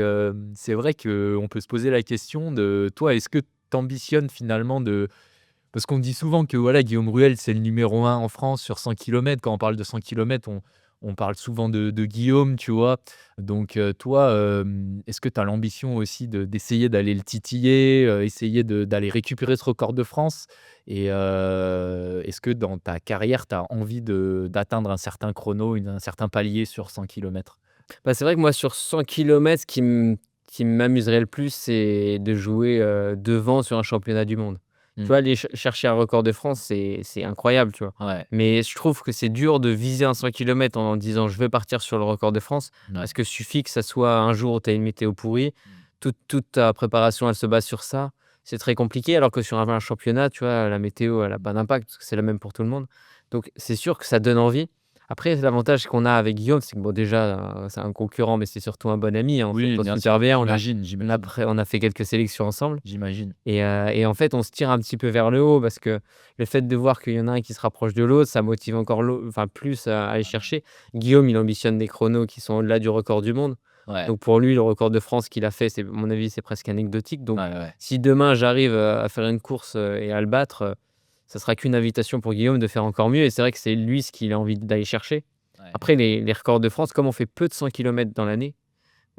c'est vrai qu'on peut se poser la question de toi, est-ce que tu ambitionnes finalement de parce qu'on dit souvent que voilà, Guillaume Ruel, c'est le numéro un en France sur 100 kilomètres. Quand on parle de 100 kilomètres, on parle souvent de Guillaume, tu vois? Donc toi, est-ce que tu as l'ambition aussi d'essayer d'aller le titiller, essayer d'aller récupérer ce record de France? Et est-ce que dans ta carrière, tu as envie d'atteindre un certain chrono, un certain palier sur 100 kilomètres? Bah, c'est vrai que moi sur 100 kilomètres, ce qui m'amuserait le plus, c'est de jouer, devant sur un championnat du monde. Tu Mmh. vois, aller chercher un record de France, c'est incroyable, tu vois? Ouais, Mais je trouve que c'est dur de viser un 100 kilomètres en disant: «Je veux partir sur le record de France», ouais. parce que suffit que ça soit un jour où tu as une météo pourrie, Mmh. toute ta préparation, elle se base sur ça. C'est très compliqué alors que sur un championnat, tu vois, la météo, elle a pas d'impact parce que c'est la même pour tout le monde. Donc c'est sûr que ça donne envie. Après, l'avantage qu'on a avec Guillaume, c'est que bon, déjà, c'est un concurrent, mais c'est surtout un bon ami, hein. On Oui, s'entend bien super sûr, bien. j'imagine, On a fait quelques sélections ensemble j'imagine. et en fait, on se tire un petit peu vers le haut parce que le fait de voir qu'il y en a un qui se rapproche de l'autre, ça motive encore enfin plus à aller chercher. Guillaume, il ambitionne des chronos qui sont au-delà du record du monde. Ouais, Donc pour lui, le record de France qu'il a fait, c'est à mon avis, c'est presque anecdotique. Donc ouais, ouais. si demain j'arrive, à faire une course, et à le battre, ça sera qu'une invitation pour Guillaume de faire encore mieux et c'est vrai que c'est lui ce qu'il a envie d'aller chercher. Ouais. Après les records de France, comme on fait peu de 100 kilomètres dans l'année,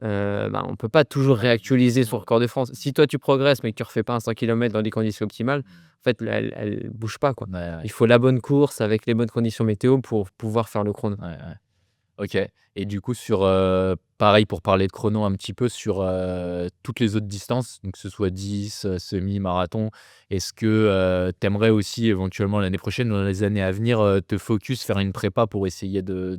bah, on peut pas toujours Ouais, réactualiser son effectivement. record de France. Si toi tu progresses, mais que tu refais pas un 100 kilomètres dans des conditions optimales, Mmh. en fait, elle bouge pas, quoi. Ouais, ouais. Il faut la bonne course avec les bonnes conditions météo pour pouvoir faire le chrono. Ouais, ouais. OK et du coup sur, pareil pour parler de chrono un petit peu sur, toutes les autres distances, donc que ce soit 10, semi-marathon, est-ce que, tu aimerais aussi éventuellement l'année prochaine ou dans les années à venir, te focus, faire une prépa pour essayer de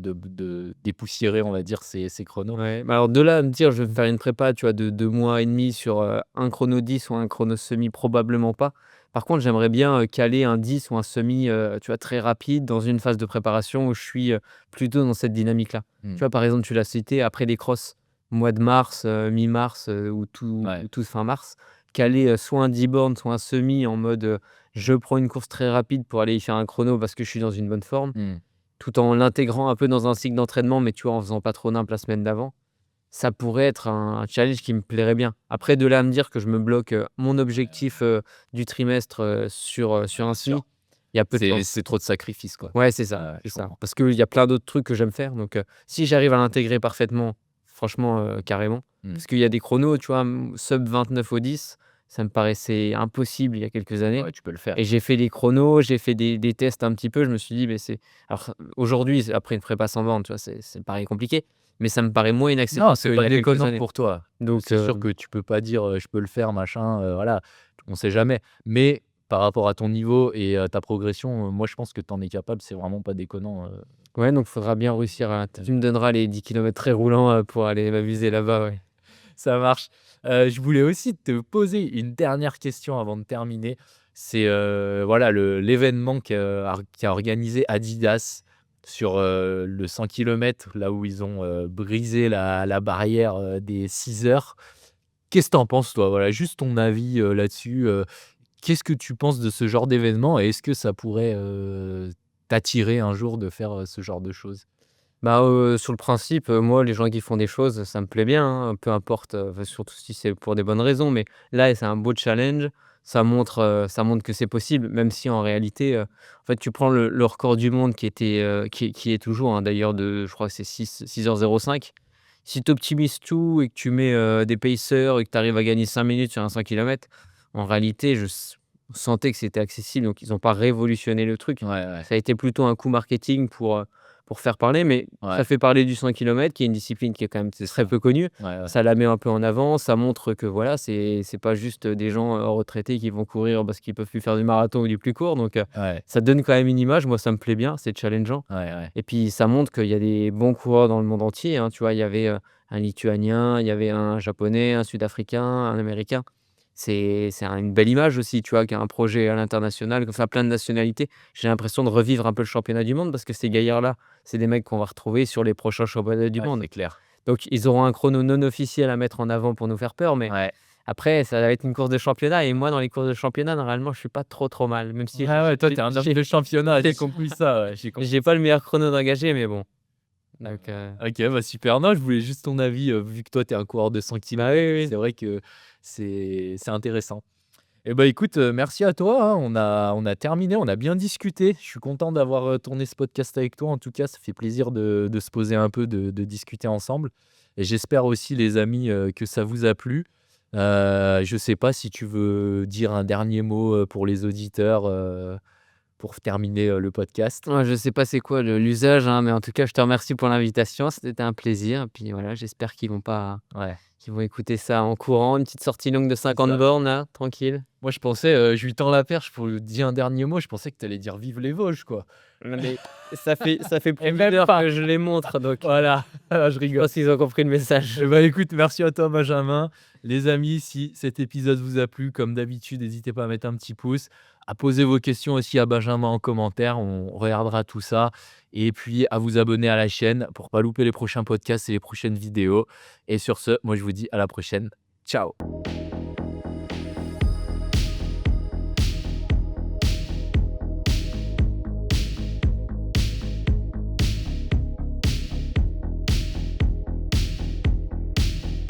dépoussiérer, on va dire, ces chronos? Ouais, bah, alors de là à me dire: «Je vais me faire une prépa», tu vois, de 2 mois et demi sur, un chrono 10 ou un chrono semi, probablement pas. Par contre, j'aimerais bien, caler un 10 ou un semi, tu vois, très rapide dans une phase de préparation où je suis, plutôt dans cette dynamique-là. Tu Mmh. vois, par exemple, tu l'as cité, après les crosses, mois de mars, mi-mars, Ouais. ou tout fin mars, caler, soit un 10 bornes, soit un semi en mode, je prends une course très rapide pour aller y faire un chrono parce que je suis dans une bonne forme, Mmh. tout en l'intégrant un peu dans un cycle d'entraînement, mais tu vois, en faisant pas trop nimp la semaine d'avant. ça pourrait être un challenge qui me plairait bien. Après, de là à me dire que je me bloque, mon objectif, du trimestre, sur un Bien semi, sûr. il y a peu de C'est chance. c'est trop de sacrifices, quoi. Ouais, c'est ça, Ouais, c'est je ça. comprends. Parce qu'il y a plein d'autres trucs que j'aime faire, donc si j'arrive à l'intégrer parfaitement, franchement, carrément. Mmh. Parce qu'il y a des chronos, tu vois, sub 29 au 10, ça me paraissait impossible il y a quelques années Ouais, tu peux le faire. et j'ai fait des chronos, j'ai fait des tests un petit peu, je me suis dit: «Beh, c'est» alors aujourd'hui, après une prépa sans bornes, tu vois, c'est paraît compliqué, mais ça me paraît moins Non, inaccessible c'est qu'il y pas a quelques déconnant années. pour toi. Donc C'est sûr que tu peux pas dire, «Je peux le faire», machin, voilà, on sait jamais. Mais par rapport à ton niveau et ta progression, moi, je pense que tu en es capable, c'est vraiment pas déconnant, ouais, donc faudra bien réussir à tu me donneras les 10 kilomètres très roulants, pour aller m'amuser là-bas, ouais. Ça marche. Je voulais aussi te poser une dernière question avant de terminer. C'est, voilà, l'événement qu'a organisé Adidas sur, le 100 kilomètres, là où ils ont, brisé la barrière, des 6 heures. Qu'est-ce que tu en penses, toi? Voilà, juste ton avis, là-dessus, qu'est-ce que tu penses de ce genre d'événement et est-ce que ça pourrait, t'attirer un jour de faire, ce genre de choses? Bah, sur le principe, moi, les gens qui font des choses, ça me plaît bien, hein, peu importe, enfin, surtout si c'est pour des bonnes raisons. Mais là, c'est un beau challenge. Ça montre que c'est possible, même si en réalité, en fait, tu prends le record du monde qui était, qui est toujours, hein, d'ailleurs de je crois que c'est 6 h 05. Si tu optimises tout et que tu mets, des pacers et que tu arrives à gagner 5 minutes sur un 100 kilomètres, en réalité, je sentais que c'était accessible, donc ils ont pas révolutionné le truc. Ouais, ouais, Ça a été plutôt un coup marketing pour faire parler, mais ouais, ça fait parler du 100 kilomètres, qui est une discipline qui est quand même c'est très ça. peu connue. Ouais, ouais. Ça la met un peu en avant, ça montre que voilà, c'est pas juste des gens, retraités qui vont courir parce qu'ils peuvent plus faire du marathon ou du plus court, donc Ouais, ça donne quand même une image. Moi, ça me plaît bien, c'est challengeant ouais, ouais. et puis ça montre qu'il y a des bons coureurs dans le monde entier, hein. Tu vois, il y avait, un Lituanien, il y avait un Japonais, un Sud-Africain, un Américain. Une belle image aussi, tu vois, qu'un projet à l'international, comme ça, plein de nationalités. J'ai l'impression de revivre un peu le championnat du monde parce que ces gaillards-là, c'est des mecs qu'on va retrouver sur les prochains championnats du Ouais, monde. c'est clair. Donc ils auront un chrono non officiel à mettre en avant pour nous faire peur, mais Ouais. après ça va être une course de championnat et moi dans les courses de championnat, normalement, je suis pas trop, trop mal, même si Ouais, ouais, toi, tu es un homme de championnat, j'ai j'ai compris ça, ouais, j'ai compris j'ai pas ça. le meilleur chrono d'engagé, mais bon, Heu, donc OK, bah, super. Non, je voulais juste ton avis, vu que toi, tu es un coureur de 100 bah, oui, kilomètres, oui, c'est oui. vrai que c'est intéressant. Et bah, écoute, merci à toi, hein. On a terminé, on a bien discuté. Je suis content d'avoir, tourné ce podcast avec toi. En tout cas, ça fait plaisir de se poser un peu, de discuter ensemble et j'espère aussi les amis, que ça vous a plu. Je sais pas si tu veux dire un dernier mot, pour les auditeurs, pour terminer, le podcast? Ouais, je sais pas c'est quoi l'usage, hein, mais en tout cas, je te remercie pour l'invitation, c'était un plaisir. Puis voilà, j'espère Ouais, qu'ils vont écouter ça en courant, une petite sortie longue de c'est 50 ça. bornes là, tranquille. Moi, je pensais, je lui tends la perche pour lui dire un dernier mot, je pensais que tu allais dire: «Vive les Vosges», quoi. Non mais ça fait Et plus d'une même heure pas. que je les montre, donc Voilà, je je rigole. pense qu'ils ont compris le message. Eh bah, écoute, merci à toi Benjamin. Les amis, si cet épisode vous a plu, comme d'habitude, n'hésitez pas à mettre un petit pouce, à poser vos questions aussi à Benjamin en commentaire, on regardera tout ça et puis à vous abonner à la chaîne pour pas louper les prochains podcasts et les prochaines vidéos et sur ce, moi je vous dis à la prochaine. Ciao.